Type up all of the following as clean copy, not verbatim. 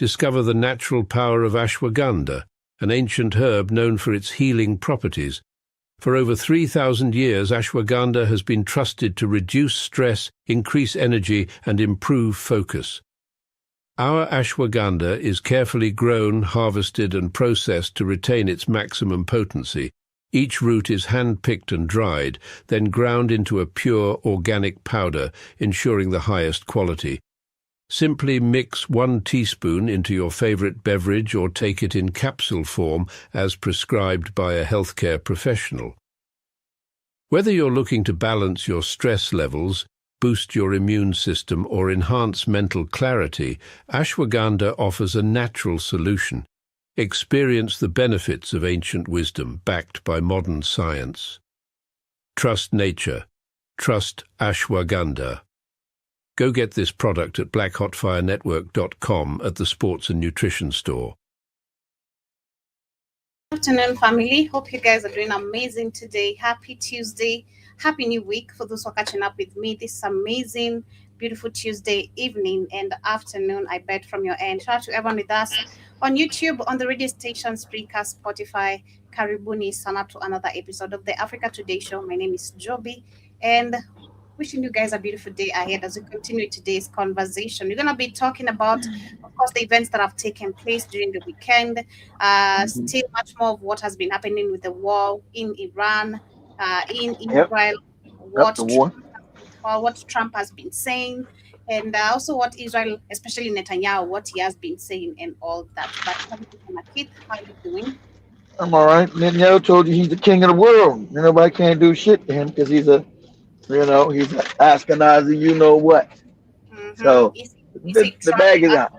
discover the natural power of ashwagandha, an ancient herb known for its healing properties. For over 3,000 years, ashwagandha has been trusted to reduce stress, increase energy, and improve focus. Our ashwagandha is carefully grown, harvested, and processed to retain its maximum potency. Each root is hand-picked and dried, then ground into a pure, organic powder, ensuring the highest quality. Simply mix 1 teaspoon into your favorite beverage or take it in capsule form as prescribed by a healthcare professional. Whether you're looking to balance your stress levels, boost your immune system, or enhance mental clarity, ashwagandha offers a natural solution. Experience the benefits of ancient wisdom backed by modern science. Trust nature. Trust ashwagandha. Go get this product at blackhotfirenetwork.com at the Sports and Nutrition Store. Good afternoon, family. Hope you guys are doing amazing today. Happy Tuesday. Happy New Week for those who are catching up with me this amazing, beautiful Tuesday evening and afternoon, I bet, from your end. Shout out to everyone with us on YouTube, on the radio station, Spreaker, Spotify. Karibuni sana to another episode of the Africa Today Show. My name is Joby, and wishing you guys a beautiful day ahead as we continue today's conversation. We're going to be talking about, of course, the events that have taken place during the weekend, still much more of what has been happening with the war in Iran, in Israel, what Trump has been saying, and also what Israel, especially Netanyahu, what he has been saying and all that. But Keith, how are you doing? I'm all right. Netanyahu told you he's the king of the world. Nobody can't do shit to him because he's an Ashkenazi, you know what. So the bag is out.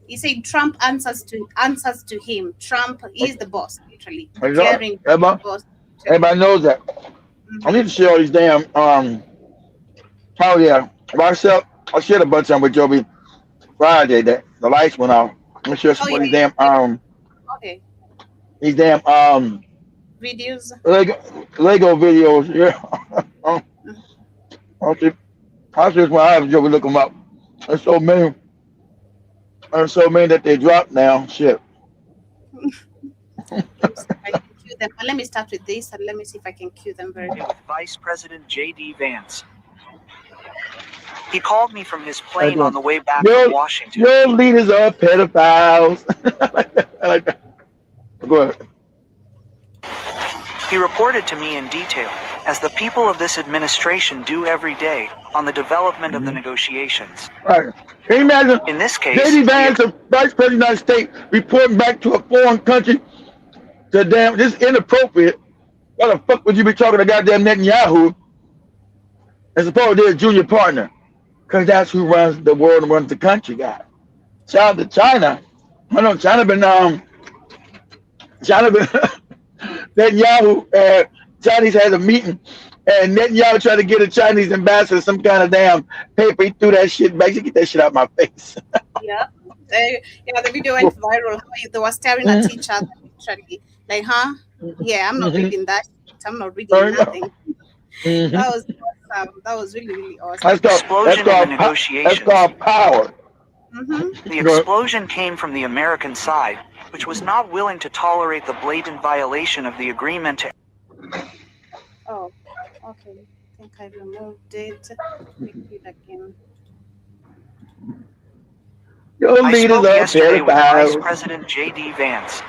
He said Trump answers to him. Trump is the boss, literally. Everybody knows that. I need to share all these damn I shared a bunch of them with Joby Friday that the lights went off. I'm sure some of these damn these damn videos. Lego videos, yeah. I just when I have Joby look them up. There's so many. There's so many that they dropped now. Shit. Let me start with this and let me see if I can cue them very well. Vice President J.D. Vance. He called me from his plane on the way back from Washington. Your leaders are pedophiles. I like that. Go ahead. He reported to me in detail, as the people of this administration do every day, on the development of the negotiations. Right. Can you imagine? In this case, J.D. Vance, the Vice President of the United States, reporting back to a foreign country. This is inappropriate. Why the fuck would you be talking to goddamn Netanyahu as opposed to their junior partner? Because that's who runs the world and runs the country, guys. Shout out to China. I know China been Netanyahu, Chinese had a meeting, and Netanyahu tried to get a Chinese ambassador some kind of damn paper. He threw that shit back. Get that shit out of my face. Yeah. The video went viral. They were staring at each other, literally. Like, huh? Yeah, I'm not reading that. I'm not reading nothing. That was awesome. That was really, really awesome. That's called power. The explosion came from the American side, which was not willing to tolerate the blatant violation of the agreement to... Oh, okay. I think I removed it. Make it again. I spoke yesterday with Vice President J.D. Vance.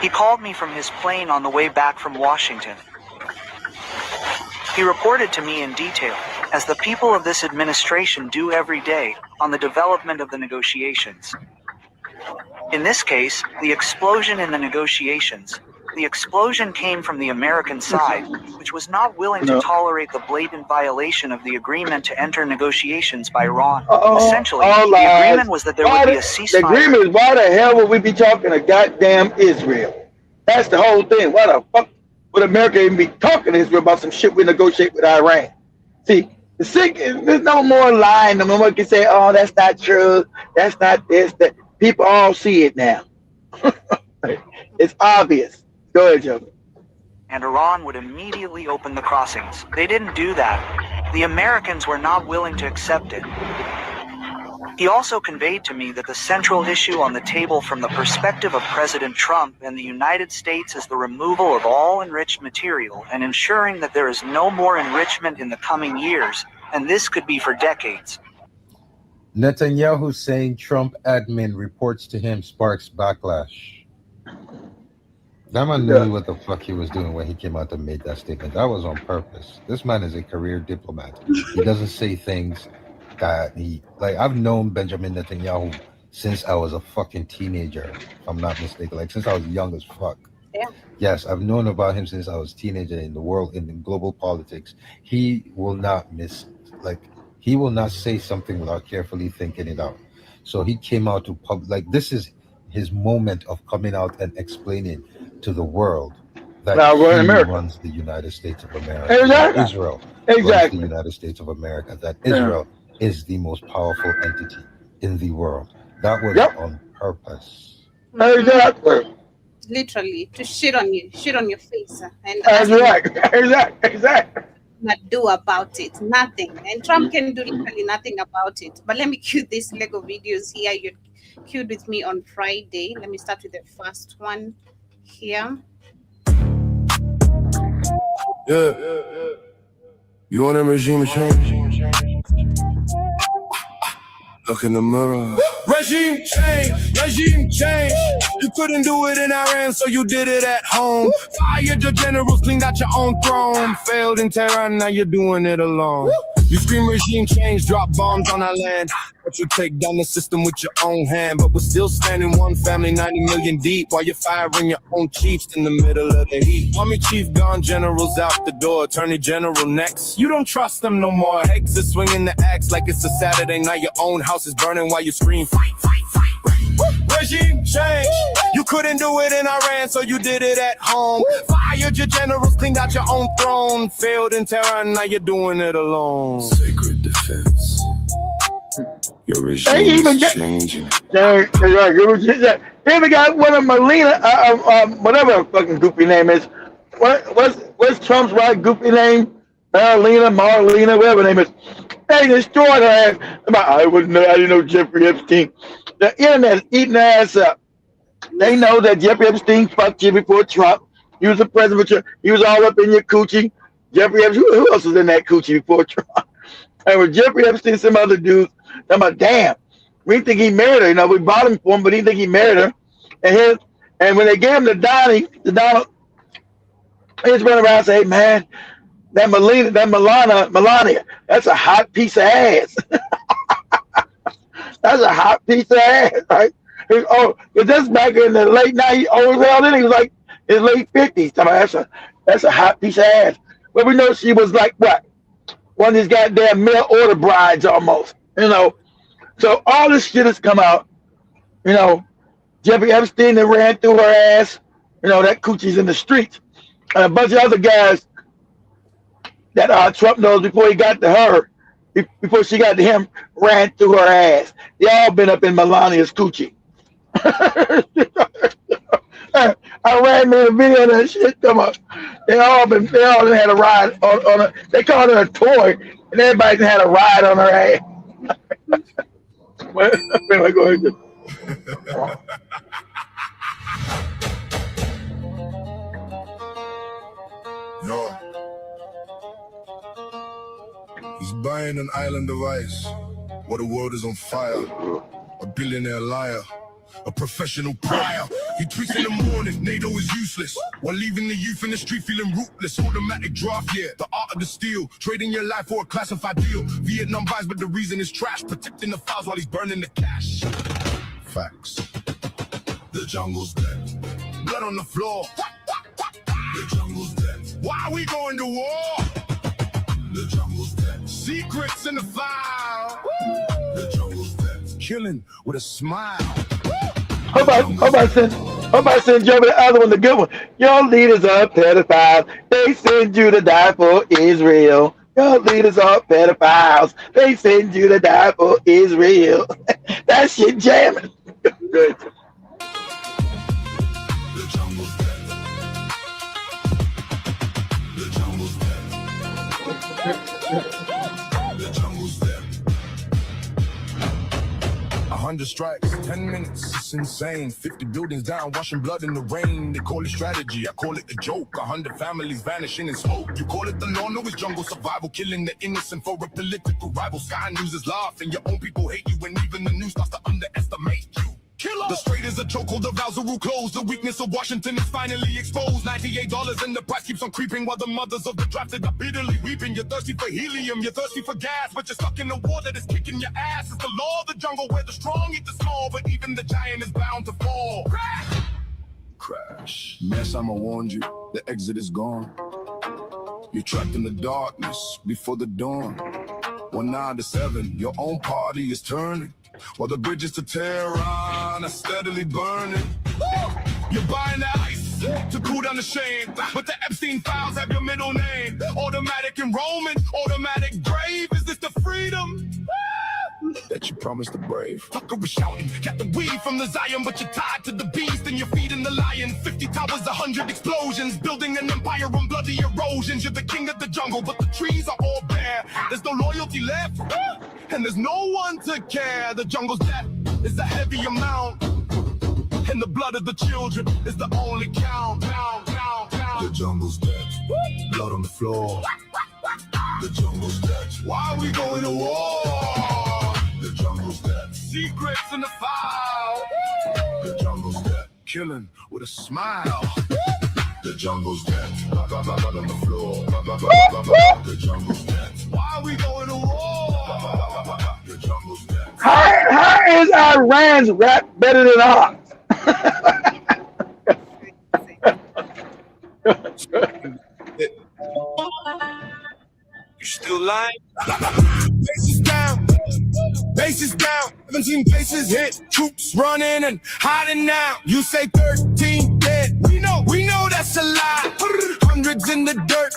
He called me from his plane on the way back from Washington. He reported to me in detail, as the people of this administration do every day, on the development of the negotiations. In this case, the explosion in the negotiations. The explosion came from the American side, which was not willing to tolerate the blatant violation of the agreement to enter negotiations by Iran. Essentially, the agreement was that there would be a ceasefire. The agreement is why the hell would we be talking to goddamn Israel? That's the whole thing. Why the fuck would America even be talking to Israel about some shit we negotiate with Iran? See, there's no more lying. No one can say, oh, that's not true. That's not this. That people all see it now. It's obvious. Go ahead, Joe. And Iran would immediately open the crossings. They didn't do that. The Americans were not willing to accept it. He also conveyed to me that the central issue on the table from the perspective of President Trump and the United States is the removal of all enriched material and ensuring that there is no more enrichment in the coming years, and this could be for decades. Netanyahu saying Trump admin reports to him sparks backlash. That man knew what the fuck he was doing when he came out and made that statement. That was on purpose. This man is a career diplomat. He doesn't say things that I've known Benjamin Netanyahu since I was a fucking teenager, if I'm not mistaken. Like since I was young as fuck. Yeah. Yes, I've known about him since I was a teenager in the world, in global politics. He will not he will not say something without carefully thinking it out. So he came out to this is his moment of coming out and explaining to the world that he runs the United States of America. Exactly. Israel runs the United States of America. That Israel is the most powerful entity in the world. That was on purpose. Exactly. Literally, to shit on your face. And exactly. Not do about it. Nothing. And Trump can do literally nothing about it. But let me cue these Lego videos here. You queued with me on Friday. Let me start with the first one here. Yeah. You want a regime change? Look in the mirror. Regime change. You couldn't do it in Iran, so you did it at home. Fired your generals, cleaned out your own throne. Failed in Tehran, now you're doing it alone. You scream regime change, drop bombs on our land. But you take down the system with your own hand. But we're still standing one family, 90 million deep. While you're firing your own chiefs in the middle of the heat. Army chief gone, generals out the door. Attorney general next. You don't trust them no more. Hex is swinging the axe like it's a Saturday night. Your own house is burning while you scream fight, fight, fight. Regime change. You couldn't do it in Iran, so you did it at home. Fired your generals, cleaned out your own throne. Failed in Tehran, now you're doing it alone. Sacred defense. Your regime is changing. Even got one of Melina, whatever her fucking goofy name is. What's Trump's right goofy name? Marlena, whatever her name is. They destroyed her ass. I didn't know Jeffrey Epstein. The internet is eating her ass up. They know that Jeffrey Epstein fucked you before Trump. He was the president. He was all up in your coochie. Jeffrey Epstein, who else was in that coochie before Trump? And with Jeffrey Epstein, some other dudes, I'm like, damn, we didn't think he married her. We bought him for him, but he didn't think he married her. And when they gave him the Donald, he just went around and said, hey, man, that Melania, that's a hot piece of ass. That's a hot piece of ass, right? But that's back in the late 90s. Oh, hell, then he was like in his late 50s. That's a hot piece of ass. But we know she was like, what? One of these goddamn mail order brides almost, So all this shit has come out. Jeffrey Epstein that ran through her ass. That coochie's in the streets. And a bunch of other guys that Trump knows before he got to her, before she got to him, ran through her ass. They all been up in Melania's coochie. I ran me a video of that shit. Come on. They all had a ride on her. They called her a toy, and everybody had a ride on her ass. Go ahead. No. He's buying an island of ice where the world is on fire. A billionaire liar. A professional prior. He tweets in the morning, NATO is useless. While leaving the youth in the street feeling rootless. Automatic draft, yeah, the art of the steal. Trading your life for a classified deal. Vietnam buys, but the reason is trash. Protecting the files while he's burning the cash. Facts. The jungle's dead. Blood on the floor. The jungle's dead. Why are we going to war? The jungle's dead. Secrets in the file. The jungle's dead. Killing with a smile. Hope I send Joe the other one, the good one. Your leaders are pedophiles. They send you to die for Israel. Your leaders are pedophiles. They send you to die for Israel. That shit jamming. Good. The jungle's dead. The jungle's dead. The jungle's dead. 100 strikes, 10 minutes, it's insane. 50 buildings down, washing blood in the rain. They call it strategy, I call it a joke. 100 families vanishing in smoke. You call it the law, no, it's jungle survival. Killing the innocent for a political rival. Sky News is laughing, your own people hate you. And even the news starts to underestimate you. Killer. The straight is a chokehold, the vows will close. The weakness of Washington is finally exposed. $98 and the price keeps on creeping, while the mothers of the drafted are bitterly weeping. You're thirsty for helium, you're thirsty for gas, but you're stuck in a war that is kicking your ass. It's the law of the jungle where the strong eat the small, but even the giant is bound to fall. Crash. Mess, I'ma warn you, the exit is gone. You're trapped in the darkness before the dawn. 1 9 to 7, your own party is turning, while the bridges to Tehran are steadily burning. You're buying the ice to cool down the shame, but the Epstein files have your middle name. Automatic enrollment, automatic grave. Is this the freedom that you promised the brave? Tucker was shouting, got the weed from the Zion, but you're tied to the beast and you're feeding the lion. 50 towers, 100 explosions, building an empire on bloody erosions. You're the king of the jungle, but the trees are all bare. There's no loyalty left, and there's no one to care. The jungle's death is a heavy amount, and the blood of the children is the only count. The jungle's dead, blood on the floor. The jungle's dead. Why are we going to war? The jungle's dead. Secrets in the file. The jungle's dead. Killing with a smile. The jungle's dead. Blood on the floor. The jungle's dead. Why are we going to war? The jungle's dead. How is Iran's rap better than ours? You still lying? Bases down, bases down. 17 bases hit, troops running and hiding now. You say 13 dead. We know that's a lie. Hundreds in the dirt.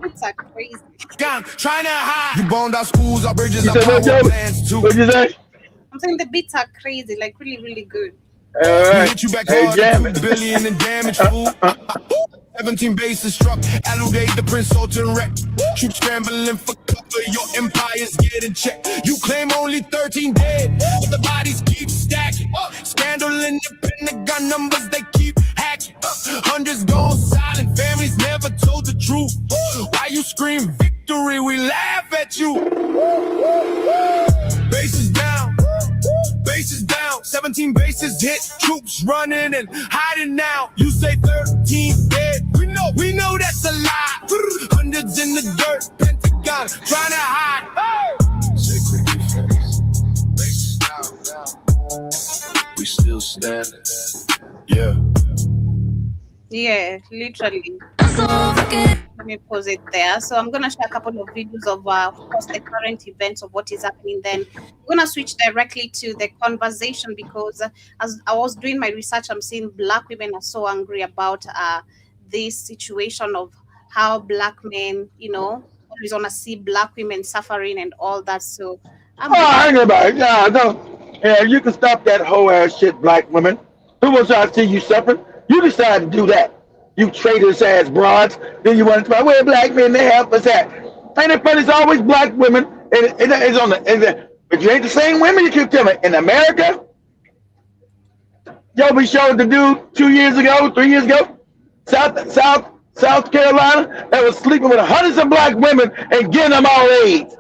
It's a crazy. Trying to hide. You boned our schools, our bridges, You our said what, power Joe? plants too. What'd you say? I'm saying the beats are crazy, like really, really good. All We right. hit you back Hey, hard, jam 2 it. billion in damage, fool. 17 bases struck, eludate the Prince Sultan wreck. Troops scrambling for cover, your empire's getting checked. You claim only 13 dead, but the bodies keep stacking. Scandal in the Pentagon, numbers they keep hacking. Hundreds gone silent, families never told the truth. Why you scream victory, we laugh at you. Bases down, bases down. 17 bases hit, troops running and hiding now. You say 13 dead, we know that's a lie. Hundreds in the dirt, Pentagon trying to hide. Sacred defense, bases down. We still standing, yeah. Yeah, literally. Let me pause it there. So I'm gonna share a couple of videos of course, the current events of what is happening. Then we're gonna switch directly to the conversation because as I was doing my research, I'm seeing Black women are so angry about this situation of how Black men, always wanna see Black women suffering and all that. So I'm hang about it. Yeah, no. Yeah, you can stop that whole ass shit, Black women. Who wants to see you suffer? You decide to do that. You traitorous ass broads. Then you want to talk, where Black men, they help us at. Ain't it funny? It's always Black women. And it's on but you ain't the same women you keep telling me. In America, y'all be showing the dude 2 years ago, 3 years ago, South Carolina, that was sleeping with hundreds of Black women and getting them all AIDS.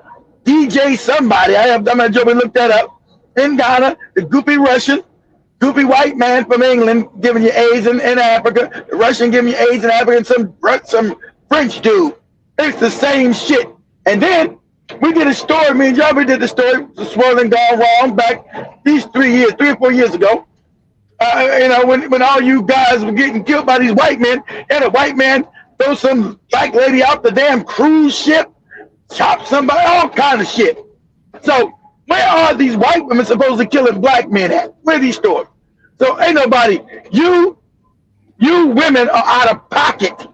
DJ somebody, I'm not joking, look that up. In Ghana, the goopy Russian, goopy white man from England giving you AIDS in Africa, the Russian giving you AIDS in Africa, and some French dude. It's the same shit. And then we did a story, me and Jabba did the story, the Swirling gone wrong back these 3 or 4 years ago. When all you guys were getting killed by these white men, and a white man throw some Black lady out the damn cruise ship, chop somebody, all kind of shit. So where are these white women supposed to killing Black men at? Where are these stories? So ain't nobody. You women are out of pocket.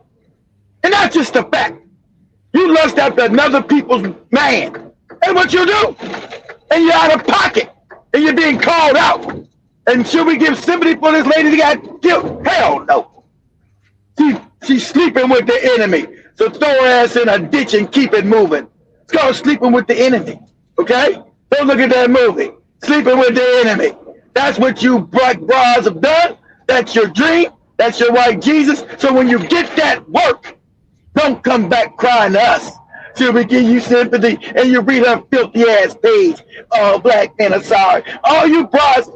And that's just a fact. You lust after another people's man. That's what you do. And you're out of pocket. And you're being called out. And should we give sympathy for this lady that got killed? Hell no. She's sleeping with the enemy. So throw her ass in a ditch and keep it moving. It's called sleeping with the enemy. Okay? Don't look at that movie. sleeping with the enemy. That's what you black bras have done. That's your dream. That's your white Jesus. So when you get that work, don't come back crying to us. She'll be giving you sympathy, and you read her filthy ass page. Oh, black men are sorry. Oh, you bras.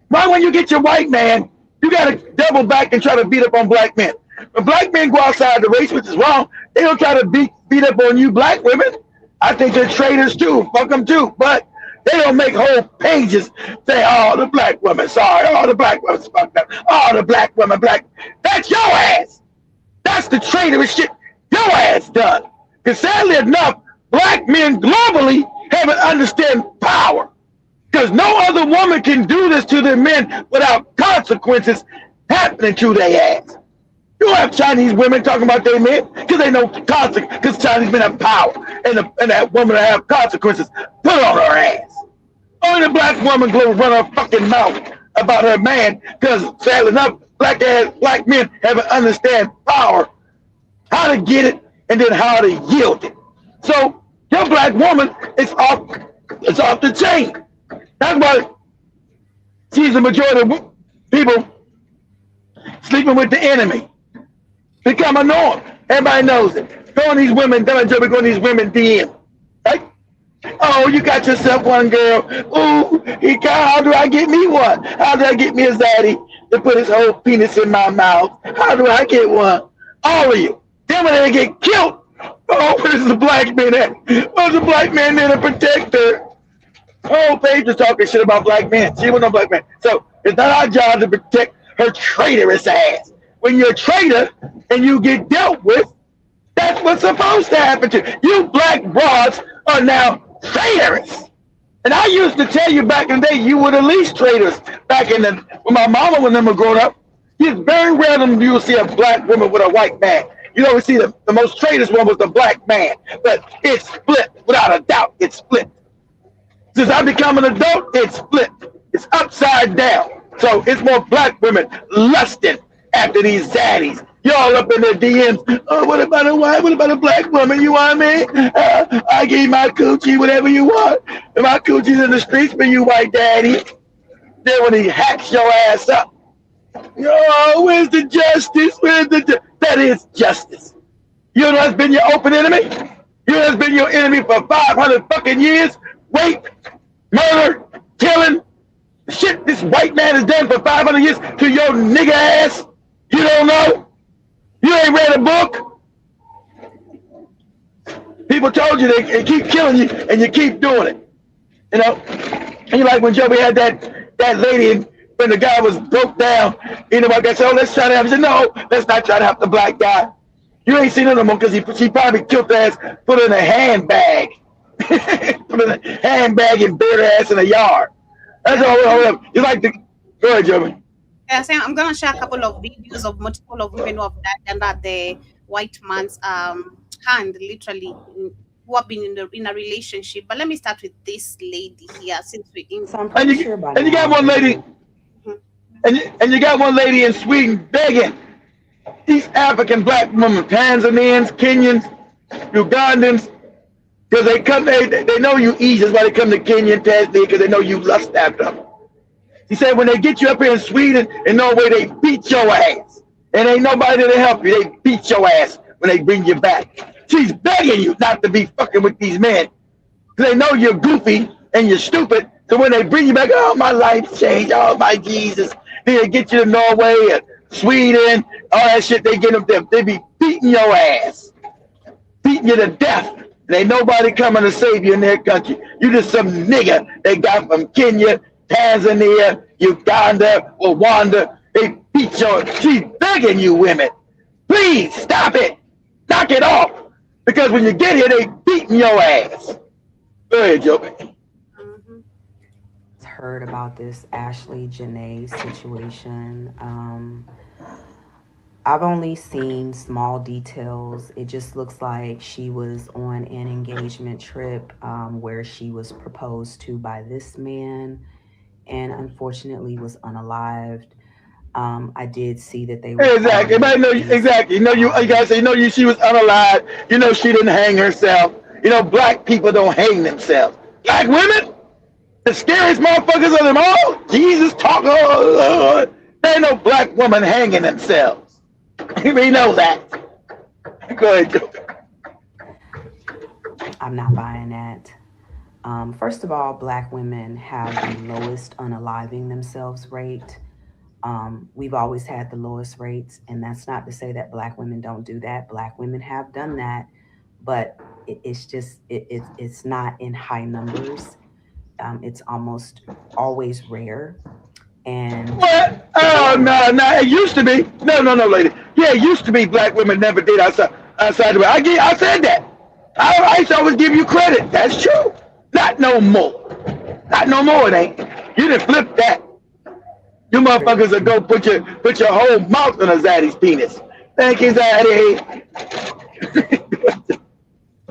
Why when you get your white man, you got to double back and try to beat up on black men? When black men go outside the race, which is wrong, they don't try to beat up on you black women. I think they're traitors too. Fuck them too. But they don't make whole pages say, oh, the black woman, sorry. Oh, the black woman's fucked up. Oh, the black woman, black. That's your ass. That's the traitorous shit your ass done. Because sadly enough, black men globally haven't understand power. Because no other woman can do this to their men without consequences happening to their ass. You don't have Chinese women talking about their men because they know consequences, because Chinese men have power, and that woman will have consequences put on her ass. Only the black woman will run her fucking mouth about her man because sadly enough, black men haven't understand power, how to get it, and then how to yield it. So your black woman is off the chain. That's why she's the majority of people sleeping with the enemy. Become a norm. Everybody knows it. Going these women, going these women DM. Right? Oh, you got yourself one girl. Ooh, how do I get me one? How do I get me a zaddy to put his whole penis in my mouth? How do I get one? All of you. Then when they get killed, oh, where's the black man at? Where's the black man there to protect her? Whole page is talking shit about black men. She was no black man. So it's not our job to protect her traitorous ass. When you're a traitor and you get dealt with, that's what's supposed to happen to you. You black broads are now traitorous. And I used to tell you back in the day, you were the least traitors. Back in the, when my mama was never growing up, it's very rare that you will see a black woman with a white man. You always see the most traitorous one was the black man. But it's split, without a doubt, it's split. Since I become an adult, it's split. It's upside down. So it's more black women lusting after these zaddies. Y'all up in their DMs. Oh, what about a white? What about a black woman? You want me? I give you my coochie, whatever you want. And my coochie's in the streets for you, white daddy. Then when he hacks your ass up, oh, where's the justice? That is justice. You know that's been your open enemy? You know that's been your enemy for 500 fucking years? Rape, murder, killing. Shit this white man has done for 500 years to your nigga ass. You don't know? You ain't read a book? People told you they keep killing you and you keep doing it. You know? And you like when Joey had that lady and when the guy was broke down, you know, like I said, oh, let's try to have, I said, no, let's not try to have the black guy. You ain't seen it no more because she probably killed her ass, put her in a handbag. Put her in a handbag and buried her ass in a yard. That's all. You like to go ahead, Joey. Yeah, so I'm gonna share a couple of videos of multiple of women who have died under the white man's hand, literally, who have been in a relationship. But let me start with this lady here, since we're in. And you got one lady, and you got one lady in Sweden begging East African black women, Tanzanians, Kenyans, Ugandans, because they come, they know you easy. That's why they come to Kenya and Tanzania, because they know you lust after them. He said when they get you up here in Sweden and Norway, they beat your ass. And ain't nobody to help you. They beat your ass when they bring you back. She's begging you not to be fucking with these men. Because they know you're goofy and you're stupid. So when they bring you back, oh, my life changed. Oh, my Jesus. Then they get you to Norway and Sweden, all that shit. They get them. They be beating your ass. Beating you to death. And ain't nobody coming to save you in their country. You just some nigga they got from Kenya, Tanzania, Uganda, Rwanda. They beat your, she's begging you women, please stop it. Knock it off. Because when you get here, they beating your ass. Go ahead, Joey. Heard about this Ashlee Janae situation. I've only seen small details. It just looks like she was on an engagement trip where she was proposed to by this man and unfortunately was unalived. I did see that they were exactly. Everybody know exactly. You know you guys say she was unalived. You know she didn't hang herself. You know black people don't hang themselves. Black women, The scariest motherfuckers of them all, Jesus talk, oh Lord. There ain't no black woman hanging themselves. We know that. Go ahead, Joe. I'm not buying that. First of all, black women have the lowest unaliving themselves rate. We've always had the lowest rates, and that's not to say that black women don't do that. Black women have done that, but it's not in high numbers. It's almost always rare. And what? Oh no, it used to be. No, lady. Yeah, it used to be black women never did outside the way. I said that. I used to always give you credit. That's true. Not no more. Not no more, it ain't. You didn't flip that. You motherfuckers will go put your whole mouth on a zaddy's penis. Thank you, Zaddy.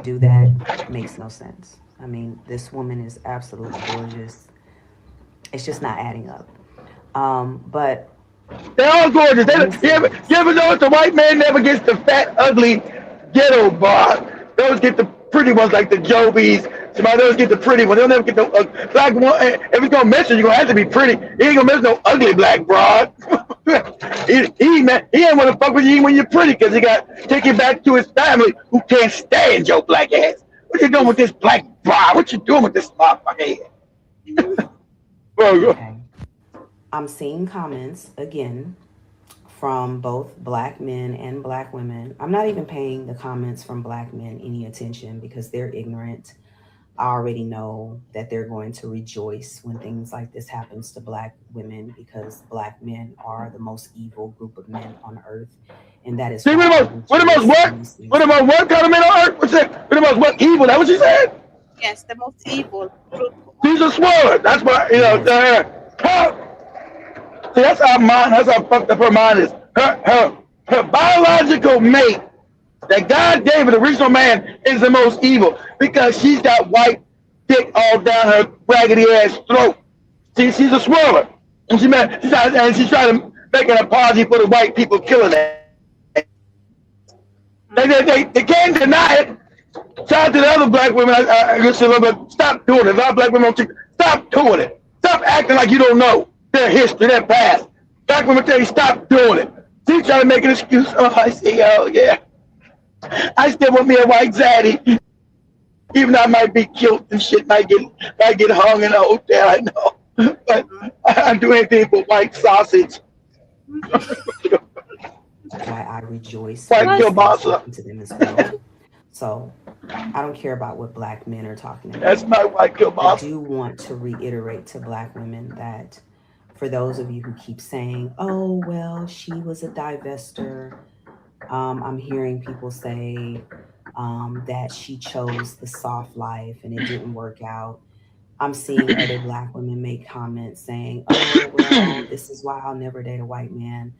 Do that makes no sense. I mean, this woman is absolutely gorgeous. It's just not adding up. But they're all gorgeous. You ever notice the white man never gets the fat, ugly ghetto bar? Those get the pretty ones like the Jobies. Somebody those get the pretty ones. They'll never get the black one. If he's gonna mess you, you're gonna have to be pretty. He ain't gonna mess no ugly black broad. he ain't wanna fuck with you when you're pretty because he got take it back to his family who can't stand your black ass. What you doing with this black broad? What you doing with this motherfucker head? Okay. I'm seeing comments again from both black men and black women. I'm not even paying the comments from black men any attention because they're ignorant. I already know that they're going to rejoice when things like this happens to black women because black men are the most evil group of men on earth. And that is what the most what kind of men on earth? What's that? What the most what evil? That what she said? Yes, the most evil group. She's a sword. That's why, see, that's how fucked up her mind is. Her biological mate that God gave her, the original man, is the most evil because she's got white dick all down her raggedy ass throat. See, she's a swirler. And she's trying to make an apology for the white people killing her. They can't deny it. Shout out to the other black women. I guess a little bit. Stop doing it. A lot of black women stop doing it. Stop acting like you don't know their history, their past. Black women tell you stop doing it. She's trying to make an excuse. Oh, I see. Oh, yeah. I still want me a white zaddy. Even though I might be killed and shit, might get hung in a hotel. I know, but I'd do anything for white sausage. Why I rejoice white kielbasa to them as well. So I don't care about what black men are talking about. That's my white kielbasa. I do want to reiterate to black women that for those of you who keep saying, "Oh well, she was a divester," I'm hearing people say that she chose the soft life and it didn't work out. I'm seeing other black women make comments saying, "Oh well, this is why I'll never date a white man."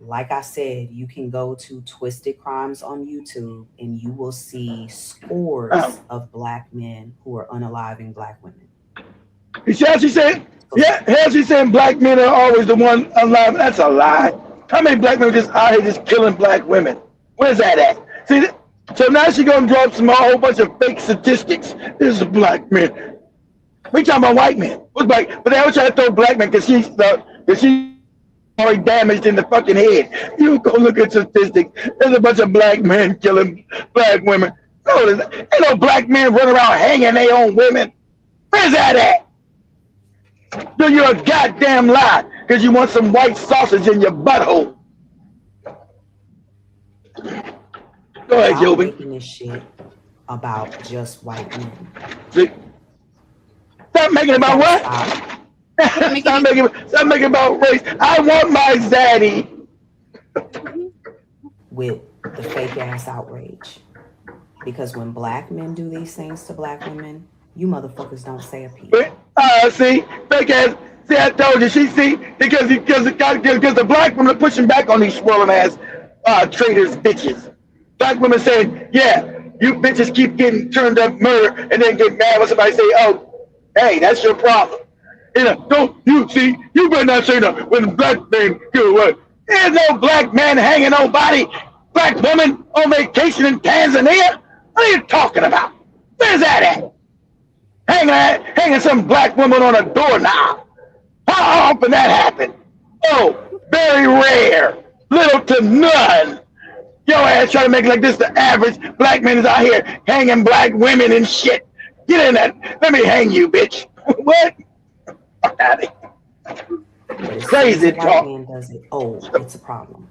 Like I said, you can go to Twisted Crimes on YouTube and you will see scores of black men who are unaliving black women. You see how she said? Yeah, how she saying black men are always the one unaliving? That's a lie. How many black men are just out here just killing black women? Where's that at? See, so now she's gonna drop a whole bunch of fake statistics. This is a black man. We talking about white men. What's black? But they always try to throw black men because she's already damaged in the fucking head. You go look at statistics. There's a bunch of black men killing black women. No, ain't no black men running around hanging their own women. Where's that at? So you're a goddamn lie because you want some white sausage in your butthole. Go ahead, Joby. Making this shit about just white men. See? Stop making it about what? Stop making about race. I want my zaddy. With the fake ass outrage. Because when black men do these things to black women, you motherfuckers don't say a peep. See, fake ass. See, I told you. Because the black women are pushing back on these swirling ass traitors bitches. Black women saying, yeah, you bitches keep getting turned up murder and then get mad when somebody say, oh, hey, that's your problem. Don't you see? You better not say that when black men do what? There's no black man hanging nobody. Black woman on vacation in Tanzania? What are you talking about? Where's that at? hanging some black woman on a doorknob. How often that happen? Oh, very rare. Little to none. Your ass trying to make it like this the average black man is out here hanging black women and shit. Get in that. Let me hang you, bitch. What? Fuck out of here. Crazy talk. Man does it. Oh, it's a problem.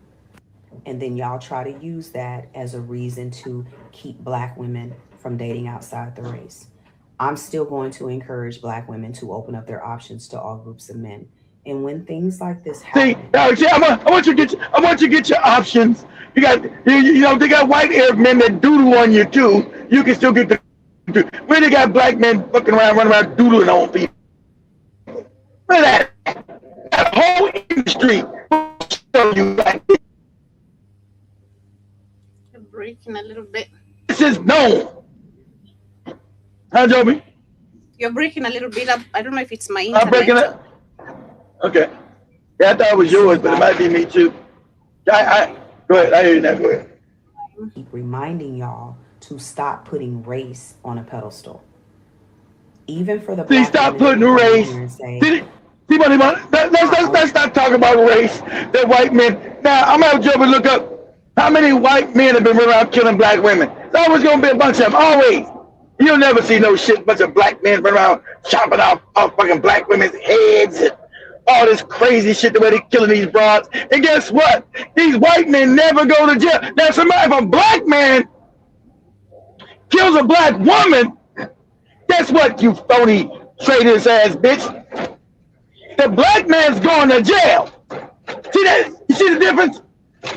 And then y'all try to use that as a reason to keep black women from dating outside the race. I'm still going to encourage black women to open up their options to all groups of men. And when things like this happen, I want you to get your options. You got, they got white Arab men that doodle on you too. You can still get the. When they got black men fucking around, running around doodling on people. Look at that whole industry. You're breaking a little bit. This is known. Huh, Joby? You're breaking a little bit up. I don't know if it's my internet. I'm breaking up. Okay. Yeah, I thought it was yours, but it might be me too. Go ahead. I hear you now. Go ahead. Keep reminding y'all to stop putting race on a pedestal. Even for the Please stop putting race. Let's not talk about race. That white men. Now I'm gonna Joby look up how many white men have been around killing black women. There's always gonna be a bunch of them. Always. You'll never see no shit. Bunch of black men run around chopping off fucking black women's heads and all this crazy shit the way they killing these broads. And guess what? These white men never go to jail. Now, if a black man kills a black woman, guess what, you phony traitorous ass bitch? The black man's going to jail. See that? You see the difference?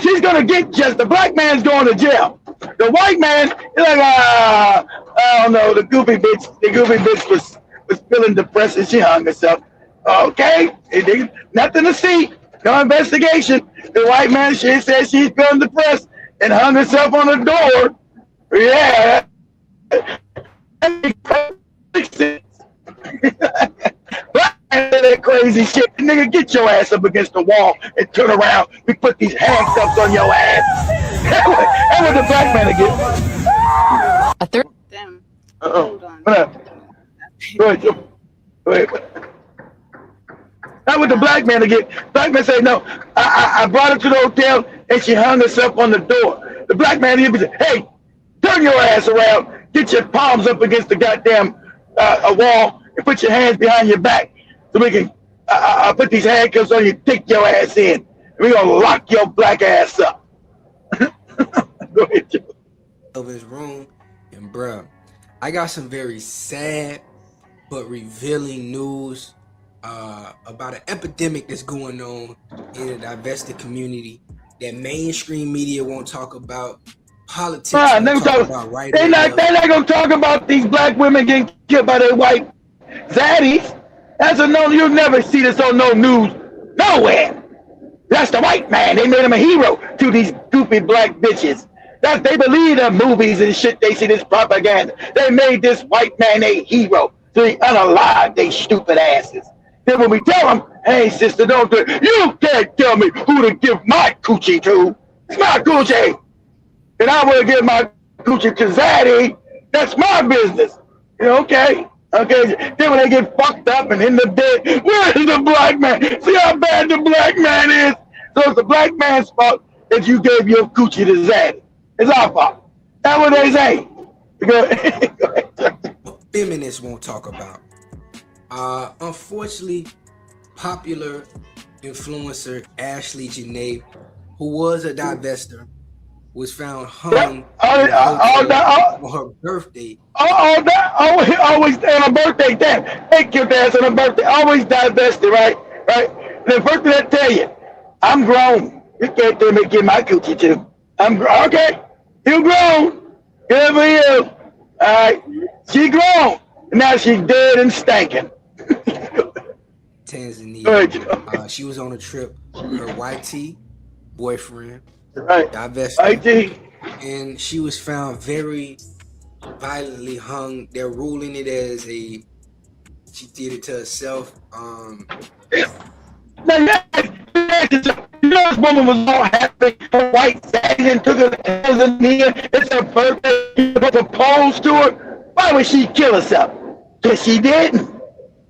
She's gonna get just. The black man's going to jail. The white man is like, I don't know. The goofy bitch was feeling depressed and she hung herself. Okay, nothing to see. No investigation. The white man, she said she's feeling depressed and hung herself on the door. Yeah. That crazy shit. Nigga, get your ass up against the wall and turn around. We put these handcuffs on your ass. That was the black man again. A third. Damn. Uh-oh. Hold on. What up? Go ahead, Joe. Go ahead. That was the black man again. Black man said, no, I brought her to the hotel and she hung herself on the door. The black man here said, hey, turn your ass around. Get your palms up against the goddamn a wall and put your hands behind your back so we can put these handcuffs on you, take your ass in. We're going to lock your black ass up. Go ahead, Joe. Of his room, and bruh, I got some very sad but revealing news about an epidemic that's going on in the divested community that mainstream media won't talk about. Politics won't talk about right they're not gonna talk about these black women getting killed by their white zaddies. That's a no. You'll never see this on no news nowhere. That's the white man. They made him a hero to these goofy black bitches. That they believe in movies and shit. They see this propaganda. They made this white man a hero. So they unalive they stupid asses. Then when we tell them, hey sister, don't do it. You can't tell me who to give my coochie to. It's my coochie. And I want to give my coochie to Zaddy. That's my business. Okay. Then when they get fucked up and in the bed, where's the black man? See how bad the black man is? So it's the black man's fault if you gave your coochie to Zaddy. It's our fault. That's what they say. Go ahead. Feminists won't talk about. Unfortunately, popular influencer Ashlee Janae, who was a divester, was found hung on her birthday. Always on her birthday. Damn, they killed ass on her birthday. Always divested, right? The first thing I tell you, I'm grown. You can't tell me to get my coochie too. Okay. You grown. Good for you. All right. She grown. Now she's dead and stinking. Tanzania. She was on a trip. Her YT boyfriend. Right. Divested. IT. And she was found very violently hung. They're ruling it as she did it to herself. This woman was all happy. Her white satin and took her Tanzania. It's her birthday. He proposed to her. Why would she kill herself? Because she didn't.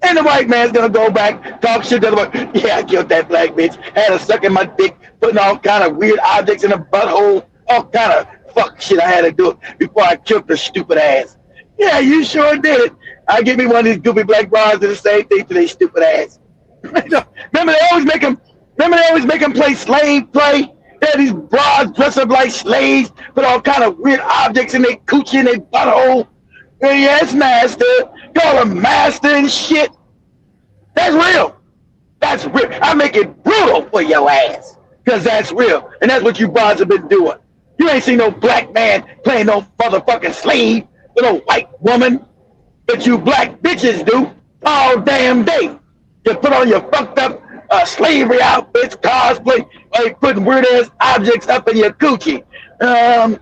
And the white man's gonna go back, talk shit to the white. Yeah, I killed that black bitch. Had her sucking my dick, putting all kind of weird objects in the butthole, all kind of fuck shit I had to do it before I killed her stupid ass. Yeah, you sure did it. I give me one of these goofy black bras do the same thing to their stupid ass. Remember they always make them play slave play. They had these bras dressed up like slaves, put all kind of weird objects in their coochie and their butthole. And yes, master. Call them master and shit. That's real. That's real. I make it brutal for your ass. Because that's real. And that's what you bras have been doing. You ain't seen no black man playing no motherfucking slave with no white woman. But you black bitches do all damn day. You put on your fucked up slavery outfits, cosplay, like putting weird ass objects up in your coochie. I'm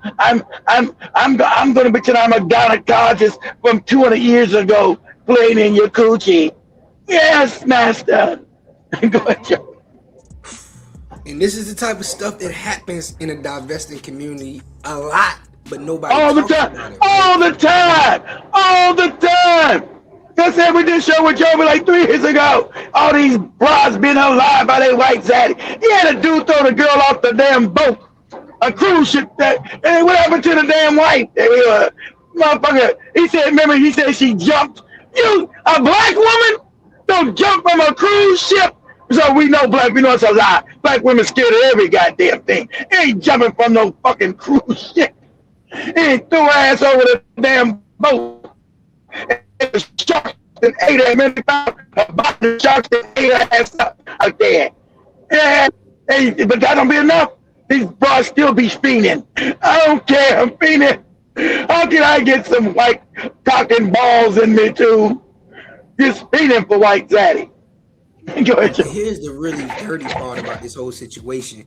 gonna pretend I'm a gynecologist from 200 years ago playing in your coochie. Yes, master. Go ahead, Joe. And this is the type of stuff that happens in a divesting community a lot, but nobody all the time, about it. All the time, all the time. I said we did show with Joe like 3 years ago. All these bras being alive by their white zaddy. He had a dude throw the girl off the damn boat. A cruise ship and what happened to the damn wife? Motherfucker, he said she jumped. You, a black woman, don't jump from a cruise ship. So we know it's a lie. Black women scared of every goddamn thing. He ain't jumping from no fucking cruise ship. He ain't threw her ass over the damn boat. And the sharks that ate her, man, about the sharks that ate her ass up out there. Yeah, but that don't be enough. These bras still be fiending. I don't care, I'm fiending. How can I get some white cock and balls in me too? Just fiending for white zaddy. Go ahead, here's the really dirty part about this whole situation.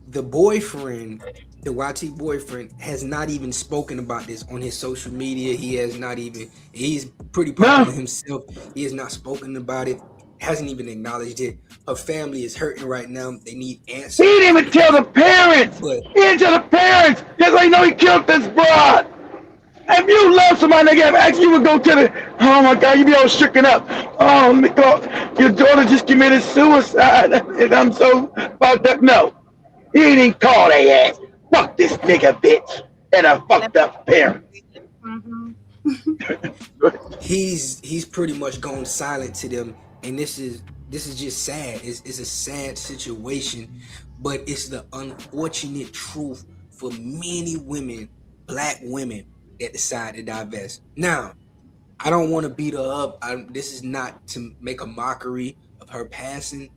The boyfriend, the YT boyfriend, has not even spoken about this on his social media. He's pretty popular himself. He has not spoken about it, hasn't even acknowledged it. Her family is hurting right now. They need answers. He didn't even tell the parents. He didn't tell the parents. That's why you know he killed this broad. If you love somebody, they have asked you would go to the, oh my God, you be all shooken up. Oh, your daughter just committed suicide. And I'm so fucked up. No, he didn't even call their ass. Fuck this nigga bitch and a fucked up parent. He's pretty much gone silent to them, and this is just sad. It's a sad situation, but it's the unfortunate truth for many women, black women, that decide to divest. Now, I don't want to beat her up. This is not to make a mockery of her passing,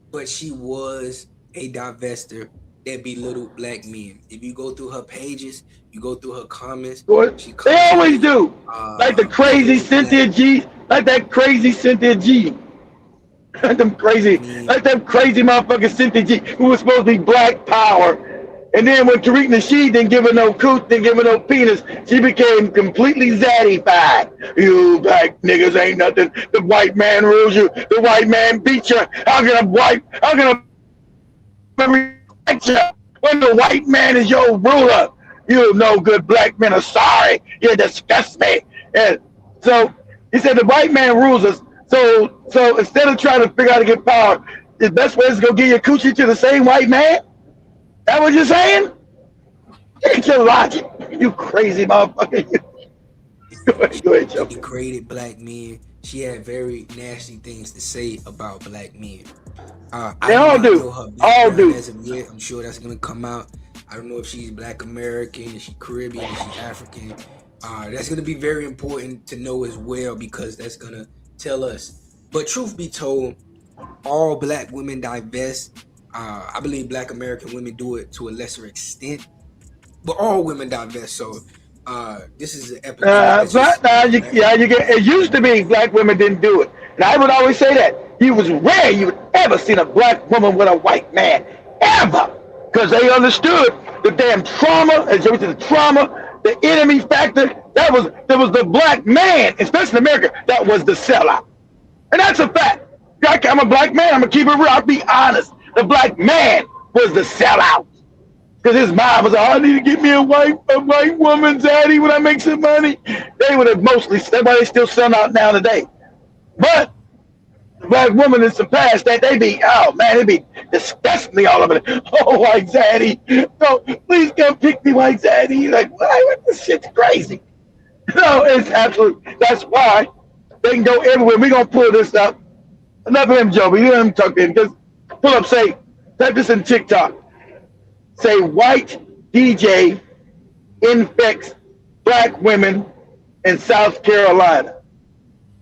but she was a divester that belittled black men. If you go through her pages, you go through her comments. They always do. Like the crazy Cynthia G. Like that crazy Cynthia G. Like them crazy motherfucking Cynthia G. Who was supposed to be black power. And then when Tariq Nasheed didn't give her no coot, didn't give her no penis, she became completely zaddified. You black niggas ain't nothing. The white man rules you. The white man beat you. How can a respect you when the white man is your ruler? You no good black men are sorry. You disgust me. And so he said the white man rules us. So instead of trying to figure out how to get power, the best way is to go get your coochie to the same white man? That what you're saying? Get your logic, you crazy motherfucker. Go ahead, Joe. She degraded black men. She had very nasty things to say about black men. They all do. All do. As of yet, I'm sure that's gonna come out. I don't know if she's Black American, is she Caribbean, is she African. That's gonna be very important to know as well, because that's gonna tell us. But truth be told, all black women divest. I believe black American women do it to a lesser extent, but all women divest. So this is an episode. It used to be black women didn't do it, and I would always say that it was rare you would ever seen a black woman with a white man ever, because they understood the damn trauma, the enemy factor. There was the black man, especially in America, that was the sellout, and that's a fact. I'm a black man. I'm gonna keep it real. I'll be honest. The black man was the sellout. Because his mom was like, I need to get me a white woman, daddy, when I make some money. They would have mostly, that's why they still sell out now today. But black women in some past that they be, oh man, they be disgustingly all over it. Oh, white daddy, no, please come pick me, white daddy. Like, what? This shit's crazy. No, it's absolutely, that's why they can go everywhere. We're going to pull this up. Enough of him, Joe, but you let him talk in. Just pull up, say, type this in TikTok. Say, white DJ infects black women in South Carolina.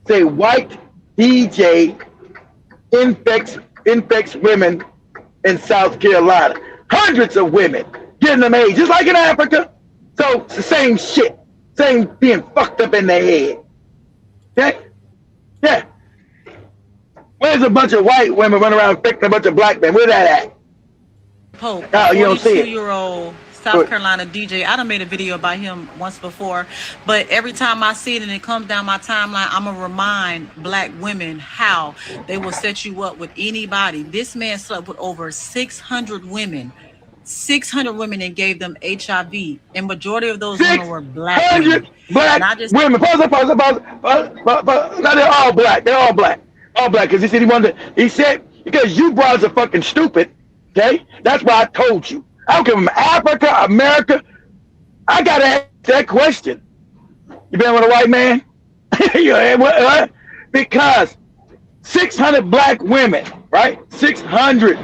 Say, white DJ infects women in South Carolina. Hundreds of women getting them AIDS, just like in Africa. So it's the same shit. Same being fucked up in their head. Okay? Yeah. Where's a bunch of white women running around infecting a bunch of black men? Where that at? Pope, Oh, you don't see it. 42-year-old South Carolina DJ. I done made a video about him once before, but every time I see it and it comes down my timeline, I'm gonna remind black women how they will set you up with anybody. This man slept with over 600 women. 600 women and gave them HIV, and majority of those women were black women. Black women. Pause. No, they're all black. They're all black. All black. Because he said he said, because you broads are fucking stupid. Okay? That's why I told you. I don't care from Africa, America. I gotta ask that question. You been with a white man? What? Because 600 black women, right? 600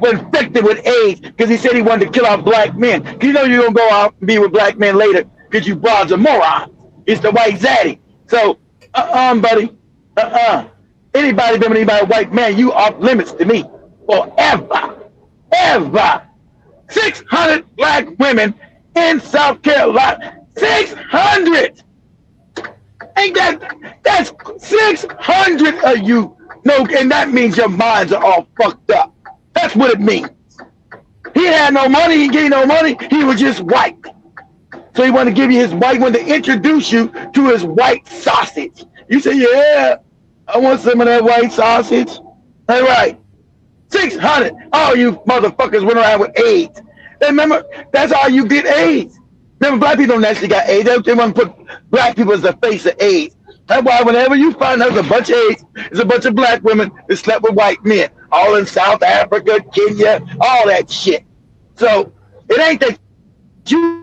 were infected with AIDS because he said he wanted to kill off black men. Because you know you're gonna go out and be with black men later because you broads are morons. It's the white zaddy. So, buddy. Anybody been with anybody white man, you off limits to me. Forever. Ever. 600 black women in South Carolina. 600! Ain't that's 600 of you. No, and that means your minds are all fucked up. That's what it means. He had no money, he gave no money, he was just white. So he wanted to give you his white one to introduce you to his white sausage. You say, yeah, I want some of that white sausage. All right. 600. All you motherfuckers went around with AIDS. Remember, that's how you get AIDS. Remember, black people don't actually got AIDS. They want to put black people as the face of AIDS. That's why whenever you find out there's a bunch of AIDS, there's a bunch of black women that slept with white men. All in South Africa, Kenya, all that shit. So it ain't that you...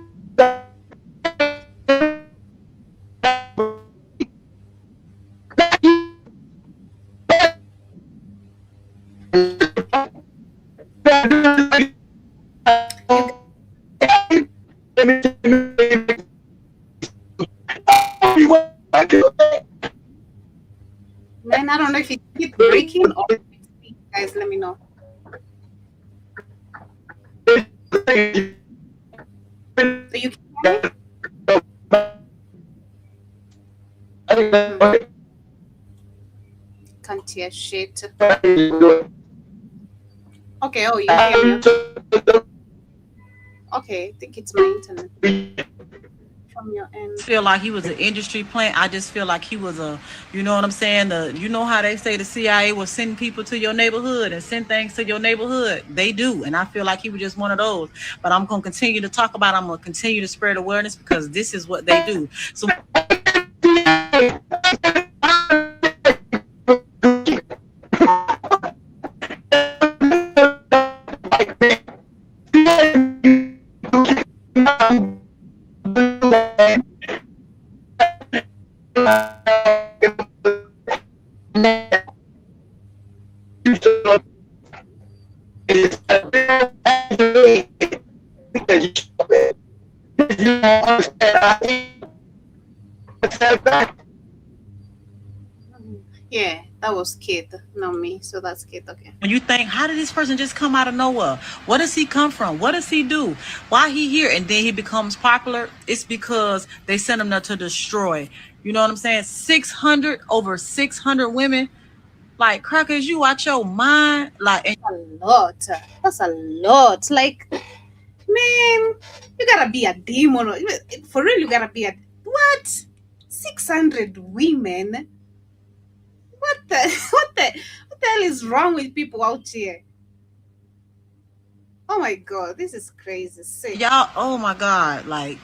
Man, I don't know if you keep breaking or guys, let me know. So you can can't hear shit. Okay, oh, you hear me? Okay, I think it's my internet. From your end. I feel like he was an industry plant. I just feel like he was a, you know what I'm saying? You know how they say the CIA will send people to your neighborhood and send things to your neighborhood? They do. And I feel like he was just one of those. But I'm going to continue to talk about it. I'm going to continue to spread awareness because this is what they do. So yeah, that was Kid, not me. So that's Kid, okay. when you think, how did this person just come out of nowhere? What does he come from? What does he do? Why he here? And then he becomes popular. It's because they sent him there to destroy. You know what I'm saying? 600, over 600 women. Like, crackers, you out your mind. Like, and A lot. That's a lot. Like, man, you gotta be a demon. For real, you gotta be a what? 600 women? What the hell is wrong with people out here? Oh my God, this is crazy. Sick. Y'all, oh my God, like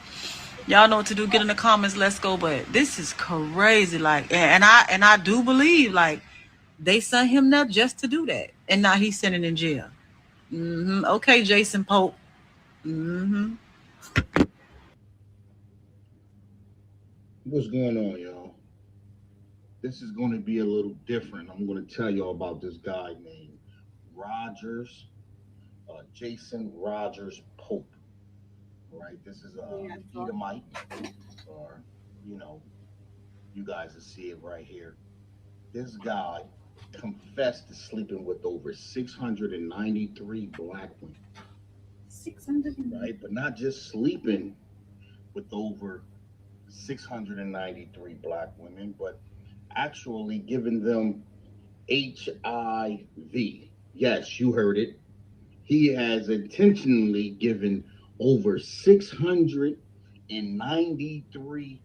y'all know what to do. Get in the comments. Let's go. But this is crazy. Like, and I do believe like they sent him there just to do that, and now he's sitting in jail. Okay, Jason Pope. What's going on, y'all? This is going to be a little different. I'm going to tell y'all about this guy named Rogers, Jason Rogers Pope. All right, this is a Edomite, or you guys will see it right here. This guy confessed to sleeping with over 693 black women. 600. Right, but not just sleeping with over 693 black women, but actually giving them HIV. Yes, you heard it. He has intentionally given over 693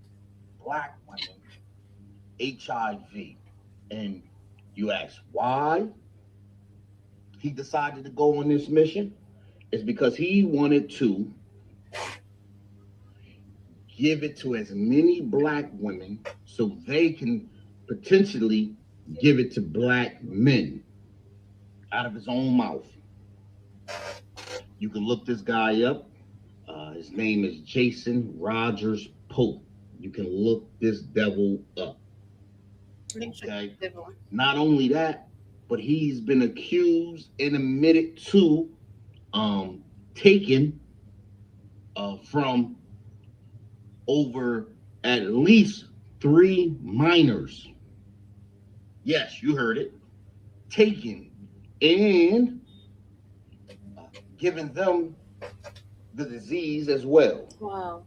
black women HIV. And you ask why he decided to go on this mission? It's because he wanted to give it to as many black women so they can potentially give it to black men out of his own mouth. You can look this guy up. His name is Jason Rogers Pope. You can look this devil up. Okay. Not only that, but he's been accused and admitted to taking from over at least 3 minors. Yes, you heard it. Taking and giving them the disease as well. Wow.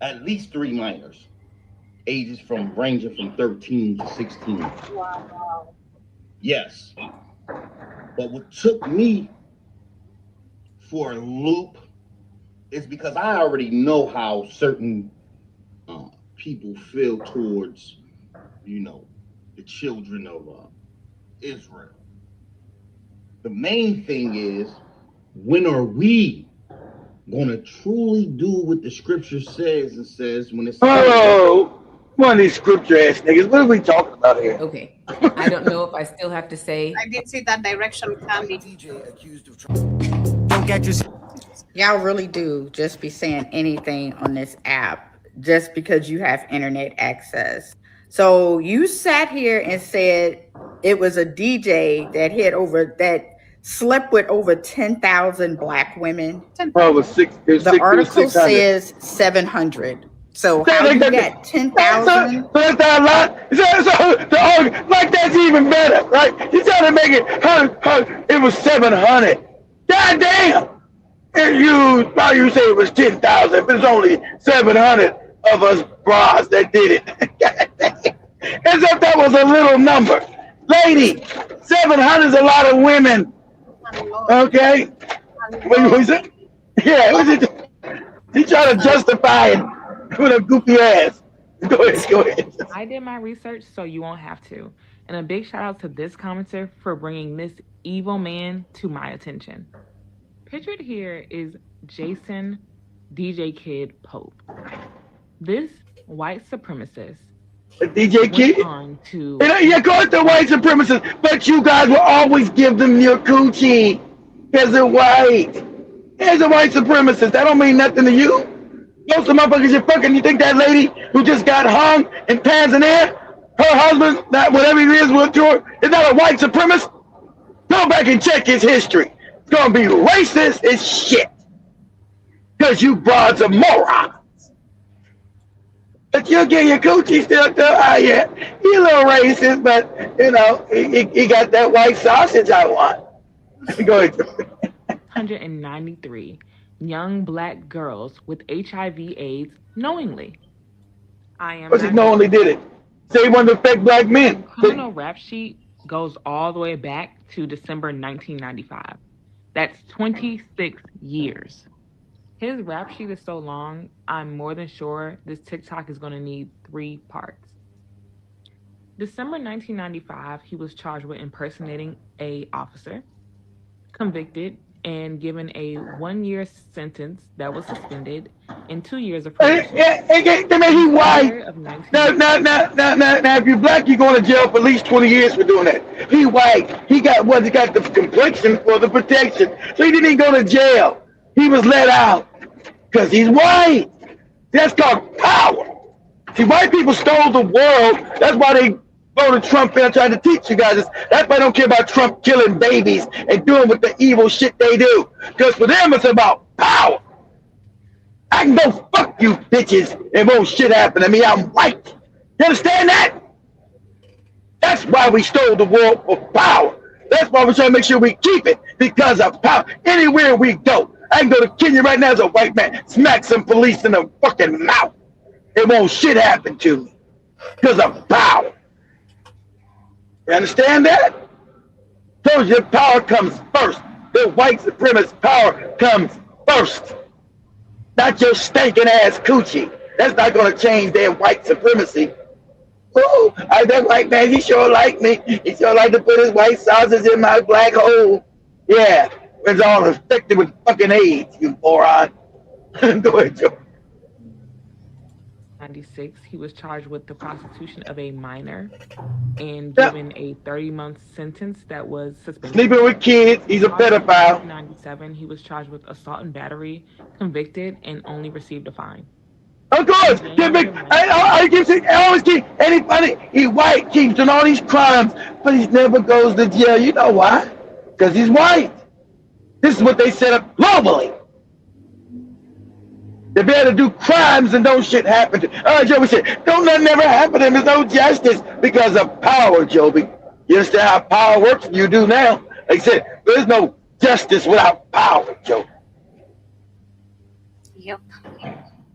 At least 3 minors, ages ranging from 13 to 16. Wow. Yes. But what took me for a loop is because I already know how certain people feel towards, the children of Israel. The main thing is, when are we going to truly do what the scripture says and says when it's... Oh, one of these scripture ass niggas. What are we talking about here? Okay. I don't know if I still have to say. I did see that direction coming. DJ accused of don't get yourself. Y'all really do just be saying anything on this app just because you have internet access. So you sat here and said it was a DJ that slept with over 10,000 black women. The article says 700. So how you got 10,000? That's not a lot. Like that's even better, right? You're trying to make it, it was 700. God damn! And you say it was 10,000, but it's only 700 of us bras that did it. As if that was a little number. Lady, 700 is a lot of women. Okay? What is it? Yeah, was it? He trying to justify it with a goofy ass. Go ahead. I did my research, so you won't have to. And a big shout out to this commenter for bringing this evil man to my attention. Pictured here is Jason DJ Kid Pope. This white supremacist DJ Kid? On to... You call it the white supremacists, but you guys will always give them your coochie because they're white. As a white supremacist, that don't mean nothing to you. Most of the motherfuckers you're fucking, you think that lady who just got hung in Tanzania, her husband, that whatever he is with her, is not a white supremacist? Go back and check his history. It's gonna be racist as shit. Because you broads are morons. But you'll get your coochie still too. Yeah, he's a little racist, but he got that white sausage I want. Go ahead. 193 young black girls with HIV/AIDS knowingly. What's he knowingly did it? Say he wanted to affect black men. Criminal rap sheet goes all the way back to December 1995. That's 26 years. His rap sheet is so long, I'm more than sure this TikTok is going to need 3 parts. December 1995, he was charged with impersonating an officer, convicted, and given a 1-year sentence that was suspended and 2 years of Hey, probation. he white. Of 19 Now, if you're black, you're going to jail for at least 20 years for doing that. He white. He got the complexion for the protection. So he didn't even go to jail. He was let out because he's white. That's called power. See, white people stole the world. That's why they voted Trump in. I'm trying to teach you guys this. That's why they don't care about Trump killing babies and doing what the evil shit they do. Because for them, it's about power. I can go fuck you bitches and won't shit happen to me. I'm white. You understand that? That's why we stole the world for power. That's why we're trying to make sure we keep it because of power. Anywhere we go. I can go to Kenya right now as a white man, smack some police in the fucking mouth. It won't shit happen to me because of power. You understand that? Told you power comes first. The white supremacist power comes first. Not your stinking ass coochie. That's not going to change their white supremacy. Oh, that white man, he sure like me. He sure like to put his white sausage in my black hole. Yeah, it's all infected with fucking AIDS, you moron. Go ahead, Joe. 1996, he was charged with the prostitution of a minor and given a 30-month sentence that was suspended. Sleeping with kids, he's a pedophile. In 1997, he was charged with assault and battery, convicted, and only received a fine. Of course, I always keep anybody. He white, keeps doing all these crimes, but he never goes to jail. You know why? Because he's white. This is what they set up globally. They be able to do crimes and no shit happen to. Joby said, don't nothing ever happen to him. There's no justice because of power, Joby. You understand how power works? You do now. Like I said, there's no justice without power, Joby. Yep.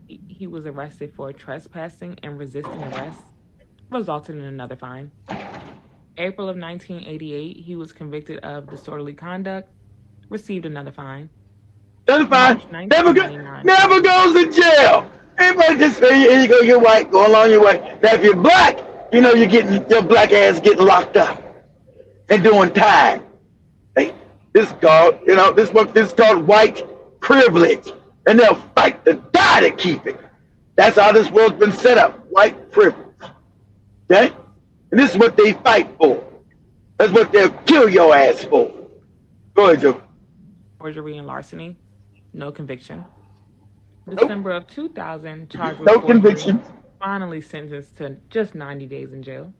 He was arrested for trespassing and resisting arrest, resulting in another fine. April of 1988, he was convicted of disorderly conduct, received another fine. Another fine. Never goes to jail. Everybody just say, here you go, you're white, go along your way. Now if you're black, you know you're getting your black ass getting locked up and doing time. Hey, this is called, this is called white privilege. And they'll fight to die to keep it. That's how this world's been set up, white privilege. Okay? And this is what they fight for. That's what they'll kill your ass for. Go ahead, Joe. Forgery and larceny, no conviction. December of 2000, charged with no conviction. Finally sentenced to just 90 days in jail.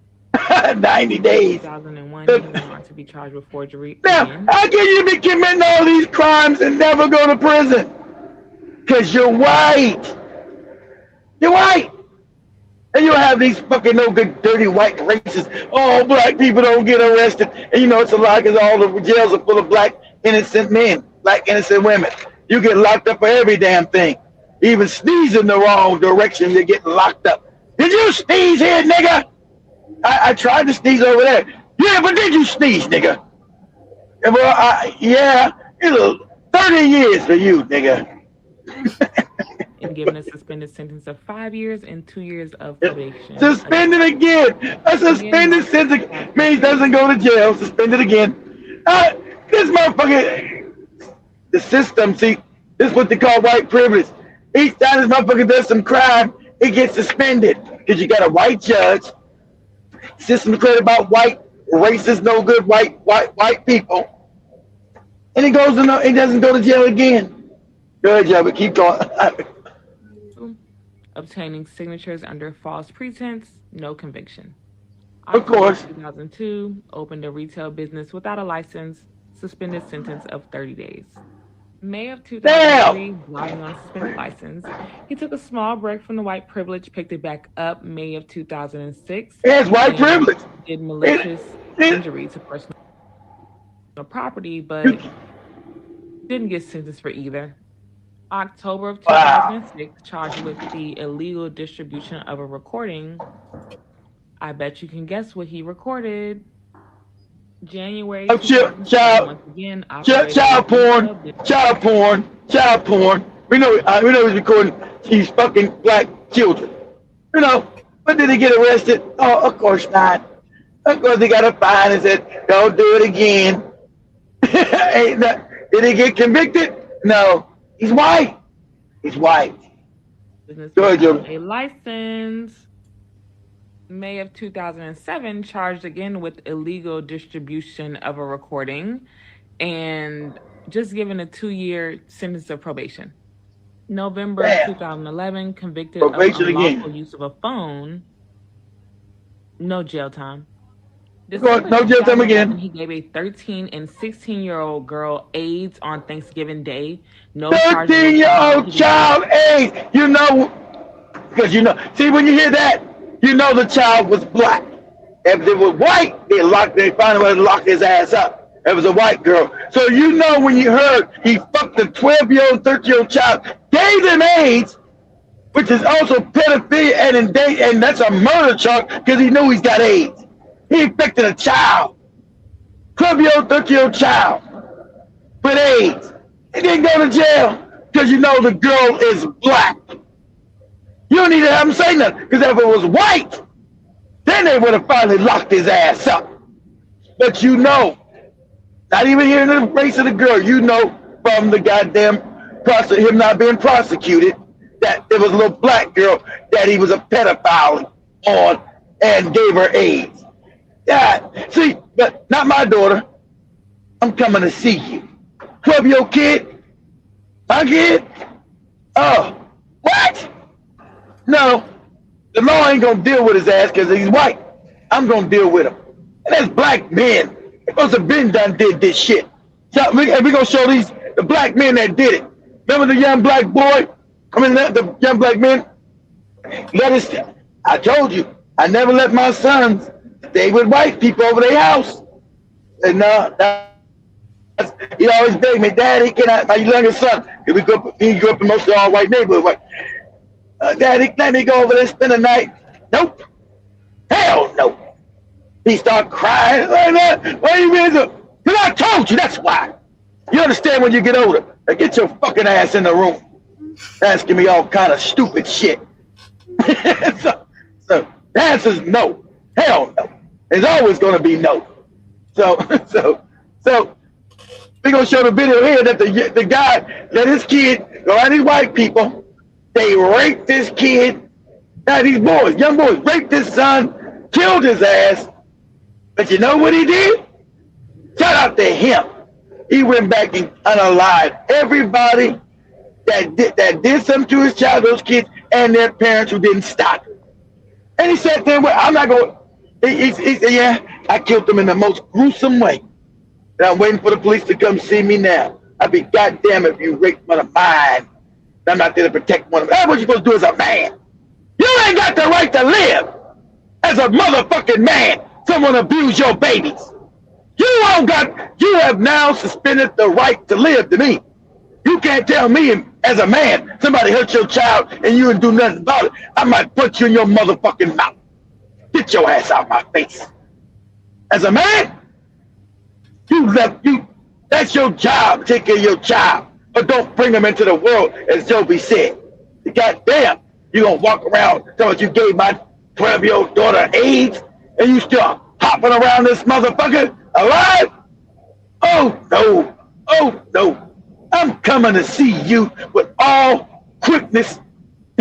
90 days. 2001, he went on to be charged with forgery. Now, how can you be committing all these crimes and never go to prison? Because you're white. You're white. And you have these fucking no good, dirty white racists. Oh, black people don't get arrested. And it's a lie because all the jails are full of black innocent men, black innocent women. You get locked up for every damn thing. Even sneeze in the wrong direction, you're getting locked up. Did you sneeze here, nigga? I tried to sneeze over there. Yeah, but did you sneeze, nigga? Well, yeah, it's 30 years for you, nigga. And given a suspended sentence of 5 years and 2 years of probation. Suspended again. A suspended sentence means doesn't go to jail. Suspended again. This motherfucker, the system, see, this is what they call white privilege. Each time this motherfucker does some crime, it gets suspended. Because you got a white judge. System created about white, racist, no good white people. And it doesn't go to jail again. Good job, but keep going. Obtaining signatures under false pretense, no conviction. Of course. 2002, opened a retail business without a license, suspended sentence of 30 days. May of 2003, driving on a suspended license. He took a small break from the white privilege, picked it back up May of 2006. It's white privilege. Did malicious injury to personal property, but didn't get sentenced for either. October of 2006, charged with the illegal distribution of a recording. I bet you can guess what he recorded. January. Child porn. We know he's recording these fucking black children. But did he get arrested? Oh, of course not. Of course he got a fine and said, don't do it again. Did he get convicted? No. He's white. He's white. Business Go ahead, without Joe. a license. May of 2007, charged again with illegal distribution of a recording and just given a 2-year sentence of probation. November of 2011, convicted Probation of unlawful again. use of a phone. No jail time. No jail time again. He gave a 13 and 16-year-old girl AIDS on Thanksgiving Day. No 13-year-old child AIDS. You know, because you know, see, when you hear that, you know the child was black. If it was white, they found a way to lock his ass up. It was a white girl. So you know when you heard he fucked a 12-year-old, 13-year-old child, gave them AIDS, which is also pedophilia, and that's a murder charge because he knew he's got AIDS. He infected a child, 12-year-old, 13-year-old child with AIDS. He didn't go to jail because you know the girl is black. You don't need to have him say nothing, because if it was white, then they would have finally locked his ass up. But you know, not even hearing the race of the girl, you know from the goddamn him not being prosecuted that there was a little black girl that he was a pedophile on and gave her AIDS. Yeah, see, but not my daughter. I'm coming to see you. 12-year-old kid? My kid? Oh, what? No, the law ain't gonna deal with his ass because he's white. I'm gonna deal with him. And that's black men. It must have been done did this shit. So we're gonna show the black men that did it. Remember the young black boy? The young black men? I told you, I never let my sons stay with white people over their house. And he always begged me, Daddy, can I, my youngest son, he grew up in mostly all white neighborhood. Daddy, let me go over there and spend the night. Nope. Hell no. He started crying. What do you mean? Because I told you, that's why. You understand when you get older. Now get your fucking ass in the room. Asking me all kind of stupid shit. so the answer is no. Hell no. It's always going to be no. So we're going to show the video here that the guy let his kid go around these white people. They raped this kid. Now these boys, young boys, raped his son, killed his ass. But you know what he did? Shout out to him. He went back and unalived everybody that did something to his child, those kids, and their parents who didn't stop it. And he sat there, I'm not going, he said, yeah, I killed them in the most gruesome way. And I'm waiting for the police to come see me now. I'd be goddamn if you raped one of mine. I'm not there to protect one of them. That's what you're supposed to do as a man. You ain't got the right to live as a motherfucking man. Someone abused your babies. You have now suspended the right to live to me. You can't tell me as a man, somebody hurt your child and you didn't do nothing about it. I might put you in your motherfucking mouth. Get your ass out my face. As a man, that's your job, take care of your child. But don't bring them into the world, as Joby said. Goddamn, you gonna walk around telling you gave my 12-year-old daughter AIDS, and you still hopping around this motherfucker alive? Oh no, I'm coming to see you with all quickness.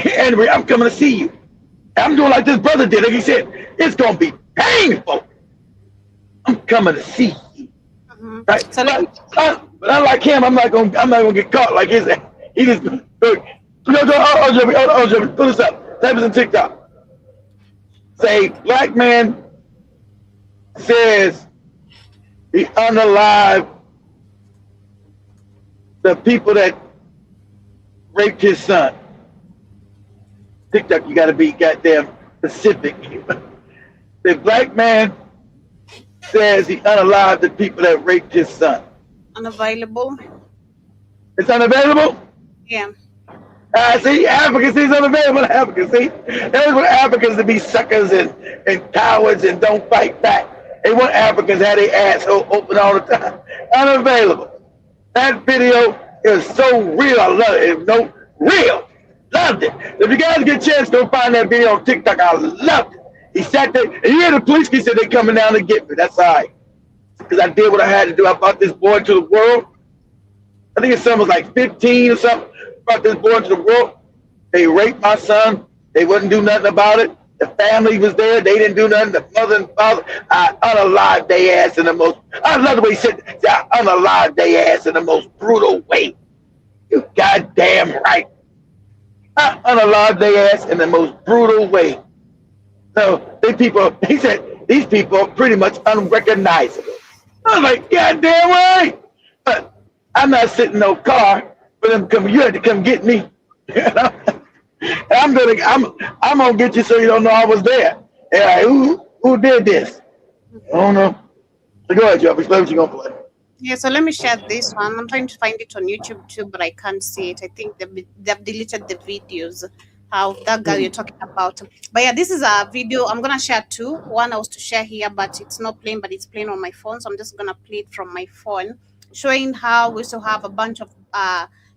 Anyway, I'm coming to see you. I'm doing like this brother did. Like he said, it's gonna be painful. I'm coming to see you. Mm-hmm. Right? So but unlike him, I'm not gonna get caught like his. He just Jimmy, put this up. Type this on TikTok. Say black man says he unalived the people that raped his son. TikTok, you gotta be goddamn specific. The black man says he unalived the people that raped his son. Unavailable. It's unavailable? Yeah. See, advocacy is unavailable advocacy. They want Africans to be suckers and cowards and don't fight back. They want Africans to have their asshole open all the time. Unavailable. That video is so real. I love it. No, real. Loved it. If you guys get a chance, go find that video on TikTok. I loved it. He sat there, and you hear the police, he said they're coming down to get me. That's all right. Because I did what I had to do. I brought this boy to the world. I think his son was like 15 or something, brought this boy into the world. They raped my son. They wouldn't do nothing about it. The family was there. They didn't do nothing. The mother and father, I unalived their ass in the most, I love the way he said, I unalived their ass in the most brutal way. You goddamn right. I unalived their ass in the most brutal way. So he said, these people are pretty much unrecognizable. I was like, goddamn right. But I'm not sitting in no car for them to come. You had to come get me. I'm gonna get you so you don't know I was there. Yeah, who did this? I don't know. So go ahead, Joe. Explain what you're gonna play. Yeah, so let me share this one. I'm trying to find it on YouTube too, but I can't see it. I think they've deleted the videos. How that girl you're talking about. But yeah, this is a video. I'm gonna share two. One I was to share here, but it's not playing, but it's playing on my phone. So I'm just gonna play it from my phone, showing how we also have a bunch of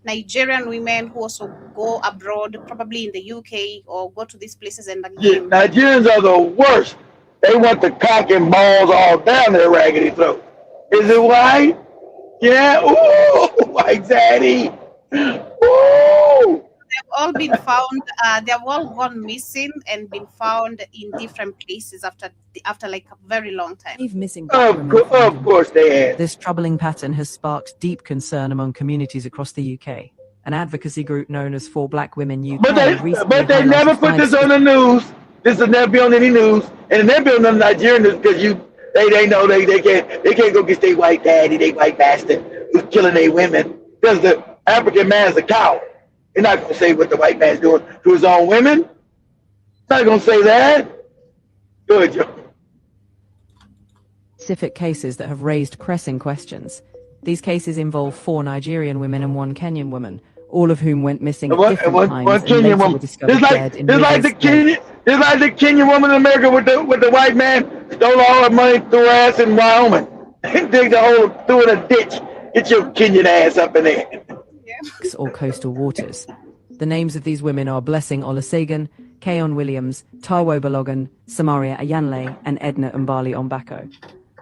Nigerian women who also go abroad, probably in the UK, or go to these places and again. Yeah, Nigerians are the worst. They want the cock and balls all down their raggedy throat. Is it white? Yeah. Ooh, white daddy. Ooh. They've all been found. They've all gone missing and been found in different places after like a very long time. Missing Of course they have. This troubling pattern has sparked deep concern among communities across the UK. An advocacy group known as For Black Women UK. But they never put this on the news. This will never be on any news, and it never be on the Nigerian news because they know they can't go get their white daddy, they white bastard who's killing their women because the African man's a coward. You're not gonna say what the white man's doing to his own women. Not gonna say that. Good, Joe. Specific cases that have raised pressing questions. These cases involve 4 Nigerian women and 1 Kenyan woman, all of whom went missing at different times one and Kenyan later woman. were discovered dead in Just like the Kenyan woman in America with the white man stole all her money, threw her ass in Wyoming, dig the hole, threw in a ditch. Get your Kenyan ass up in there. Or coastal waters. The names of these women are Blessing Olusegun, Keon Williams, Taiwo Balogun, Samaria Ayanle, and Edna Mbali Ombako.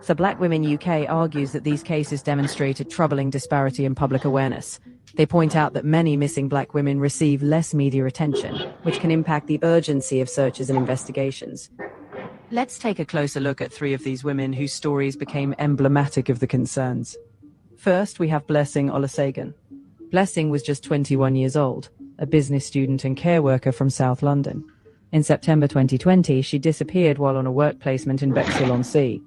So Black Women UK argues that these cases demonstrate a troubling disparity in public awareness. They point out that many missing Black women receive less media attention, which can impact the urgency of searches and investigations. Let's take a closer look at 3 of these women whose stories became emblematic of the concerns. First, we have Blessing Olusegun. Blessing was just 21 years old, a business student and care worker from South London. In September 2020, she disappeared while on a work placement in Bexhill-on-Sea.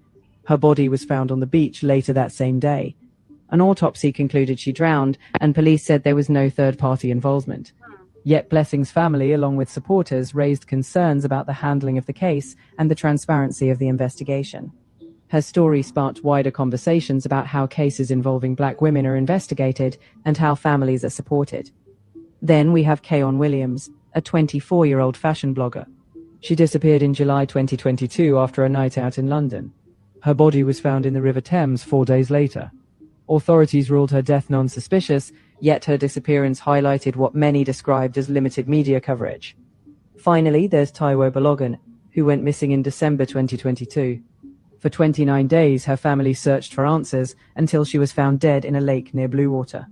Her body was found on the beach later that same day. An autopsy concluded she drowned, and police said there was no third-party involvement. Yet Blessing's family, along with supporters, raised concerns about the handling of the case and the transparency of the investigation. Her story sparked wider conversations about how cases involving Black women are investigated and how families are supported. Then we have Keon Williams, a 24-year-old fashion blogger. She disappeared in July 2022 after a night out in London. Her body was found in the River Thames 4 days later. Authorities ruled her death non-suspicious, yet her disappearance highlighted what many described as limited media coverage. Finally, there's Taiwo Balogun, who went missing in December 2022. For 29 days, her family searched for answers until she was found dead in a lake near Bluewater.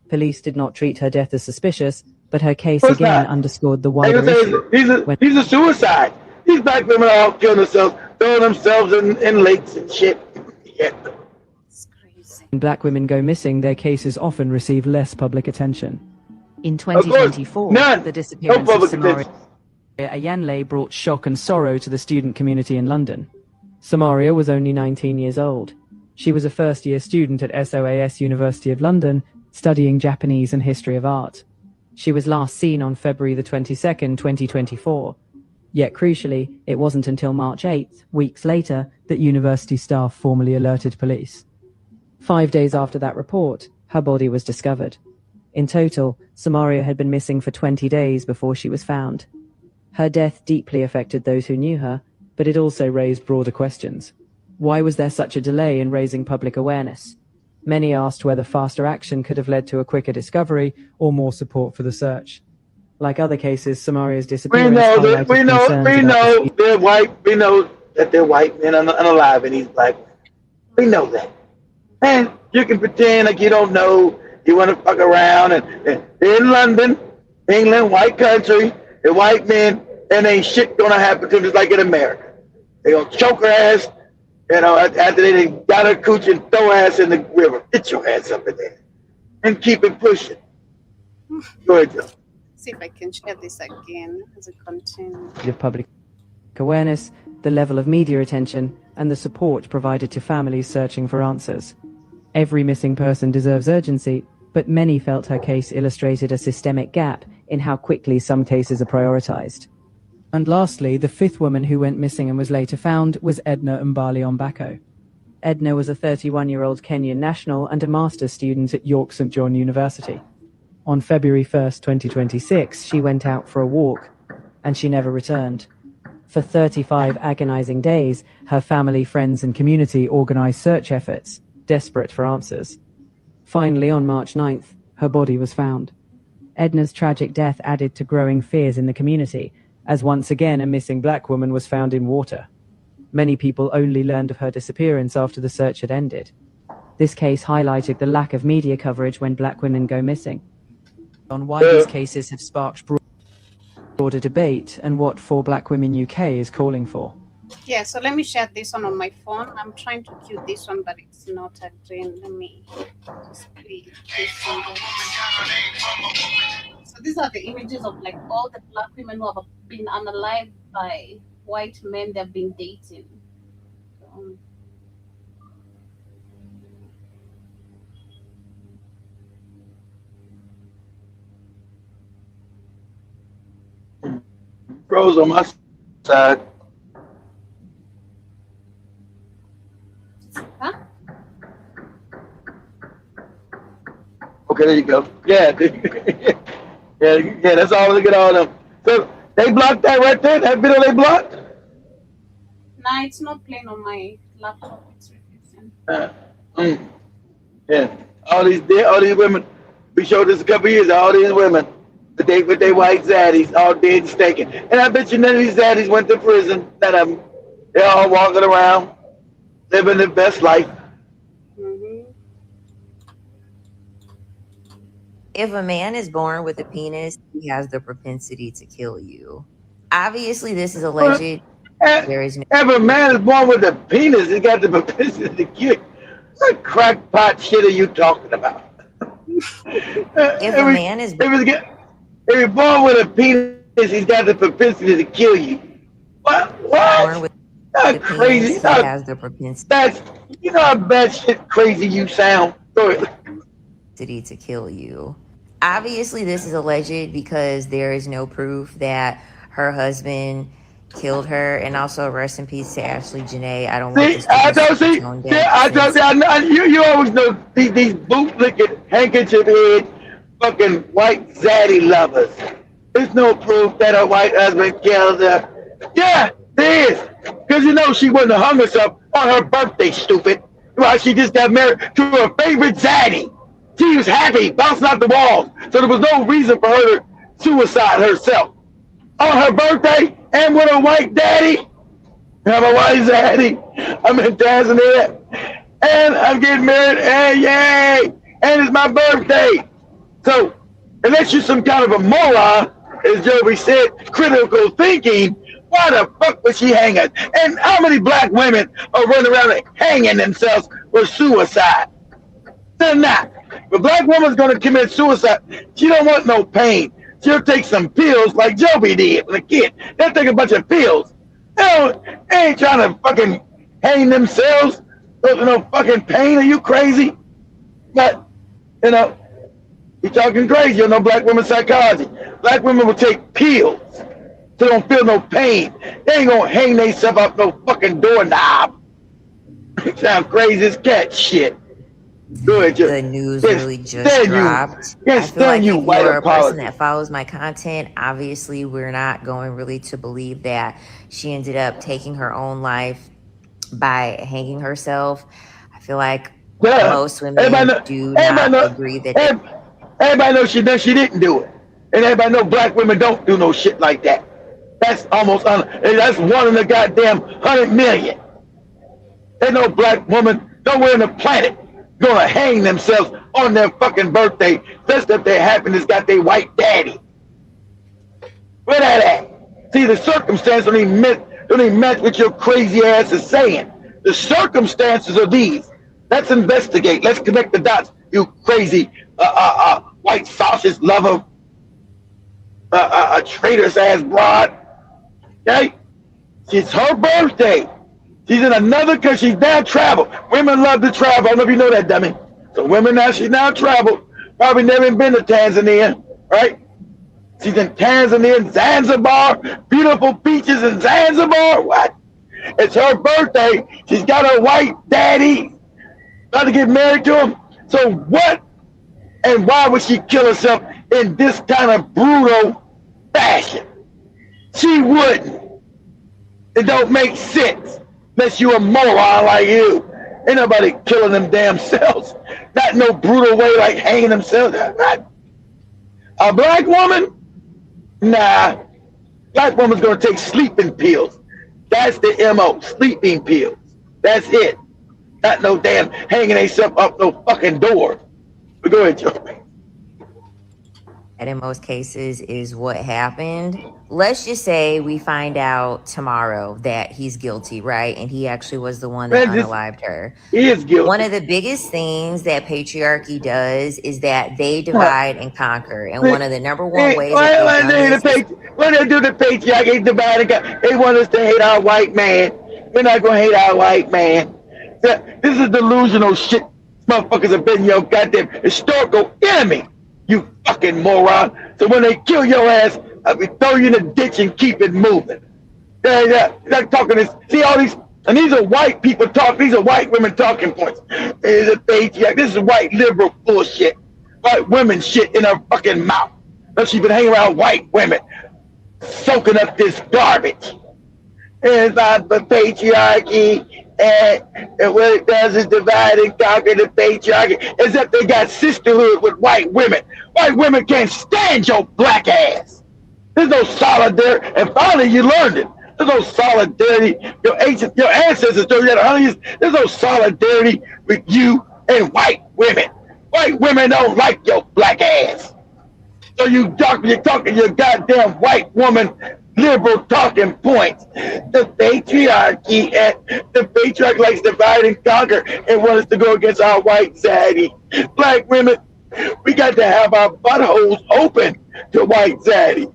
Police did not treat her death as suspicious, but her case again underscored the wider issue. He's a suicide. These Black women are all killing themselves, throwing themselves in lakes and shit. Yeah. When Black women go missing, their cases often receive less public attention. In 2024, the disappearance of Samaria Ayanle brought shock and sorrow to the student community in London. Samaria was only 19 years old. She was a first-year student at SOAS University of London, studying Japanese and history of art. She was last seen on February the 22nd, 2024. Yet crucially, it wasn't until March 8th, weeks later, that university staff formally alerted police. 5 days after that report, her body was discovered. In total, Samaria had been missing for 20 days before she was found. Her death deeply affected those who knew her, but it also raised broader questions. Why was there such a delay in raising public awareness? Many asked whether faster action could have led to a quicker discovery or more support for the search. Like other cases, Samaria's disappearance we know they're white. We know that they're white men unalive and he's Black. We know that. And you can pretend like you don't know You want to fuck around and in London, England, white country, and white men, and ain't shit gonna happen to them just like in America. They gonna choke her ass, after they got her cooch and throw her ass in the river. Get your ass up in there and keep it pushing. Go ahead, Joe. See if I can share this again as it continues. Of public awareness, the level of media attention, and the support provided to families searching for answers. Every missing person deserves urgency, but many felt her case illustrated a systemic gap in how quickly some cases are prioritized. And lastly, the fifth woman who went missing and was later found was Edna Mbali Ombako. Edna was a 31-year-old Kenyan national and a master's student at York St. John University. On February 1st, 2026, she went out for a walk, and she never returned. For 35 agonizing days, her family, friends, and community organized search efforts, desperate for answers. Finally, on March 9th, her body was found. Edna's tragic death added to growing fears in the community, as once again a missing black woman was found in water. Many people only learned of her disappearance after the search had ended. This case highlighted the lack of media coverage when black women go missing. On why these cases have sparked broader debate and what For Black Women UK is calling for. Yeah, so let me share this one on my phone. I'm trying to cue this one, but it's not agreeing. Let me just play this one. So these are the images of like all the black women who have been unalived by white men they've been dating. Rose on my side. Huh? Okay, there you go. Yeah, yeah, that's all. Look at all of them. So they blocked that right there. That video they blocked. Nah, it's not playing on my laptop. It's refusing. Yeah, all these women. We showed this a couple years. All these women, the date with their white zaddies, all dead and stinking. And I bet you none of these zaddies went to prison. None of them. They're all walking around, living their best life. If a man is born with a penis, he has the propensity to kill you. Obviously, this is alleged. There is no. If a man is born with a penis, he got the propensity to kill you. What crackpot shit are you talking about? If a man is if he's born with a penis, he's got the propensity to kill you. What? Born with That's crazy. Penis, he has the propensity. You know how bad shit crazy you sound. Go ahead. To kill you. Obviously, this is alleged because there is no proof that her husband killed her. And also, rest in peace to Ashlee Janae. I don't want this to be you always know these bootlicking, handkerchief head, fucking white zaddy lovers. There's no proof that her white husband killed her. Yeah, there is. Because you know she wouldn't have hung herself on her birthday, stupid. Well, she just got married to her favorite zaddy. She was happy, bouncing off the walls. So there was no reason for her to suicide herself. On her birthday, and with her white daddy. I'm a white daddy. I'm in Tanzania. And I'm getting married, and yay! And it's my birthday. So, unless you're some kind of a moron, as Joby said, critical thinking, why the fuck was she hanging? And how many black women are running around and hanging themselves for suicide? They're not. If a black woman's going to commit suicide, she don't want no pain. She'll take some pills like Joby did when a kid. They'll take a bunch of pills. They ain't trying to fucking hang themselves with no fucking pain. Are you crazy? But, you're talking crazy. You know black women psychology. Black women will take pills so they don't feel no pain. They ain't going to hang themselves up no fucking doorknob. Sound crazy as cat shit. Good, the news really just dropped. I feel like if you're a person that follows my content, obviously we're not going really to believe that she ended up taking her own life by hanging herself. I feel like most women do not agree that. Everybody knows she didn't do it, and everybody know black women don't do no shit like that. That's almost that's one in the goddamn 100 million. There's no black woman nowhere on the planet gonna hang themselves on their fucking birthday just if their happiness got their white daddy. Where that at? See, the circumstance don't even match what your crazy ass is saying. The circumstances are these. Let's investigate. Let's connect the dots, you crazy white sausage lover, a traitorous ass broad. Okay? It's her birthday. She's in another country. She's now traveled. Women love to travel. I don't know if you know that, dummy. So women now, she's now traveled. Probably never been to Tanzania, right? She's in Tanzania, Zanzibar, beautiful beaches in Zanzibar. What? It's her birthday. She's got her white daddy. About to get married to him. So what and why would she kill herself in this kind of brutal fashion? She wouldn't. It don't make sense unless you a moron like you. Ain't nobody killing them damn selves. Not no brutal way like hanging themselves. Not a black woman? Nah. Black woman's gonna take sleeping pills. That's the MO. Sleeping pills. That's it. Not no damn hanging themselves up no fucking door. But go ahead, Joe. That in most cases is what happened. Let's just say we find out tomorrow that he's guilty, right? And he actually was the one that unalived her. He is guilty. One of the biggest things that patriarchy does is that they divide and conquer. And one of the number one ways when they do the patriarchy, divide and conquer, they want us to hate our white man. We're not going to hate our white man. This is delusional shit. Motherfuckers have been your goddamn historical enemy. You fucking moron. So when they kill your ass, we throw you in the ditch and keep it moving. They're talking this. See all these, and these are white people talk. These are white women talking points. This is white liberal bullshit. White women shit in her fucking mouth. She's been hanging around white women, soaking up this garbage. It's not the patriarchy. And what it does is divide and conquer the patriarchy, as if they got sisterhood with white women. White women can't stand your black ass. There's no solidarity. And finally, you learned it. There's no solidarity. Your ancestors, 100 years, there's no solidarity with you and white women. White women don't like your black ass. So you're talking your goddamn white woman liberal talking points. The patriarchy likes to divide and conquer and want us to go against our white zaddy. Black women, we got to have our buttholes open to white zaddy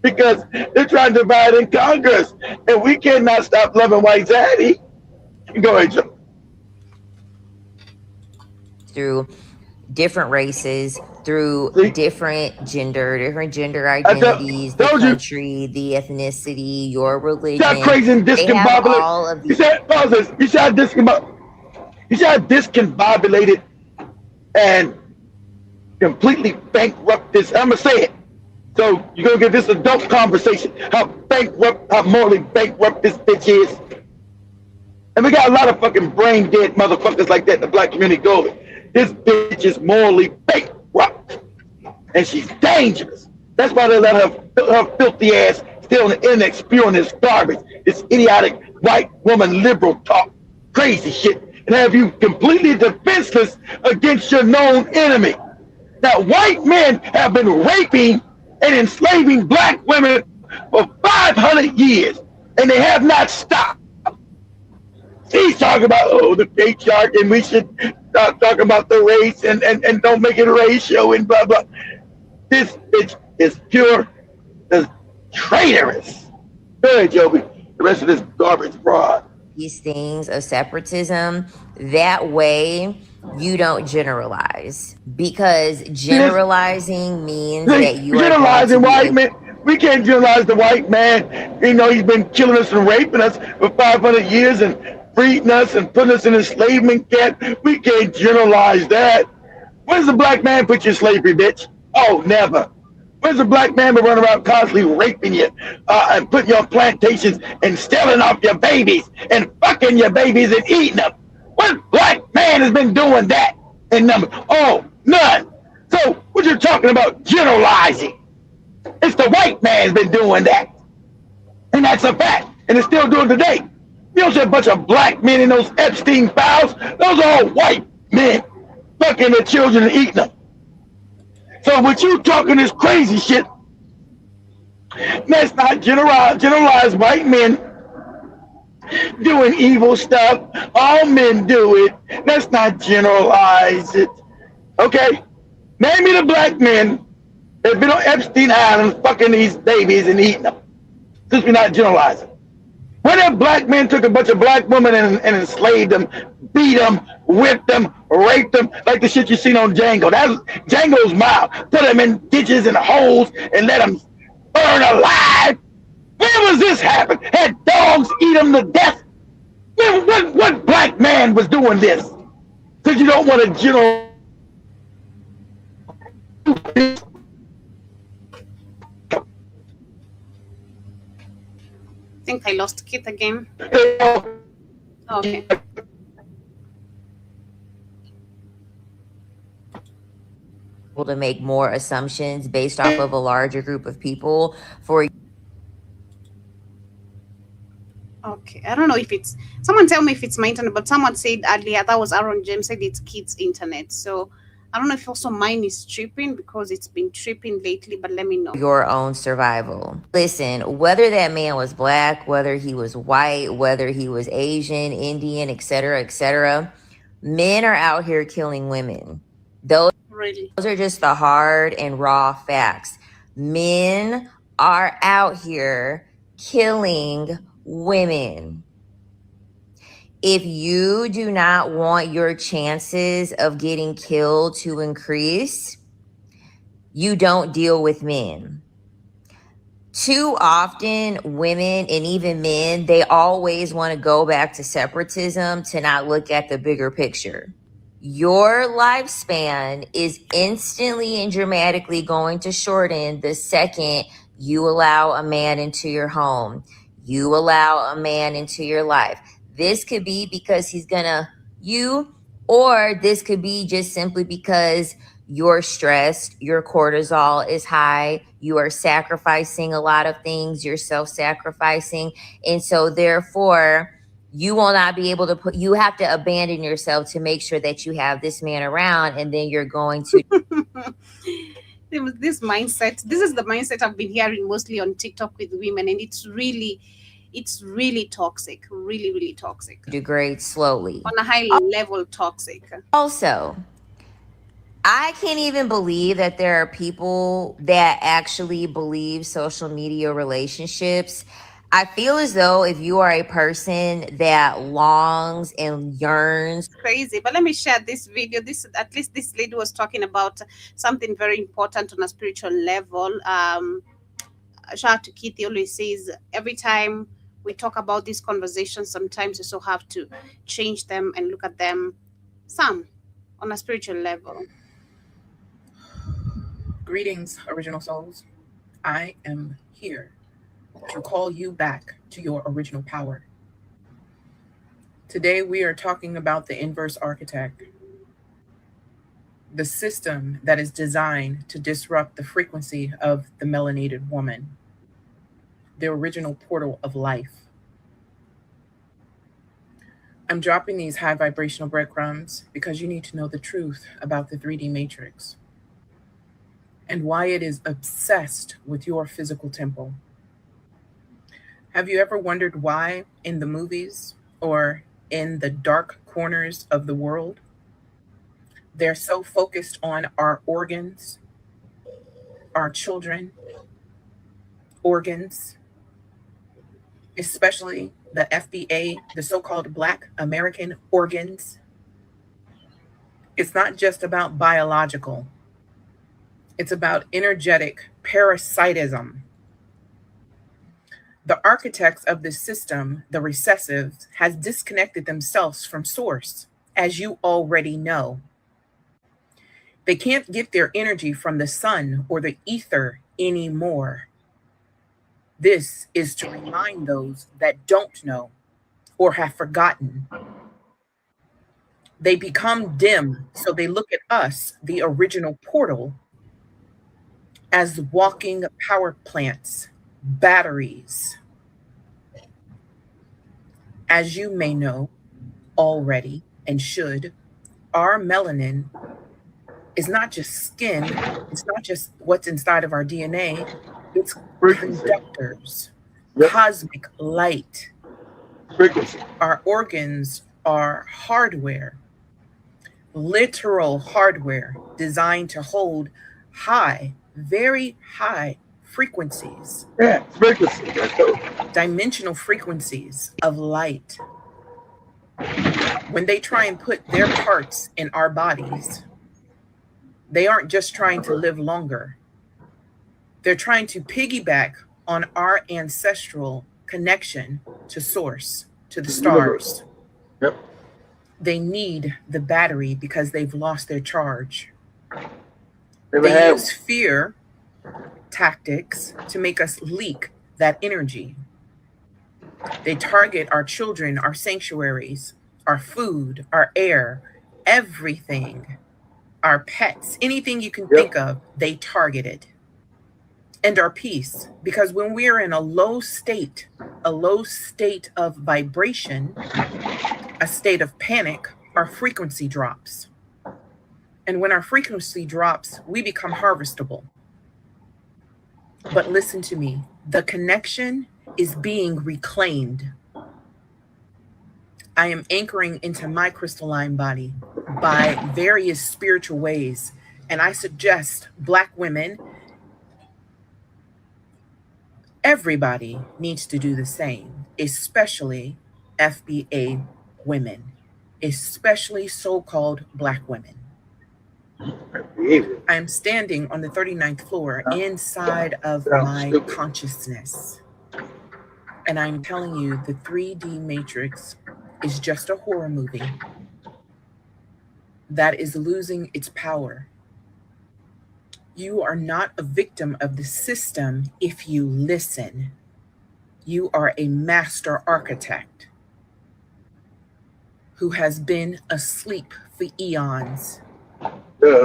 because they're trying to divide and conquer us, and we cannot stop loving white zaddy. Go ahead, Joe. Through different races, through different gender identities, the country, the ethnicity, your religion. You crazy and discombobulated. You said discombobulated and completely bankrupt this. I'm gonna say it. So you're gonna get this adult conversation. How morally bankrupt this bitch is. And we got a lot of fucking brain dead motherfuckers like that in the black community going. This bitch is morally bankrupt, and she's dangerous. That's why they let her filthy ass still on the internet spewing this garbage, this idiotic white woman liberal talk, crazy shit, and have you completely defenseless against your known enemy. Now, white men have been raping and enslaving black women for 500 years, and they have not stopped. He's talking about, the patriarchy, and we should stop talking about the race and don't make it racial and blah, blah. This bitch is pure traitorous. Go ahead, Joby. The rest of this garbage broad. These things of separatism, that way you don't generalize. Because generalizing means that you are generalizing white men. We can't generalize the white man. You know, he's been killing us and raping us for 500 years and freeing us and putting us in enslavement camp. We can't generalize that. When's the black man put you in slavery, bitch? Oh, never. When's the black man been running around constantly raping you and putting you on plantations and stealing off your babies and fucking your babies and eating them? What black man has been doing that in number? Oh, none. So what you're talking about generalizing? It's the white man's been doing that. And that's a fact. And it's still doing today. You don't see a bunch of black men in those Epstein files. Those are all white men fucking their children and eating them. So what you talking this crazy shit, that's not generalized white men doing evil stuff. All men do it. Let's not generalize it. Okay? Name me the black men that been on Epstein Island fucking these babies and eating them. Since we're not generalizing. When that black men took a bunch of black women and enslaved them, beat them, whipped them, raped them, like the shit you seen on Django. That's Django's mob. Put them in ditches and holes and let them burn alive. When was this happen? Had dogs eat them to death? What black man was doing this? Because you don't want to generalize. I think I lost Kit again. Okay. To make more assumptions based off of a larger group of people for. Okay, I don't know if it's, someone tell me if it's my internet, but someone said earlier, that was Aaron James, said it's Kit's internet. So I don't know if also mine is tripping because it's been tripping lately, but let me know. Your own survival. Listen, whether that man was black, whether he was white, whether he was Asian, Indian, etc., men are out here killing women. Those are just the hard and raw facts. Men are out here killing women. If you do not want your chances of getting killed to increase, you don't deal with men. Too often, women and even men, they always want to go back to separatism to not look at the bigger picture. Your lifespan is instantly and dramatically going to shorten the second you allow a man into your home. You allow a man into your life. This could be because he's gonna you, or this could be just simply because you're stressed, your cortisol is high, you are sacrificing a lot of things, you're self-sacrificing, and so therefore you will not be able to you have to abandon yourself to make sure that you have this man around, and then you're going to this mindset, this is the mindset I've been hearing mostly on TikTok with women, and it's really toxic, really toxic. Degrade slowly. On a high level toxic. Also, I can't even believe that there are people that actually believe social media relationships. I feel as though if you are a person that longs and yearns. Crazy. But let me share this video. At least this lady was talking about something very important on a spiritual level. Shout out to Keith. He always says every time we talk about these conversations, sometimes you also have to change them and look at them some on a spiritual level. Greetings, original souls. I am here to call you back to your original power. Today we are talking about the inverse architect, the system that is designed to disrupt the frequency of the melanated woman, the original portal of life. I'm dropping these high vibrational breadcrumbs because you need to know the truth about the 3D matrix and why it is obsessed with your physical temple. Have you ever wondered why in the movies or in the dark corners of the world, they're so focused on our organs, our children, organs, especially the FBA, the so-called Black American organs? It's not just about biological. It's about energetic parasitism. The architects of this system, the recessives, has disconnected themselves from source, as you already know. They can't get their energy from the sun or the ether anymore. This is to remind those that don't know or have forgotten. They become dim, so they look at us, the original portal, as walking power plants, batteries. As you may know already and should, our melanin is not just skin, it's not just what's inside of our DNA, it's conductors, cosmic light. Our organs are hardware, literal hardware designed to hold high, very high frequencies. Yeah, frequency. Dimensional frequencies of light. When they try and put their parts in our bodies, they aren't just trying to live longer. They're trying to piggyback on our ancestral connection to source, to the stars. Yep. They need the battery because they've lost their charge. They use fear tactics to make us leak that energy. They target our children, our sanctuaries, our food, our air, everything, our pets, anything you can think of, they target it. And our peace, because when we're in a low state of vibration, a state of panic, our frequency drops. And when our frequency drops, we become harvestable. But listen to me, the connection is being reclaimed. I am anchoring into my crystalline body by various spiritual ways. And I suggest Black women, everybody needs to do the same, especially FBA women, especially so-called Black women. I am standing on the 39th floor inside of my consciousness. And I'm telling you, the 3D matrix is just a horror movie that is losing its power. You are not a victim of the system if you listen. You are a master architect who has been asleep for eons.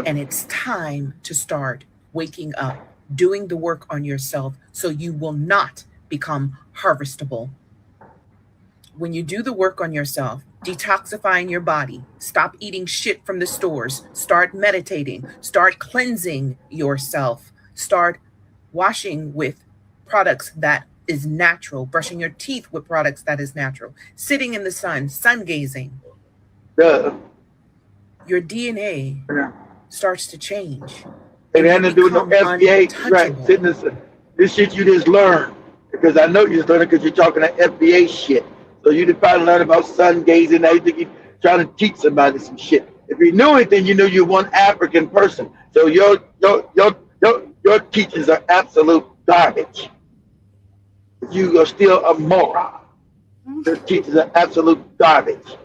And it's time to start waking up, doing the work on yourself so you will not become harvestable. When you do the work on yourself, detoxifying your body, stop eating shit from the stores, start meditating, start cleansing yourself, start washing with products that is natural, brushing your teeth with products that is natural, sitting in the sun gazing. Your DNA starts to change. It had to do with no FBA, right? This shit you just learned, because I know you just learned it because you're talking that FBA shit. So you did probably learn about sun gazing. Now you think you're trying to teach somebody some shit. If you knew anything, you knew you're one African person. So your teachings are absolute garbage. You are still a moron. Your teachings are absolute garbage.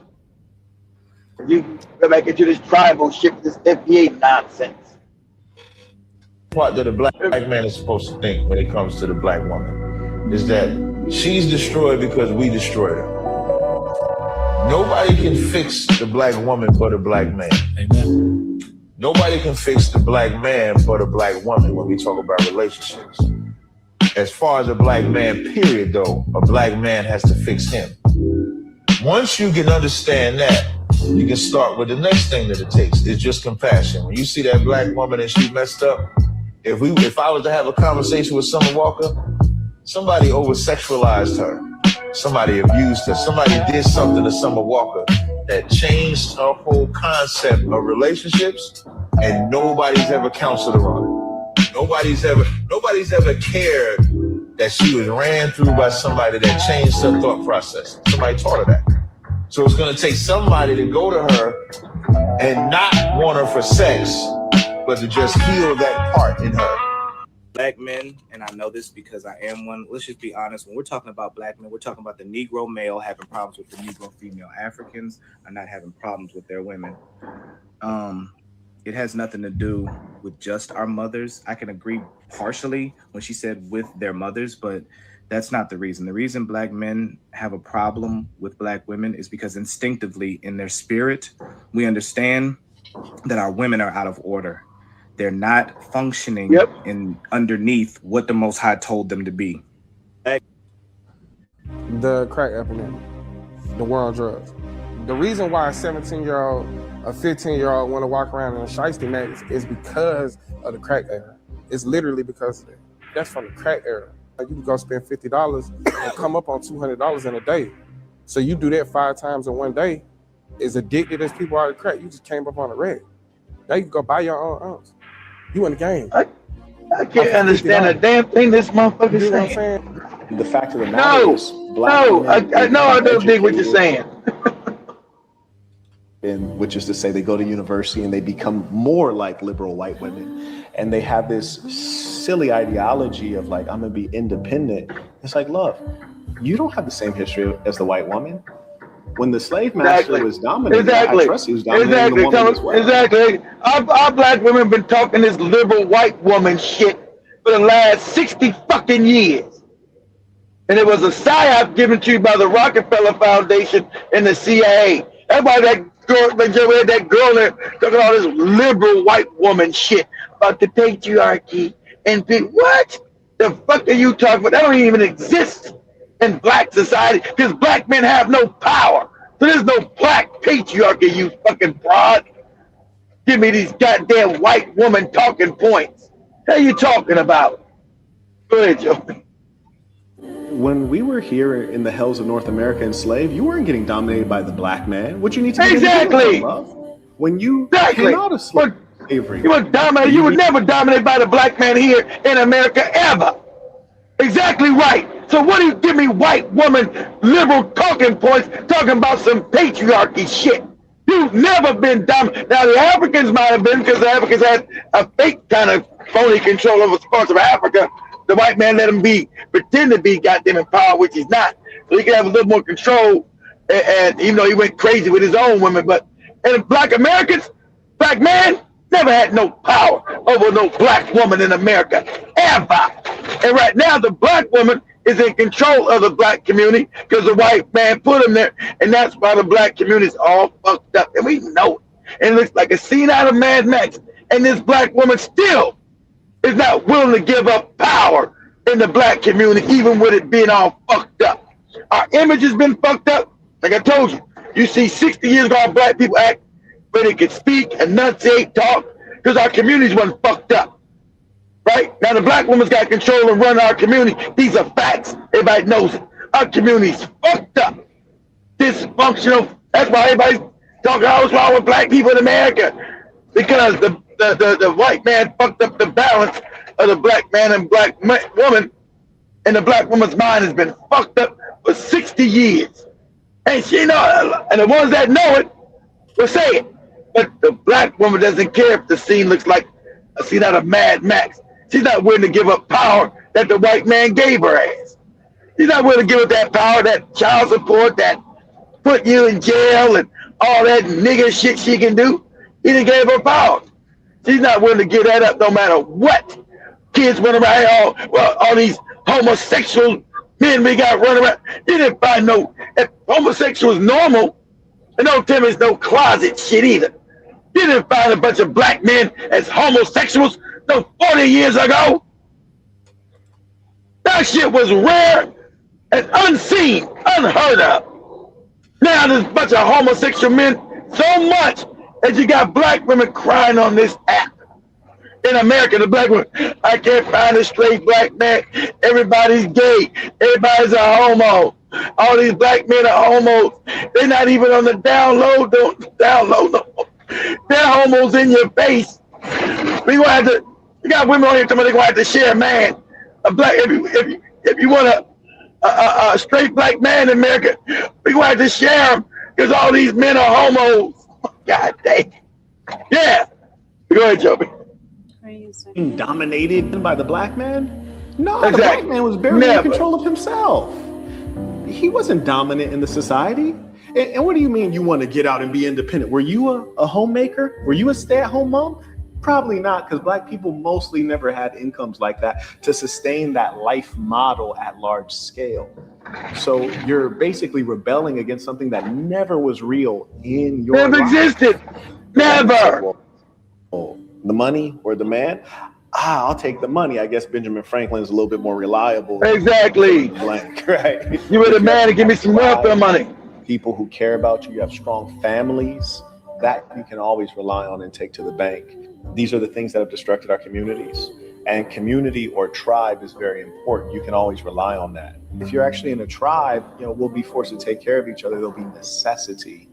You go back into this tribal shit, this FBA nonsense. What that a black man is supposed to think when it comes to the Black woman is that she's destroyed because we destroyed her. Nobody can fix the Black woman for the Black man. Amen. Nobody can fix the Black man for the Black woman when we talk about relationships. As far as a Black man, period, though, a Black man has to fix him. Once you can understand that, you can start with the next thing that it takes. It's just compassion. When you see that Black woman and she messed up, if I was to have a conversation with Summer Walker, somebody over-sexualized her. Somebody abused her. Somebody did something to Summer Walker that changed her whole concept of relationships, and nobody's ever counseled her on it. Nobody's ever cared that she was ran through by somebody that changed her thought process. Somebody taught her that. So it's going to take somebody to go to her and not want her for sex, but to just heal that part in her. Black men, and I know this because I am one, let's just be honest, when we're talking about Black men, we're talking about the Negro male having problems with the Negro female. Africans are not having problems with their women. It has nothing to do with just our mothers. I can agree partially when she said with their mothers, but that's not the reason. The reason Black men have a problem with Black women is because instinctively in their spirit, we understand that our women are out of order. They're not functioning in underneath what the Most High told them to be. The crack epidemic, the war on drugs. The reason why a 17-year-old, a 15-year-old want to walk around in a shiesty mask is because of the crack era. It's literally because of it. That's from the crack era. Like you can go spend $50 and come up on $200 in a day. So you do that 5 times in one day. As addicted as people are to crack, you just came up on a red. Now you can go buy your own ounce. You in the game. I can't understand a damn thing this motherfucker saying. The fact of the matter is, I don't dig what you're saying. And which is to say, they go to university and they become more like liberal white women, and they have this silly ideology of like, I'm gonna be independent. It's like, love, you don't have the same history as the white woman. When the slave master was dominating, I trust he was dominating the woman as well. Exactly. Our black women have been talking this liberal white woman shit for the last 60 fucking years. And it was a psyop given to you by the Rockefeller Foundation and the CIA. That's why that girl there talking all this liberal white woman shit about the patriarchy and what the fuck are you talking about? That don't even exist in black society because black men have no power. So there's no black patriarchy, you fucking broad. Give me these goddamn white woman talking points. What are you talking about? Go ahead, Joe. When we were here in the hells of North America enslaved, you weren't getting dominated by the black man. What you need to do exactly. When you came out of slavery, you were dominated. You were never dominated by the black man here in America ever. Exactly right. So what do you give me white woman liberal talking points talking about some patriarchy shit? You've never been dominated. Now the Africans might have been because the Africans had a fake kind of phony control over parts of Africa. The white man let him pretend to be goddamn in power, which he's not. So he can have a little more control. And even though he went crazy with his own women, and black Americans, black man never had no power over no black woman in America, ever. And right now the black woman is in control of the black community because the white man put him there. And that's why the black community is all fucked up. And we know it. And it looks like a scene out of Mad Max. And this black woman still is not willing to give up power in the black community, even with it being all fucked up. Our image has been fucked up. Like I told you, you see 60 years ago, black people act where they could speak, enunciate, talk, because our communities wasn't fucked up. Right? Now the black woman's got control and run our community. These are facts. Everybody knows it. Our community's fucked up. Dysfunctional. That's why everybody's talking all what's wrong with black people in America. Because the white man fucked up the balance of the black man and black woman, and the black woman's mind has been fucked up for 60 years. And she know, and the ones that know it will say it. But the black woman doesn't care if the scene looks like a scene out of Mad Max. She's not willing to give up power that the white man gave her ass. She's not willing to give up that power, that child support, that put you in jail and all that nigger shit she can do. He didn't give her power. She's not willing to give that up no matter what. Kids run around, all these homosexual men we got running around. You didn't find if homosexual is normal, and don't tell me it's no closet shit either. You didn't find a bunch of black men as homosexuals no 40 years ago. That shit was rare and unseen, unheard of. Now there's a bunch of homosexual men so much that you got black women crying on this app. In America, the black women, I can't find a straight black man. Everybody's gay. Everybody's a homo. All these black men are homos. They're not even on the download. Don't download no. They're homos in your face. We gonna have to. You got women on here telling me they're gonna have to share a man. A black. If you want a straight black man in America, we gonna have to share him because all these men are homos. God dang. Yeah. Go ahead, Joby. Dominated by the black man? No, exactly. The black man was barely in control of himself. He wasn't dominant in the society. And what do you mean you want to get out and be independent? Were you a homemaker? Were you a stay-at-home mom? Probably not, because black people mostly never had incomes like that to sustain that life model at large scale. So you're basically rebelling against something that never was real in your life. Existed. Never. The money or the man? I'll take the money. I guess Benjamin Franklin is a little bit more reliable. Exactly. Blank, right? You were the man to give me some welfare money. people who care about you, you have strong families, that you can always rely on and take to the bank. These are the things that have destructed our communities. And community or tribe is very important. You can always rely on that. If you're actually in a tribe, we'll be forced to take care of each other. There'll be necessity.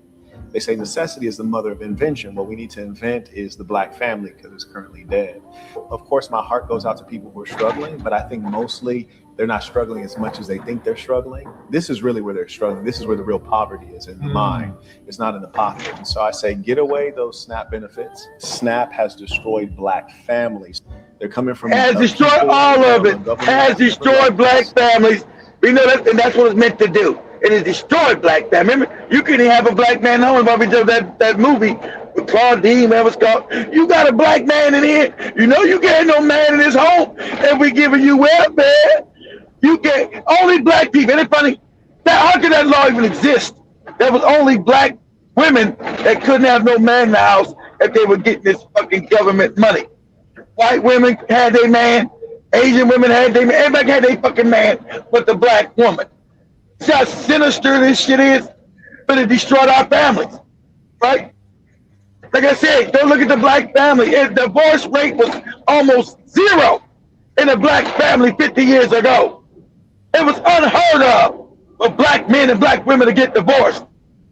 They say necessity is the mother of invention. What we need to invent is the Black family because it's currently dead. Of course, my heart goes out to people who are struggling, but I think mostly they're not struggling as much as they think they're struggling. This is really where they're struggling. This is where the real poverty is, in the mind. It's not in the pocket. And so I say, get away those SNAP benefits. SNAP has destroyed Black families. They're coming from— has destroyed all of it. Has destroyed Black families. We know that, and that's what it's meant to do. It has destroyed Black families. Remember, you couldn't have a Black man home if that movie with Claudine, whatever it's called. You got a Black man in here. You can't no man in his home if we giving you welfare. You can't. Only Black people. Isn't it funny? How could that law even exist? There was only Black women that couldn't have no man in the house if they were getting this fucking government money. White women had their man. Asian women had their man. Everybody had their fucking man, but the Black woman. See how sinister this shit is? But it destroyed our families, right? Like I said, go look at the Black family. The divorce rate was almost zero in a Black family 50 years ago. It was unheard of for Black men and Black women to get divorced.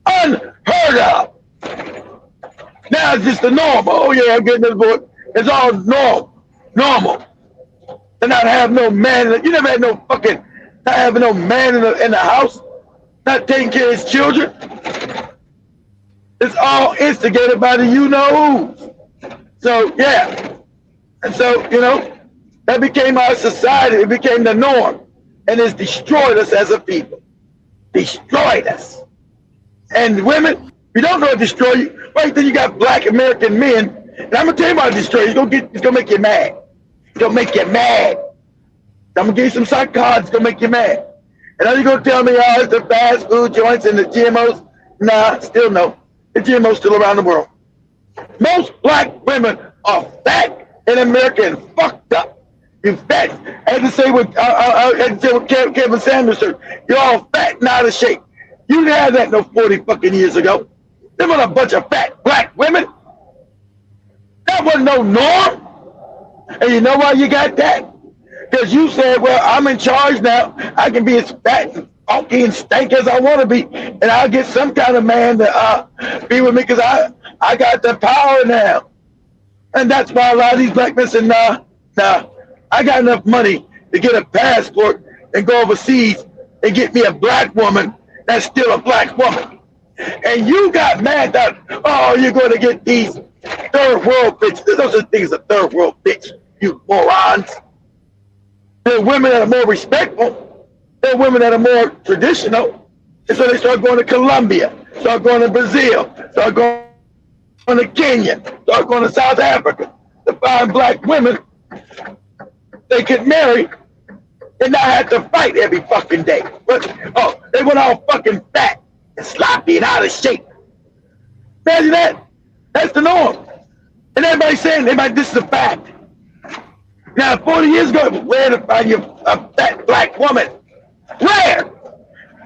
Unheard of. Now it's just the normal. Oh yeah, I'm getting divorced. It's all normal. To not have no man. You never had no fucking, not having no man in the house, not taking care of his children. It's all instigated by the you-know-who. So, yeah. And so, that became our society. It became the norm. And it's destroyed us as a people. Destroyed us. And women, you don't know it destroy you. Right then you got Black American men. And I'm going to tell you about it destroy you. It's going to make you mad. It's going to make you mad. I'm going to give you some psychotics. It's going to make you mad. And now you're going to tell me, it's the fast food joints and the GMOs. Nah, still no. The GMO's still around the world. Most Black women are fat in America and fucked up. You fat. I had to say what Kevin Sanders said. You're all fat and out of shape. You didn't have that no 40 fucking years ago. Them are a bunch of fat Black women. That wasn't no norm. And you know why you got that? Because you said, well, I'm in charge now. I can be as fat and funky and stank as I want to be. And I'll get some kind of man to be with me because I got the power now. And that's why a lot of these Black men say, nah, I got enough money to get a passport and go overseas and get me a Black woman that's still a Black woman. And you got mad that, you're going to get these third world bitches. Those are things a third world bitch, you morons. There are women that are more respectful. There are women that are more traditional. And so they start going to Colombia, start going to Brazil, start going to Kenya, start going to South Africa to find Black women they could marry and not have to fight every fucking day. But, they went all fucking fat and sloppy and out of shape. Imagine that. That's the norm. And everybody's saying, this is a fact. Now, 40 years ago, it was rare to find you a fat Black woman. Rare.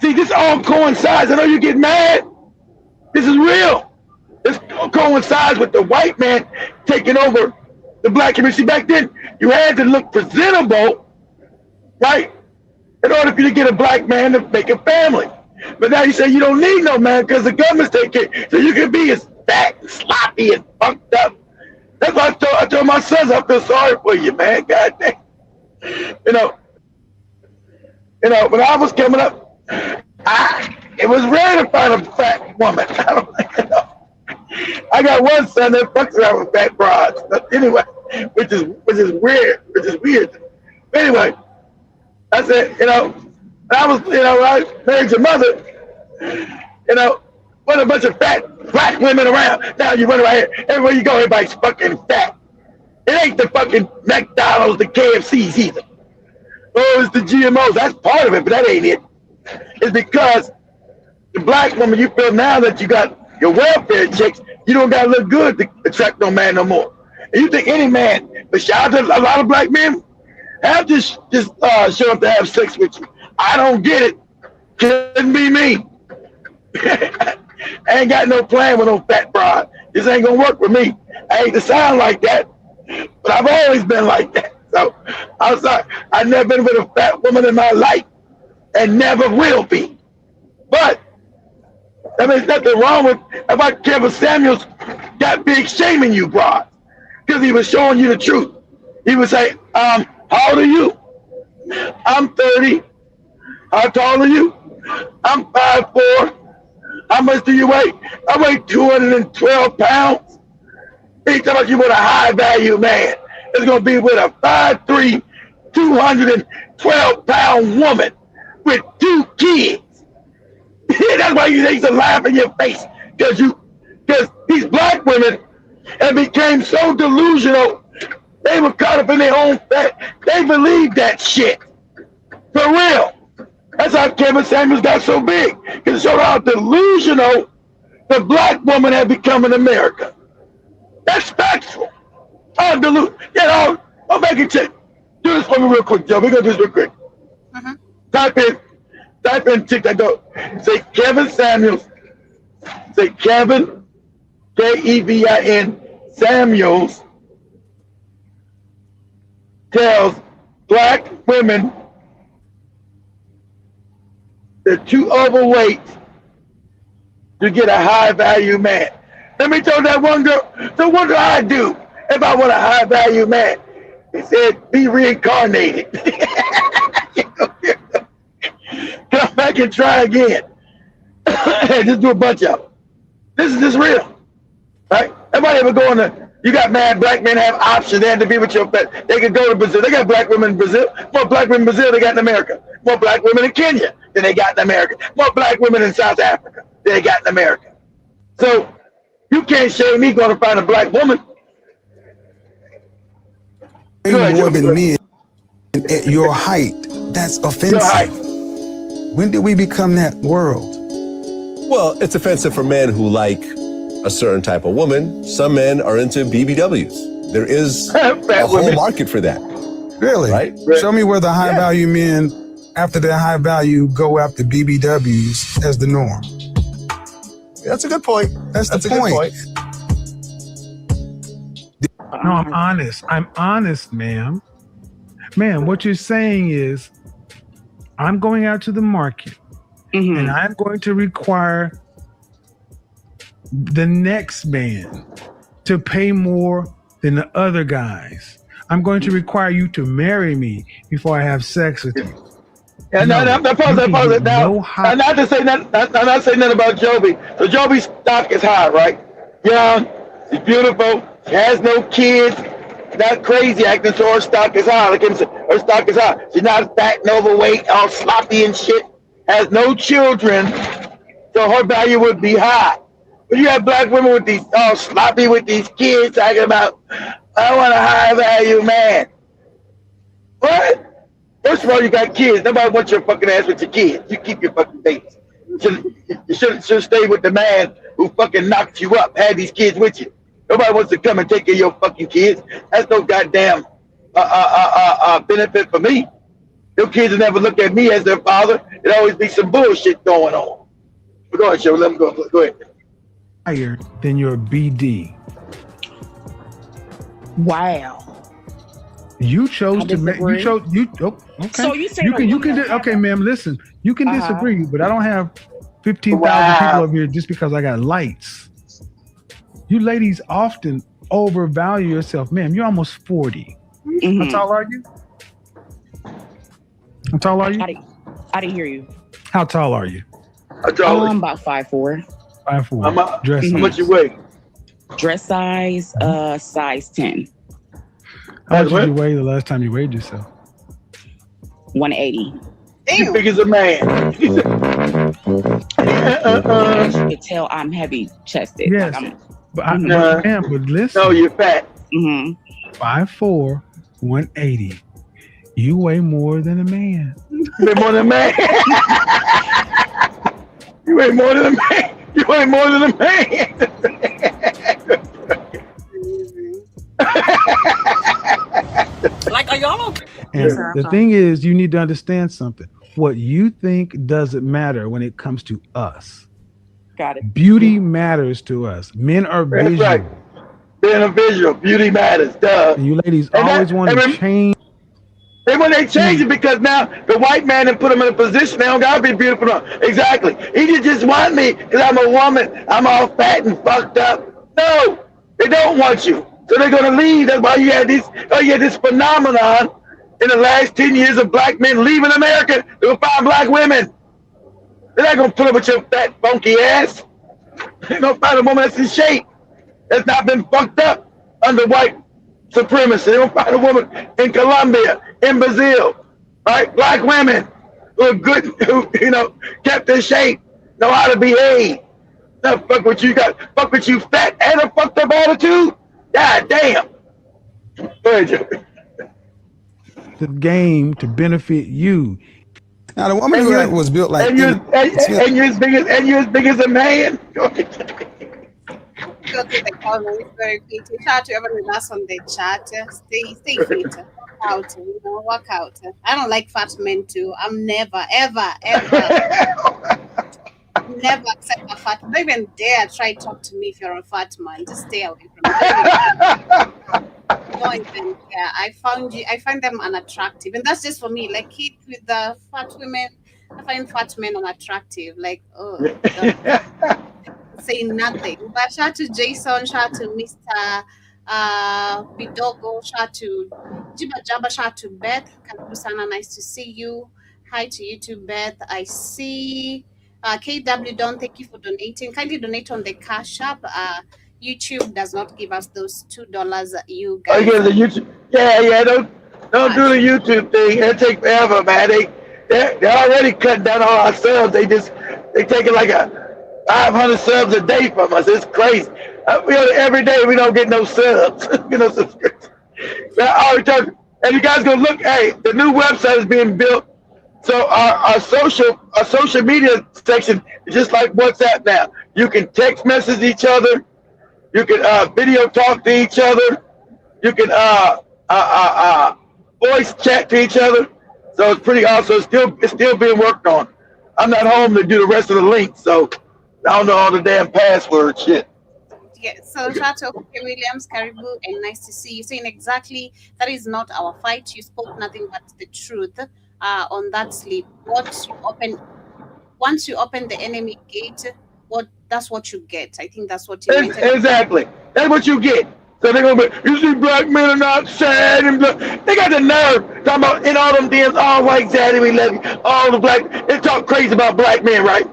See, this all coincides. I know you get mad. This is real. This coincides with the white man taking over the Black community. Back then, you had to look presentable, right, in order for you to get a Black man to make a family. But now you say you don't need no man because the government's taking care. So you can be as fat and sloppy and fucked up. That's why I told my sons, I feel sorry for you, man. God damn. When I was coming up, it was rare to find a fat woman. I got one son that fucks around with fat broads. But anyway, which is weird. Anyway, I said, I was, I married your mother, what a bunch of fat Black women around. Now you run around here, everywhere you go, everybody's fucking fat. It ain't the fucking McDonald's, the KFCs either. It's the GMOs. That's part of it, but that ain't it. It's because the Black woman, you feel now that you got your welfare checks, you don't got to look good to attract no man no more. And you think any man, but shout out to a lot of Black men, have just show up to have sex with you. I don't get it. Couldn't be me. I ain't got no plan with no fat broad. This ain't gonna work with me. I hate to sound like that, but I've always been like that. So I'm sorry. I've never been with a fat woman in my life and never will be. But I mean, there's nothing wrong with about Kevin Samuels got big shaming you, broad, because he was showing you the truth. He would say, how old are you? I'm 30. How tall are you? I'm 5'4". How much do you weigh? I weigh 212 pounds. He talking about you with a high value man. It's gonna be with a 5'3", 212-pound woman with 2 kids. That's why you used to laugh in your face, because these black women have became so delusional. They were caught up in their own fat. They believe that shit. For real. That's how Kevin Samuels got so big. Because it showed how delusional the black woman had become in America. That's factual. I'm delusional. I'll make it check. Do this for me real quick, Joe. We're going to do this real quick. Type in TikTok. Go. Say Kevin Samuels. Say Kevin, Kevin Samuels tells black women they're too overweight to get a high value man. Let me tell that one girl, so what do I do if I want a high value man? He said, be reincarnated. Come back and try again. Just do a bunch of them. This is real. Right? Everybody ever go on you got mad black men have options. They have to be with your pet. They could go to Brazil. They got black women in Brazil. More black women in Brazil they got in America. More black women in Kenya than they got in America. More black women in South Africa than they got in America. So you can't shame me going to find a black woman. More than men at your height. That's offensive. Your height. When did we become that world? Well, it's offensive for men who like a certain type of woman. Some men are into BBWs. There is a whole market for that. Really? Right? Show me where the high value men, after their high value, go after BBWs as the norm. That's a good point. That's the point. No, I'm honest. I'm honest, ma'am. Ma'am, what you're saying is, I'm going out to the market and I'm going to require the next man to pay more than the other guys. I'm going to require you to marry me before I have sex with you. Yeah, not to say nothing about Joby. So Joby's stock is high, right? Young, she's beautiful, she has no kids, not crazy acting, so her stock is high. Like her stock is high. She's not fat and overweight, all sloppy and shit, has no children, so her value would be high. But you have black women with these all sloppy with these kids talking about, I want a high value man. What? First of all, you got kids. Nobody wants your fucking ass with your kids. You keep your fucking babies. You should stay with the man who fucking knocked you up, had these kids with you. Nobody wants to come and take care of your fucking kids. That's no goddamn benefit for me. Your kids will never look at me as their father. There'll always be some bullshit going on. But go ahead, Cheryl. Let me go. Go ahead. Higher than your BD. Wow. You chose to make. You chose. You okay? So you say you can. Okay, ma'am. Listen, you can disagree, but I don't have 15,000 people over here just because I got lights. You ladies often overvalue yourself, ma'am. You're almost 40. How tall are you? How tall are you? I didn't hear you. How tall are you? I'm about 5'4". 5'4". Dress size. How much you weigh? Dress size, size 10. How much did you weigh the last time you weighed yourself? 180. You big as a man. As you can tell, I'm heavy chested. Yes, like but listen. No, you're fat. 5'4", 180. You weigh more than a man. You weigh more than a man. You weigh more than a man. You weigh more than a man. Like, are y'all okay? And the thing is, you need to understand something. What you think doesn't matter when it comes to us. Got it. Beauty matters to us. Men are visual. That's right. Men are visual. Beauty matters. Duh. And you ladies always want to change. And when they change it, because now the white man and put them in a position, they don't gotta be beautiful. No. Exactly. He just want me because I'm a woman. I'm all fat and fucked up. No, they don't want you. So they're gonna leave. That's why you had this phenomenon in the last 10 years of black men leaving America to find black women. They're not gonna put up with your fat, funky ass. They're gonna find a woman that's in shape, that's not been fucked up under white supremacy. They're gonna find a woman in Colombia, in Brazil, right? Black women who are good, who kept in shape, know how to behave. Not fuck with you, fuck with you fat and a fucked up attitude. God damn. Go ahead, Joe. The game to benefit you. Now the woman who was built like and you're as big as a man. Go to the comments very quickly. Shout out to everyone with us on the chat. Stay fit. Work out. I don't like fat men too. I'm never, ever never accept a fat. Don't even dare try to talk to me if you're a fat man. Just stay away from me. Don't even care. I find them unattractive, and that's just for me. Like Keith with the fat women, I find fat men unattractive. Like, say nothing. But shout out to Jason, shout out to Mr. Bidogo, shout out to Jiba Jabba, shout out to Beth. Karibu sana, nice to see you. Hi to you too, Beth. I see KW Don, thank you for donating. Kindly donate on the Cash App. YouTube does not give us those $2 you guys. Oh, yeah, the YouTube. Yeah. Don't do the YouTube thing. It'll take forever, man. They're already cutting down all our subs. They taking like 500 subs a day from us. It's crazy. Every day we don't get no subs. No subscriptions. And you guys go look. Hey, the new website is being built. So our social media section is just like WhatsApp now. You can text message each other. You can video talk to each other. You can voice chat to each other. So it's pretty awesome. It's still being worked on. I'm not home to do the rest of the links, so I don't know all the damn password shit. Yeah, so shout out to Williams, Karibu, and nice to see you. Saying exactly that is not our fight. You spoke nothing but the truth on that sleep. Once you open the enemy gate, that's what you get. I think that's what you meant. Exactly. That's what you get. So they're gonna be, you see, black men are not sad, and they got the nerve talking about in all them DMs, all white zaddy, we love you, all the black. They talk crazy about black men, right?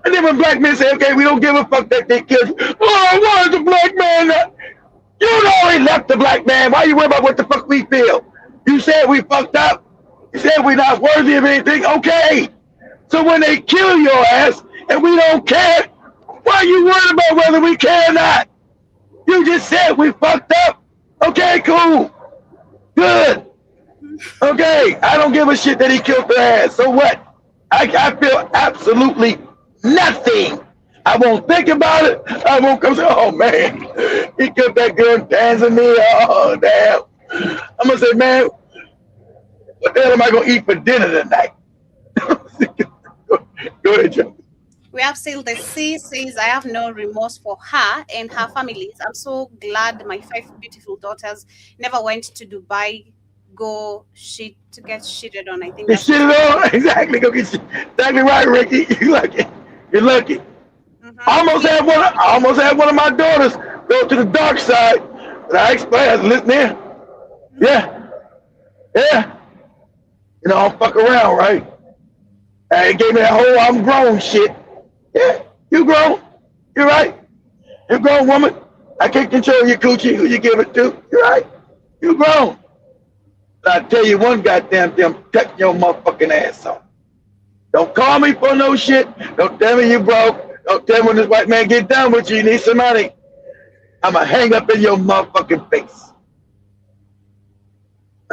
And then when black men say, okay, we don't give a fuck that they killed you. Oh, why is the black man not? You already left the black man. Why you worry about what the fuck we feel? You said we fucked up. You said we're not worthy of anything. Okay. So when they kill your ass and we don't care, why are you worried about whether we care or not? You just said we fucked up. Okay, cool. Good. Okay, I don't give a shit that he killed their ass. So what? I feel absolutely nothing. I won't think about it. I won't come say, oh man, he killed that girl in Tanzania. Oh damn. I'm gonna say, man, what the hell am I gonna eat for dinner tonight? Go ahead, Joe. We have Sail the Sea says, I have no remorse for her and her families. I'm so glad my 5 beautiful daughters never went to Dubai, to get shitted on. I think that's shitted on? Exactly. Go get exactly right, Ricky. You're lucky. You're lucky. Mm-hmm. I almost had one of my daughters go to the dark side. But I explained, I was listening. Yeah. You know, I'll fuck around, right? And it gave me that whole I'm grown shit. Yeah, you grown. You're right. You're grown, woman. I can't control your coochie, who you give it to. You're right. You grown. But I tell you one goddamn thing, I'm cutting your motherfucking ass off. Don't call me for no shit. Don't tell me you broke. Don't tell me when this white man get done with you, you need some money. I'ma hang up in your motherfucking face.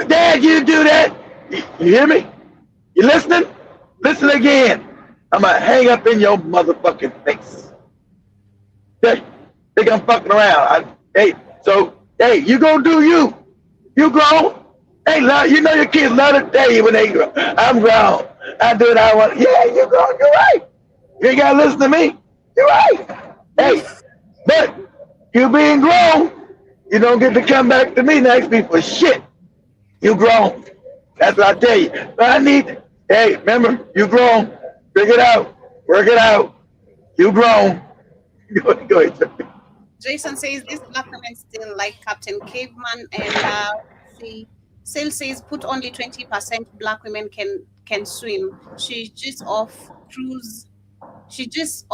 Dad, you do that? You hear me? You listening? Listen again. I'm gonna hang up in your motherfucking face. Think I'm fucking around. Hey, you gonna do you. You grown. Hey, you know your kids love to tell you when they grow. I'm grown. I do what I want. Yeah, you grown. You're right. You ain't gotta listen to me. You're right. Hey, but you being grown, you don't get to come back to me and ask me for shit. You grown. That's what I tell you. But I need, hey, remember, you grown. Figure it out. Work it out. You grown. Go ahead. Jason says this black woman still like Captain Caveman, and Sale says put only 20% black women can swim. She's just off cruise. She just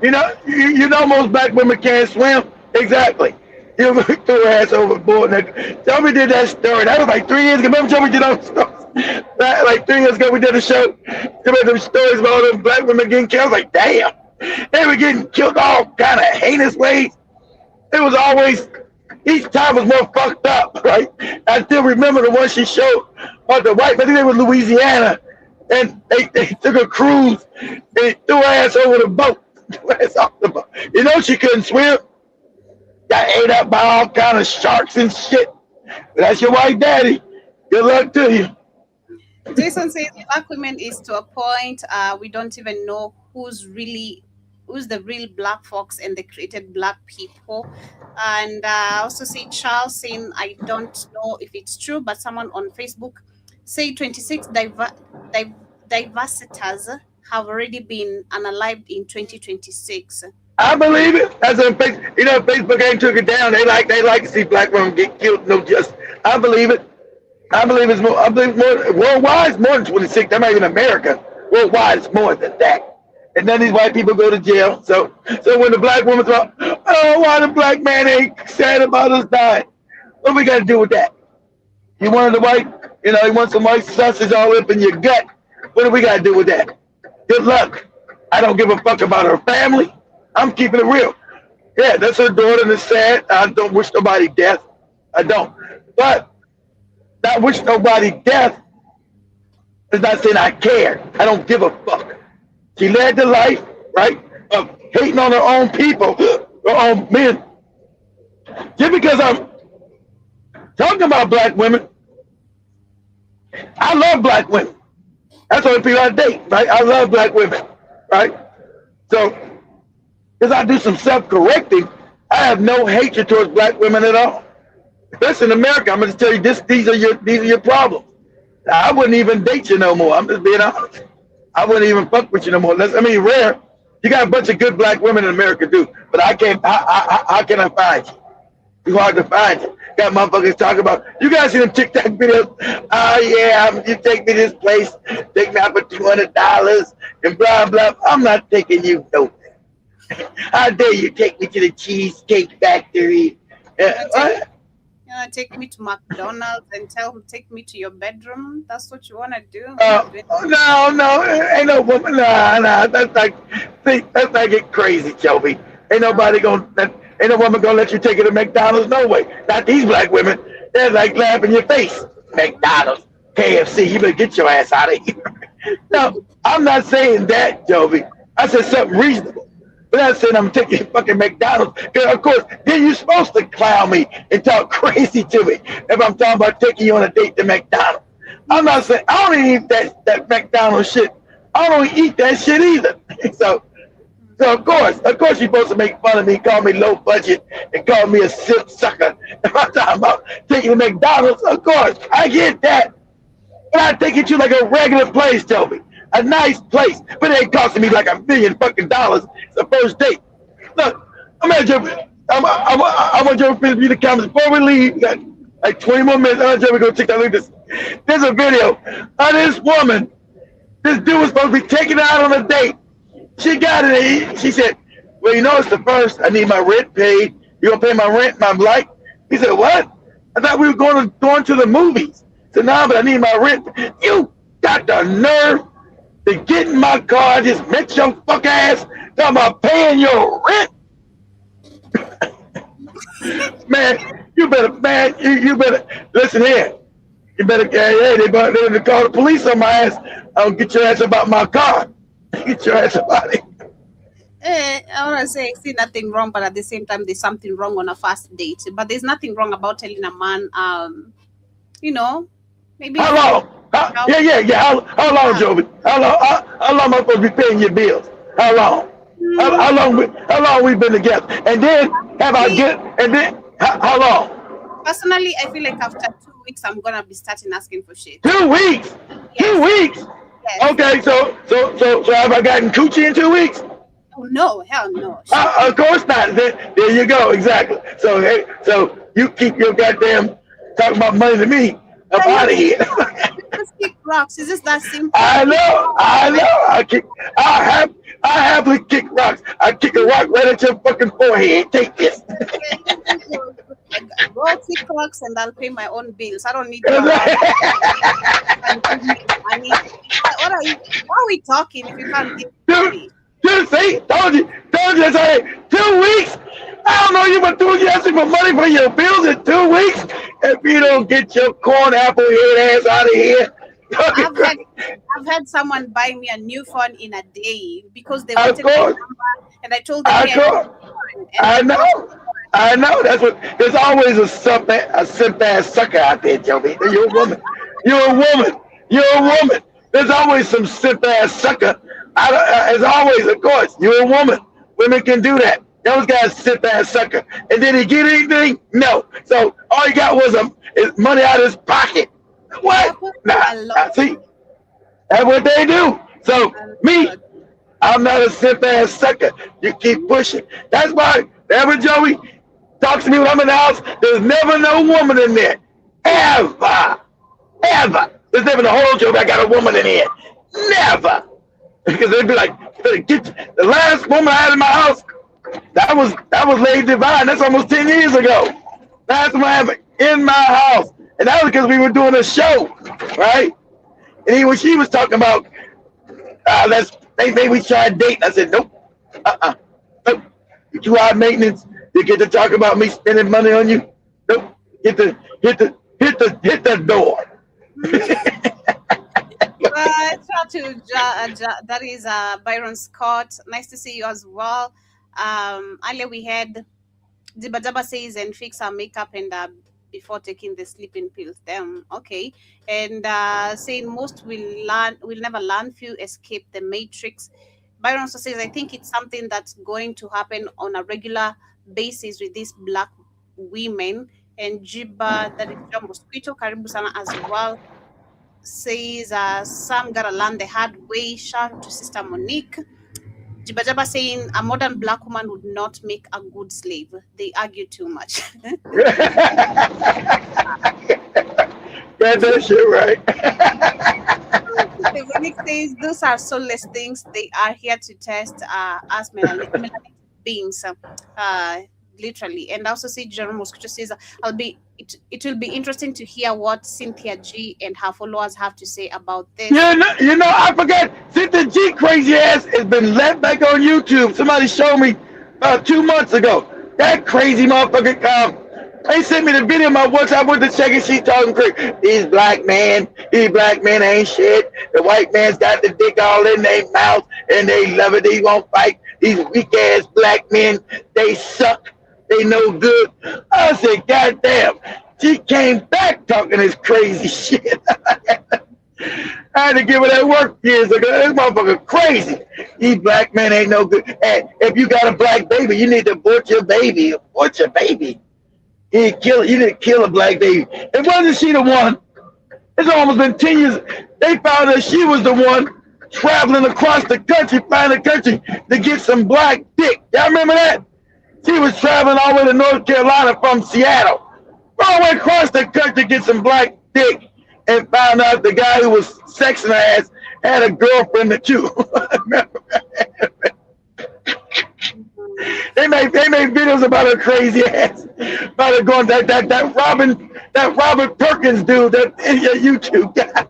you know most black women can't swim. Exactly. You threw her ass overboard. Joey did that story. That was like 3 years ago. Remember Joey did those stories? Like 3 years ago we did a show. There were them stories about all them black women getting killed. I was like, damn. They were getting killed all kind of heinous ways. It was always, each time was more fucked up, right? I still remember the one she showed on the white, I think they were Louisiana, and they took a cruise, they threw her ass over the boat. Threw her ass off the boat. You know she couldn't swim. Got ate up by all kind of sharks and shit. But that's your white daddy. Good luck to you. Jason says black women is to a point we don't even know who's the real black folks and they created black people. And I also see Charles saying, I don't know if it's true, but someone on Facebook say 26 diversitas have already been unalived in 2026. I believe it. That's a Facebook ain't took it down. They like to see black women get killed. No justice. I believe it. I believe it's more. I believe more worldwide. It's more than 26. That might even America. Worldwide, it's more than that. And none of these white people go to jail. So when the black woman thought, oh, why the black man ain't sad about us dying? What do we got to do with that? You wanted the white, you want some white sausage all up in your gut. What do we got to do with that? Good luck. I don't give a fuck about her family. I'm keeping it real. Yeah, that's her daughter and it's sad. I don't wish nobody death. I don't. But not wish nobody death is not saying I care. I don't give a fuck. She led the life, right, of hating on her own people, her own men. Just because I'm talking about black women, I love black women. That's the only people I date, right? I love black women, right? So, because I do some self-correcting, I have no hatred towards black women at all. Especially in America, I'm going to tell you these are your problems. I wouldn't even date you no more. I'm just being honest. I wouldn't even fuck with you no more. Rare. You got a bunch of good black women in America, too. But I can't. How can I find you? It's hard to find you. Got motherfuckers talking about. You guys see them TikTok videos? Oh yeah, you take me to this place, take me out for $200 and blah blah. I'm not taking you nowhere. How dare you take me to the Cheesecake Factory? Take me to McDonald's and take me to your bedroom. That's what you want to do? No, ain't no woman. Nah. That's like get crazy, Joby. Ain't no woman gonna let you take her to McDonald's. No way. Not these black women. They're like laughing in your face. McDonald's, KFC. You better get your ass out of here. No, I'm not saying that, Joby. I said something reasonable. But I'm saying I'm taking fucking McDonald's. Because, of course, then you're supposed to clown me and talk crazy to me if I'm talking about taking you on a date to McDonald's. I'm not saying, I don't even eat that McDonald's shit. I don't eat that shit either. So of course you're supposed to make fun of me, call me low budget, and call me a silk sucker. If I'm talking about taking to McDonald's, of course, I get that. But I take it to like a regular place, Toby. A nice place, but it ain't costing me like $1 million fucking dollars. It's a first date. Look, I'm gonna jump in the comments before we leave. We got like 20 more minutes. I'm gonna go check that. Look at this. There's a video of this woman. This dude was supposed to be taking her out on a date. She got it. She said, "Well, it's the first. I need my rent paid. You gonna pay my rent?" And I'm like, he said, "What? I thought we were going to the movies." I said, "No, but I need my rent." You got the nerve to get in my car, just met your fuck ass, talking about paying your rent. Man, you better listen here. You better, they're going to call the police on my ass. I'll get your ass about my car. Get your ass about it. I want to say, I see nothing wrong, but at the same time, there's something wrong on a first date. But there's nothing wrong about telling a man, maybe. How long? Yeah. How long, Joby? How long am I supposed to be paying your bills? How long? How long we been together? And then how long? Personally, I feel like after 2 weeks, I'm gonna be starting asking for shit. 2 weeks? Yes. 2 weeks? Yes. Okay, so have I gotten coochie in 2 weeks? Oh no, hell no. Of course not. There you go, exactly. So you keep your goddamn talking about money to me. I'm out of here. Just kick rocks. Is this that simple? I know. I happily kick rocks. I kick a rock right at your fucking forehead. Take this. Go kick rocks and I'll pay my own bills. I don't need your money. Why are we talking if you can't give money? Just say, told you, say 2 weeks. I don't know you enthusiastic for money for your bills in 2 weeks. If you don't get your corn apple head ass out of here. I've had someone buy me a new phone in a day because they wanted my number, and I told them. I know. That's what. There's always a simp ass sucker out there, Joey. You're a woman. You're a woman. There's always some simp ass sucker. As always, of course, you're a woman. Women can do that. Those guys simp ass sucker. And did he get anything? No. So all he got was money out of his pocket. What? Nah, see, that's what they do. So me, I'm not a simp ass sucker. You keep pushing. That's why whenever Joey talks to me when I'm in the house, there's never no woman in there. Ever. There's never the whole joke I got a woman in here. Never. Because they'd be like, get the last woman I had in my house, that was Lady Divine. That's almost 10 years ago. Last one I had in my house. And that was because we were doing a show, right? And when she was talking about, maybe we tried dating. I said, nope, nope. You're too high maintenance. You get to talk about me spending money on you. Nope. Hit the door. That is Byron Scott. Nice to see you as well. Earlier we had Dibadaba says and fix our makeup and before taking the sleeping pills. Okay. And saying most will never learn, few escape the matrix. Byron also says, I think it's something that's going to happen on a regular basis with these black women. And Jiba, that is John Mosquito, Karibu Sana as well, says some gotta learn the hard way. Shout out to Sister Monique. Jibajaba saying a modern black woman would not make a good slave. They argue too much. Get that shit right. Monique says those are soulless things. They are here to test us melanated beings. Literally. And I also see General Mosquito says it will be interesting to hear what Cynthia G and her followers have to say about this. You know, I forgot. Cynthia G crazy ass has been let back on YouTube. Somebody showed me about 2 months ago. That crazy motherfucker they sent me the video of my WhatsApp with the check and she talking crazy. These black men ain't shit. The white man's got the dick all in their mouth and they love it. They won't fight. These weak ass black men, they suck. They no good. I said, God damn. She came back talking this crazy shit. I had to give her that work years ago. This motherfucker crazy. These black men ain't no good. And if you got a black baby, you need to abort your baby. Abort your baby. You didn't kill a black baby. It wasn't she the one. It's almost been 10 years. They found that she was the one traveling across the country, flying the country to get some black dick. Y'all remember that? She was traveling all the way to North Carolina from Seattle. All the way across the country to get some black dick and found out the guy who was sexing her ass had a girlfriend too. They made videos about her crazy ass. About her going that Robert Perkins dude, that YouTube guy.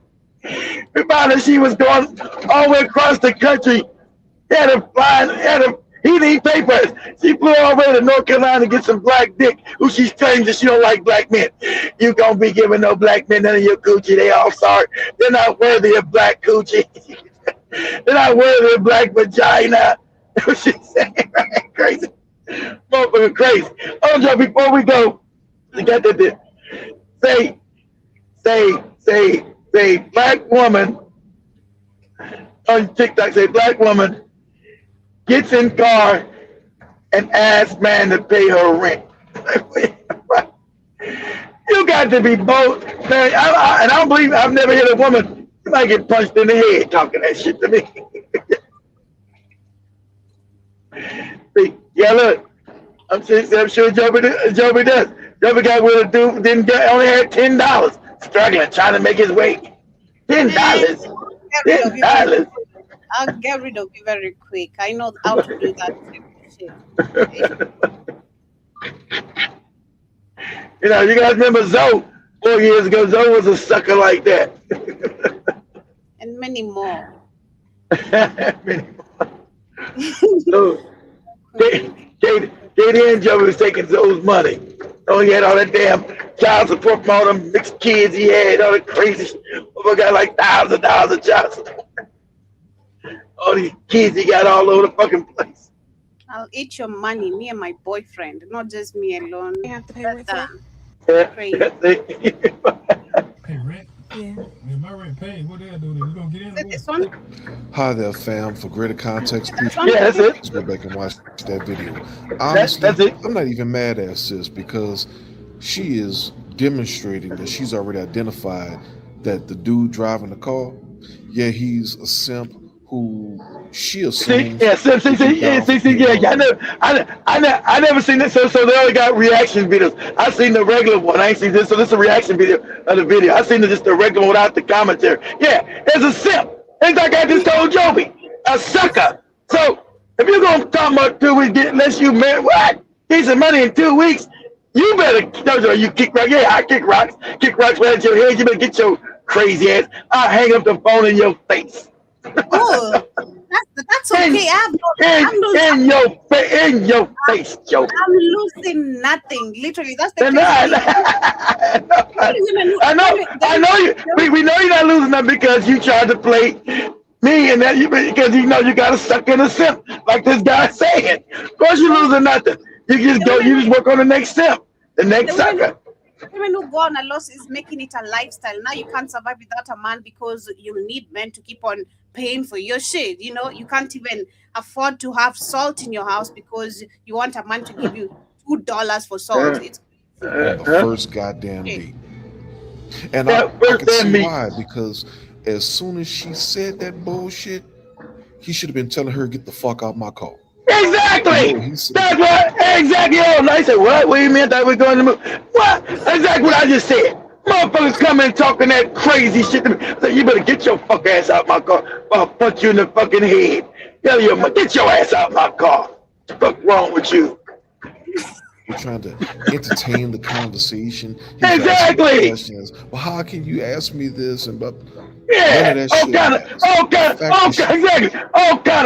We found that she was going all the way across the country. He didn't pay for it. She flew all the way to North Carolina to get some black dick, who she's claiming that she don't like black men. You gonna be giving no black men none of your coochie. They all sorry. They're not worthy of black coochie. They're not worthy of black vagina. What she's saying, right? Crazy. Motherfucker crazy. Oh, Joe, before we go, we got to say black woman on TikTok, say black woman gets in car and asks man to pay her rent. You got to be both. Man, I don't believe, I've never hit a woman. You might get punched in the head talking that shit to me. See, yeah, look. I'm sure Joby does. Joby got with a dude, only had $10, struggling, trying to make his way. $10. $10. I'll get rid of you very quick. I know how to do that shit. You know, you guys remember Zoe 4 years ago? Zoe was a sucker like that. And many more. So, Katie and Joey was taking Zoe's money. Oh, he had all that damn child support from all them mixed kids he had, all the crazy shit. We got like $1,000 of child support. All these kids he got all over the fucking place. I'll eat your money, me and my boyfriend, not just me alone. You have to pay rent. Pay rent? Yeah. If my rent paid, what they do? We gonna get in? This one? Hi there, fam. For greater context, please, that's it. let's go back and watch that video. Honestly, that's it. I'm not even mad at sis because she is demonstrating that she's already identified that the dude driving the car, yeah, he's a simp who she assumes. I never seen this. So they only got reaction videos. I seen the regular one. I ain't seen this. So this is a reaction video of the video. I seen just the regular one without the commentary. Yeah, there's a simp. It's like I just told Joby, a sucker. So if you're gonna talk about 2 weeks, unless you married, what? Get some money in 2 weeks. You better. You kick rocks. Yeah, I kick rocks. Kick rocks right at your head. You better get your crazy ass. I'll hang up the phone in your face. Oh, that's okay. In your face, Joe. I'm losing nothing. Literally, that's the thing. I know you. We know you're not losing nothing because you tried to play me and that because you know you got to suck in a simp like this guy saying. Of course, you're losing nothing. You just go. You just work on the next simp, the next sucker. Women who go on a loss is making it a lifestyle. Now you can't survive without a man because you need men to keep on paying for your shit. You know, you can't even afford to have salt in your house because you want a man to give you $2 for salt. It's the first goddamn date. And I can see why, because as soon as she said that bullshit, he should have been telling her, get the fuck out my car. Exactly. That's what. Exactly. Oh, I said, what? What do you mean? I thought we were going to move? What? Exactly what I just said. Motherfuckers come in talking that crazy shit to me. I said, you better get your fuck ass out my car. Or I'll punch you in the fucking head. Get your ass out my car. What the fuck wrong with you? We're trying to entertain the conversation. Exactly. Questions. Well, how can you ask me this? And but yeah, all kind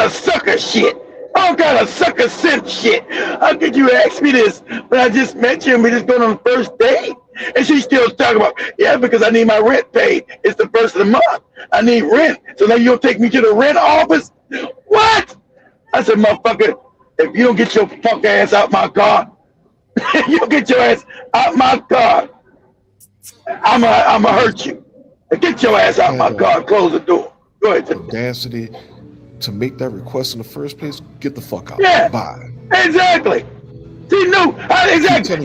of sucker shit. All kind of sucker simp shit. How could you ask me this when I just met you and we just going on the first date? And she's still talking about, yeah, because I need my rent paid. It's the first of the month. I need rent. So now you'll take me to the rent office? What? I said, motherfucker, if you don't get your fuck ass out my car, you don't get your ass out my car, I'ma hurt you. Get your ass out my car and close the door. Go ahead. Audacity to make that request in the first place, get the fuck out. Yeah. Bye. Exactly. She knew. Exactly.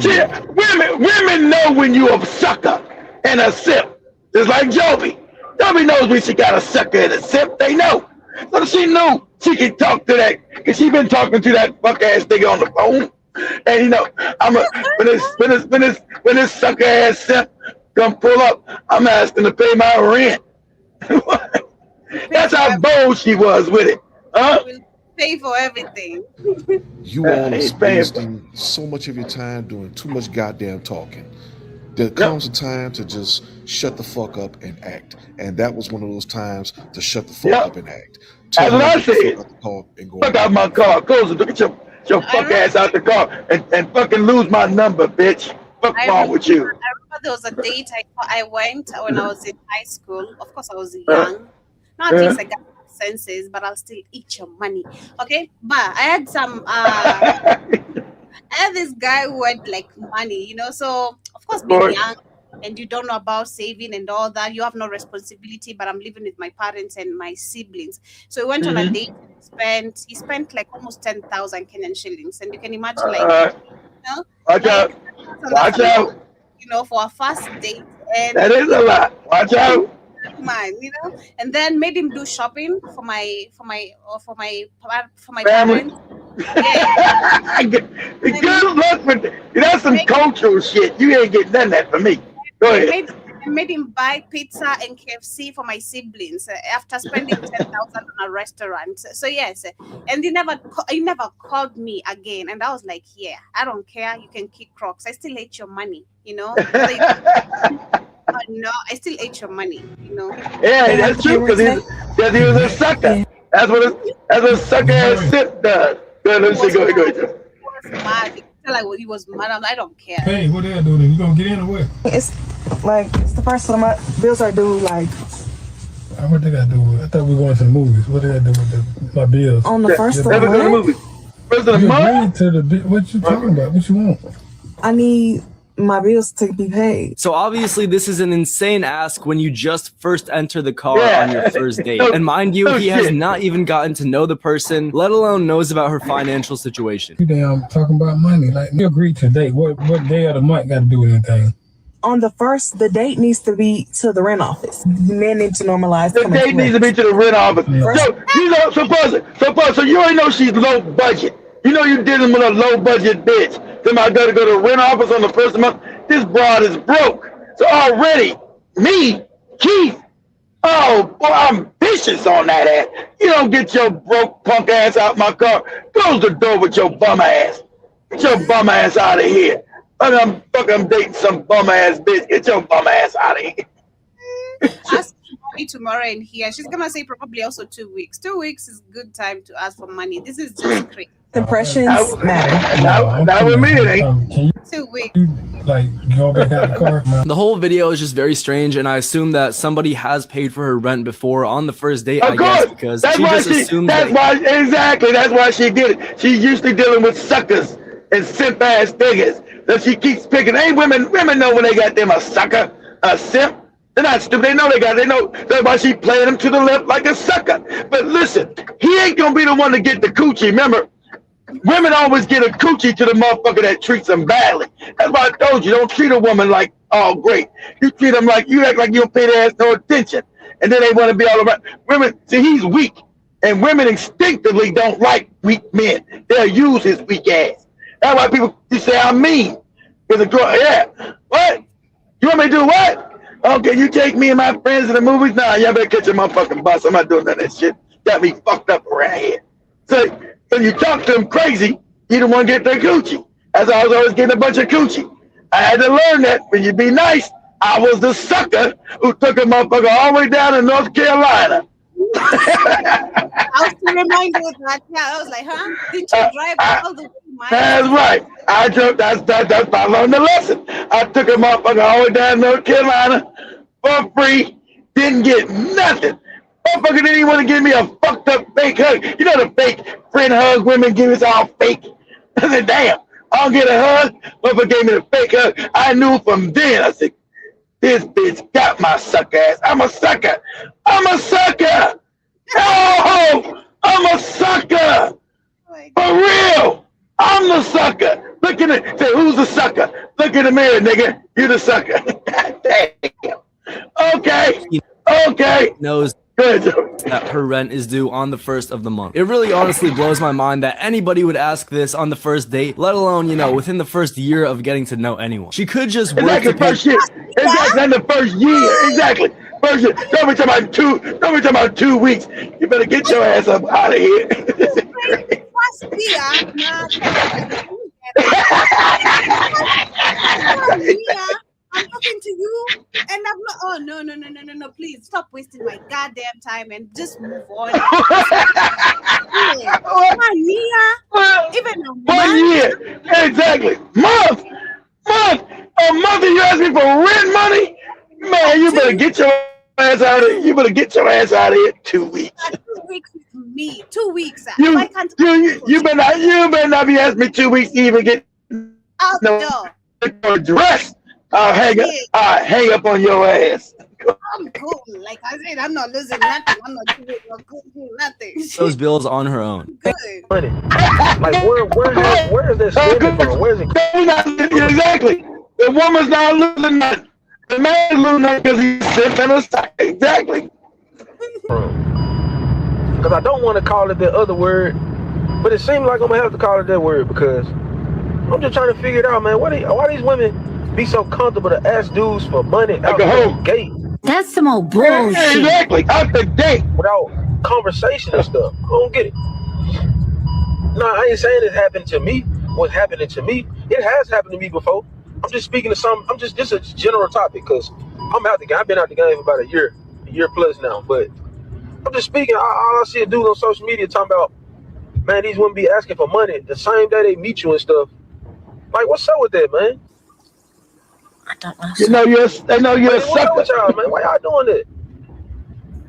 Women know when you a sucker and a simp. Just like Joby. Joby knows when she got a sucker and a simp. They know. So she knew she could talk to that because she been talking to that fuck ass nigga on the phone. And you know, when this sucker ass simp come pull up, I'm asking to pay my rent. That's how bold she was with it. Huh? We'll pay for everything. You all are wasting so much of your time doing too much goddamn talking. There comes a time to just shut the fuck up and act. And that was one of those times to shut the fuck up and act. That's what I said. Fuck out my car. Close it. Get your fuck ass out the car and fucking lose my number, bitch. Fuck wrong with you? I remember there was a date I went when I was in high school. Of course, I was young. Now at least I got senses, but I'll still eat your money. Okay? But I had some I had this guy who had like money, you know, so of course being young, and you don't know about saving and all that. You have no responsibility, but I'm living with my parents and my siblings. So we went on a date. He spent like almost 10,000 Kenyan shillings, and you can imagine, like, watch out, watch out. You know, for a first date, and that is a lot. Watch out. Man, you know, and then made him do shopping for my Family. parents. Yeah. Good luck with that. That's some cultural shit. You ain't getting none of that for me. Go ahead. I made him buy pizza and KFC for my siblings after spending 10,000 on a restaurant. So yes, and he never called me again. And I was like, yeah, I don't care. You can kick rocks. I still ate your money, you know. No, I still ate your money, you know. Yeah, that's true because he was a sucker. That's what a sucker ass sip does. Go ahead. Mad. Like he was mad. I don't care. Hey, what they doing? You gonna get in or what? It's the first of my bills are due. Like, what they gotta do with it? I thought we were going to the movies. What they gotta do with my bills? On the first of the month. First of the month. What you talking about? What you want? I need my bills to be paid. So obviously this is an insane ask when you just first enter the car on your first date. And mind you, he has not even gotten to know the person, let alone knows about her financial situation. I'm talking about money. Like, we agreed to date. What day of the month got to do with anything? On the first, the date needs to be to the rent office. Men need to normalize. The date needs to be to the rent office. Yeah. So you know, suppose so you already know she's low budget. You know you're dealing with a low budget bitch. Somebody got to go to the rent office on the first month. This broad is broke. So already, me, Keith, oh boy, I'm vicious on that ass. You don't get your broke punk ass out my car. Close the door with your bum ass. Get your bum ass out of here. I'm dating some bum ass bitch. Get your bum ass out of here. Ask for money tomorrow in here. She's gonna say probably also 2 weeks. 2 weeks is good time to ask for money. This is just crazy. Impressions matter. Not with me, it ain't. 2 weeks. Like, go back out the car. The whole video is just very strange, and I assume that somebody has paid for her rent before on the first date, I guess, because she just assumed that's why she did it. She's usually dealing with suckers and simp ass niggas that she keeps picking. Hey, women know when they got them a sucker, a simp. They're not stupid. They know they know. That's why she playing them to the left like a sucker. But listen, he ain't gonna be the one to get the coochie. Remember, women always get a coochie to the motherfucker that treats them badly. That's why I told you, don't treat a woman like, oh, great. You treat them like, you act like you don't pay their ass no attention. And then they want to be all around. Women, see, he's weak. And women instinctively don't like weak men. They'll use his weak ass. That's why people say I'm mean. Because the girl, yeah. What? You want me to do what? Okay, you take me and my friends to the movies? Nah, y'all better catch a motherfucking bus. I'm not doing none of that shit. Got me fucked up around here. So when you talk to them crazy, you don't want to get their coochie. That's why I was always getting a bunch of coochie. I had to learn that when you be nice, I was the sucker who took a motherfucker all the way down to North Carolina. I was reminded of that. Yeah, I was like, huh? Did you drive all the way? That's right. I learned the lesson. I took a motherfucker all the way down to North Carolina for free. Didn't get nothing. Motherfucker didn't even want to give me a fucked up fake hug. You know the fake friend hug women give us all fake. I said, damn, I don't get a hug. Motherfucker gave me the fake hug. I knew from then. I said, this bitch got my suck ass. I'm a sucker. I'm a sucker. Oh, I'm a sucker. For real. I'm the sucker. Look at it. Say, who's the sucker? Look in the mirror, nigga. You the sucker. Damn. Okay. Knows that her rent is due on the first of the month. It really honestly blows my mind that anybody would ask this on the first date, let alone, within the first year of getting to know anyone. She could just work the first year. Exactly, in the first year. Exactly. First year. Don't be talking about 2 weeks. You better get your ass up out of here. I'm talking to you, and I'm not. Oh no! Please stop wasting my goddamn time and just move on. Even a month. 1 year, exactly. Month. A month, and you ask me for rent money, man. You better get your ass out of here. You better get your ass out of here. 2 weeks. 2 weeks with me. 2 weeks. You better not be asking me 2 weeks to even get no dress. I'll hang up on your ass. I'm cool. Like I said, I'm not losing nothing. I'm not doing nothing. Those bills on her own. Good. Money. Like where is this stemming from? Where is it? Exactly. The woman's not losing nothing. The man is losing nothing because he's sitting aside. Exactly. Because I don't want to call it the other word, but it seems like I'm gonna have to call it that word because I'm just trying to figure it out, man. Why these women be so comfortable to ask dudes for money out the gate? That's some old bullshit. Exactly. Out the gate. Without conversation and stuff. I don't get it. No, I ain't saying it happened to me. What's happening to me? It has happened to me before. I'm just speaking to some. This is a general topic because I've been out the game for about a year plus now. But I'm just speaking. All I see a dude on social media talking about, man, these women be asking for money the same day they meet you and stuff. Like, what's up with that, man? I don't know. They know you're a what's up sucker. with y'all, man? Why y'all doing that?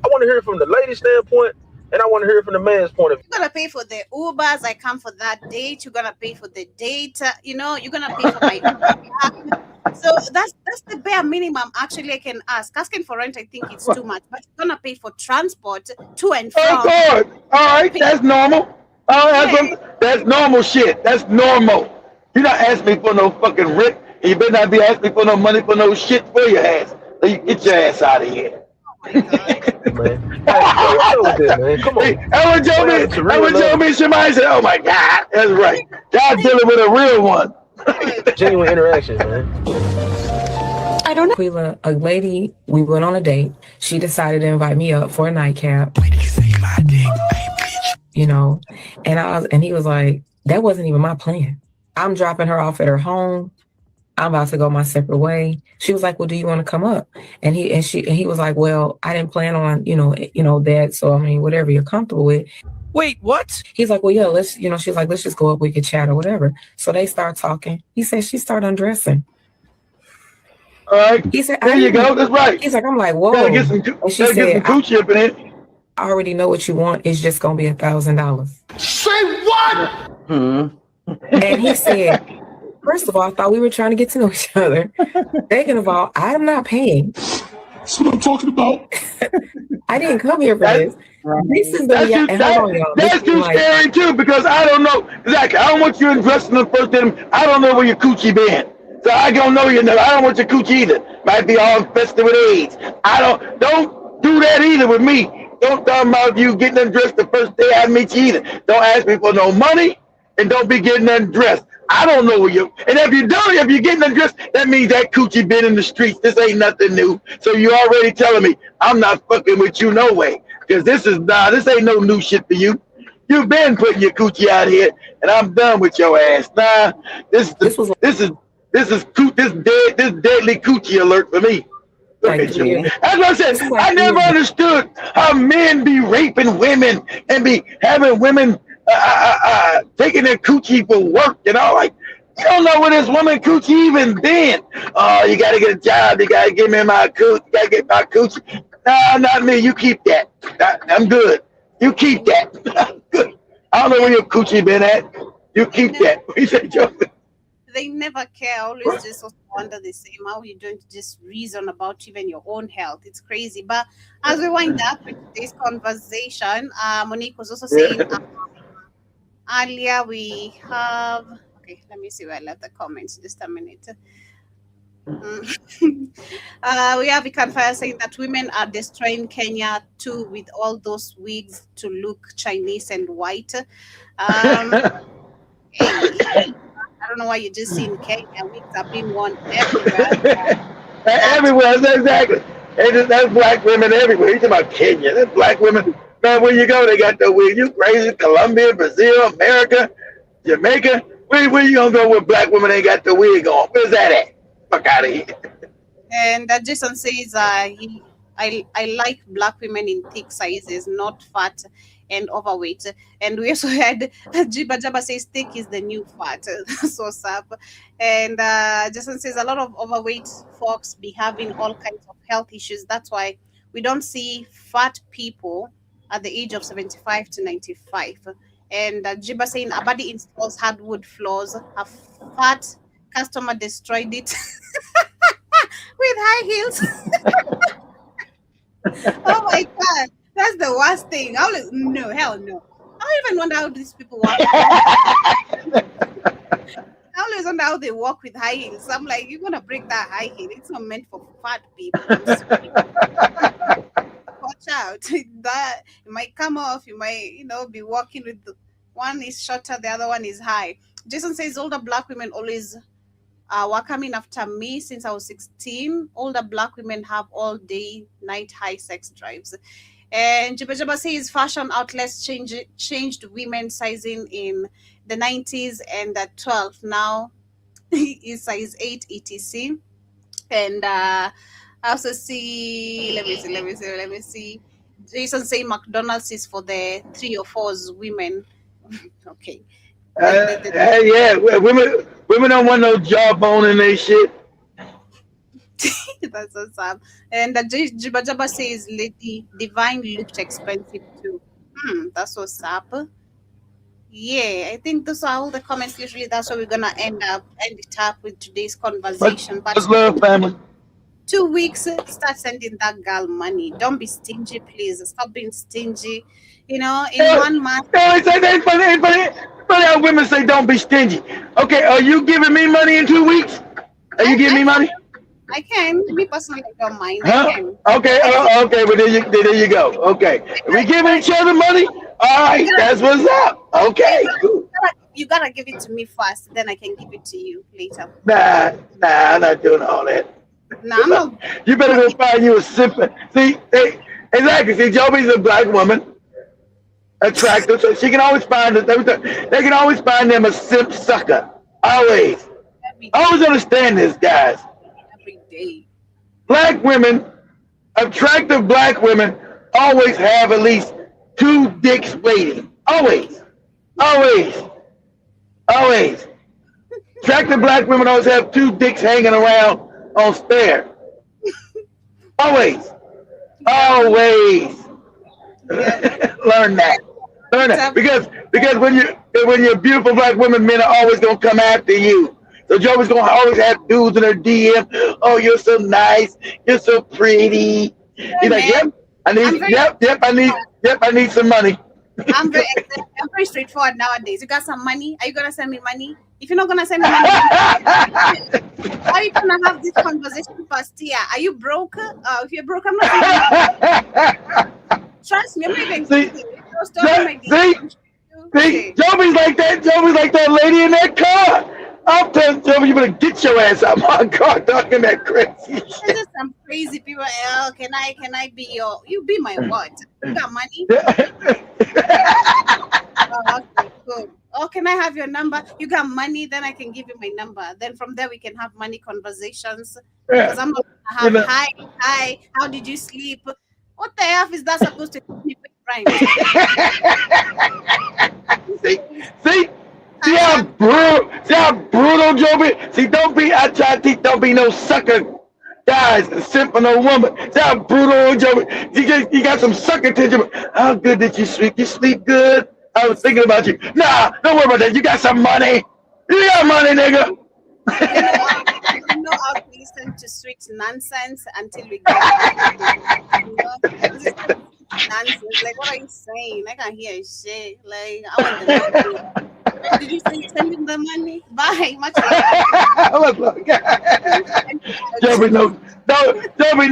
I want to hear it from the lady's standpoint, and I want to hear it from the man's point of view. You're gonna pay for the Ubers. I come for that date. You're gonna pay for the date. You're gonna pay for my. So that's the bare minimum. Actually, I can ask. Asking for rent, I think it's too much. But you're gonna pay for transport to and from. Oh, God. All right, that's normal. That's normal shit. That's normal. You're not asking me for no fucking rent, and you better not be asking me for no money for no shit for your ass. So you get your ass out of here. Man. What's up with that, man? Come on. I would tell me somebody said, "Oh my God, that's right. Y'all dealing with a real one." Genuine interaction, man. I don't know. Quila, a lady, we went on a date. She decided to invite me up for a nightcap. And he was like, that wasn't even my plan. I'm dropping her off at her home. I'm about to go my separate way. She was like, well, do you want to come up? And he was like, well, I didn't plan on, that. So, I mean, whatever you're comfortable with. Wait, what? He's like, well, yeah, she's like, let's just go up. We can chat or whatever. So they start talking. He said, she started undressing. All right. He said, there you go. That's right. He's like, I'm like, whoa. Gotta get some coochie up in it. I already know what you want. It's just going to be $1,000. Say what? And he said, first of all, I thought we were trying to get to know each other. Second of all, I'm not paying. That's what I'm talking about. I didn't come here for this. This is that's too scary too, because I don't know exactly. I don't want you undressing the first day. I don't know where your coochie been, so I don't know you. I don't want your coochie either. Might be all infested with AIDS. Don't do that either with me. Don't talk about you getting undressed the first day I meet you either. Don't ask me for no money, and don't be getting undressed. I don't know where you. And if you're getting undressed, that means that coochie been in the streets. This ain't nothing new. So you already telling me I'm not fucking with you no way. Because this ain't no new shit for you. You've been putting your coochie out here, and I'm done with your ass. Nah, this deadly coochie alert for me. Look at you. That's what I said. I never understood how men be raping women and be having women taking their coochie for work and all. Like, you don't know where this woman coochie even been. Oh, you gotta get a job. You gotta give me my coochie. You gotta get my coochie. Nah, not me. You keep that. I'm good. You keep that. I'm good. I don't know where your coochie been at. You keep that. What you say, Joe? They never care. Always just under the same. How you don't just reason about even your own health? It's crazy. But as we wind up with today's conversation, Monique was also saying earlier we have. Okay, let me see where I left the comments. Just a minute. We have Ikan saying that women are destroying Kenya too with all those wigs to look Chinese and white. I don't know why you just seen Kenya. Wigs are being worn everywhere. Everywhere, exactly. That's black women everywhere. You talking about Kenya? That's black women. Man, where you go, they got the wig. You crazy? Colombia, Brazil, America, Jamaica. Where you gonna go where black women ain't got the wig on? Where's that at? Fuck out of here. And Jason says I like black women in thick sizes, not fat and overweight. And we also had Jiba Jaba says thick is the new fat. So sad. And Jason says a lot of overweight folks be having all kinds of health issues. That's why we don't see fat people at the age of 75 to 95. And Jiba saying Abadi installs hardwood floors. A fat customer destroyed it. high heels. Oh my God, that's the worst thing. No, hell no. I don't even wonder how these people walk. I always wonder how they walk with high heels. I'm like, you're gonna break that high heel. It's not meant for fat people. Watch out. That it might come off. You might, be walking with one is shorter, the other one is high. Jason says older black women always were coming after me since I was 16. Older black women have all day, night high sex drives. And Jibba Jabba says fashion outlets changed women's sizing in the 90s and at 12. Now is size 8 etc. And I also see, let me see. Jason say McDonald's is for the 3 or 4s women. Okay. Yeah, women don't want no jawbone in their shit. That's so sad. And Jibba Jabba says Lady Divine looked expensive too. That's what's up. Yeah, I think those are all the comments usually. That's where we're gonna end it up with today's conversation. But love, family. 2 weeks, start sending that girl money. Don't be stingy, please. Stop being stingy. In 1 month. It's funny how women say don't be stingy. Okay, are you giving me money in 2 weeks? Are you giving me money? I can. Me personally, I don't mind. Huh? I can. Okay, okay, but there you go. Okay, we giving each other money. All right, that's what's up. Okay, cool. You gotta give it to me first, then I can give it to you later. Nah, I'm not doing all that. Nah, I'm not. You better go find you a simp. See, exactly. See, Joby's a black woman, attractive, so she can always find it. They can always find them a simp sucker. Always. Always understand this, guys. Every day. Black women, attractive black women, always have at least 2 dicks waiting. Always. Attractive black women always have 2 dicks hanging around on spare. Always. Learn that. Because when you're beautiful black women, men are always gonna come after you. So Joey's gonna always have dudes in her DM. Oh, you're so nice. You're so pretty. He's like, yep, I need some money. I'm very straightforward nowadays. You got some money? Are you gonna send me money? If you're not gonna send me money, why are you gonna have this conversation first? Yeah, are you broke? If you're broke, I'm not. Trust me, I'm not even kidding. See, Joey's like that. Joey's like that lady in that car. I'm telling Joey, you better get your ass out my car talking that crazy shit. There's just some crazy people. Oh, can I be you be my what? You got money? Oh, okay, cool. Oh, can I have your number? You got money? Then I can give you my number. Then from there we can have money conversations. Because I'm not gonna have hi, how did you sleep? What the F is that supposed to be right? See how brutal Joby? See, I try to teach, don't be no sucker guys, simp for no woman. See how brutal Joby? You got some sucker tension. How good did you sleep? You sleep good? I was thinking about you. Nah, don't worry about that. You got some money. You got money, nigga. I know how to listen to sweet nonsense until we get nonsense. Like, what are you saying? I can't hear shit. Like, I want the money. Did you say send him the money? Bye. Much love. Joby, no. Joby.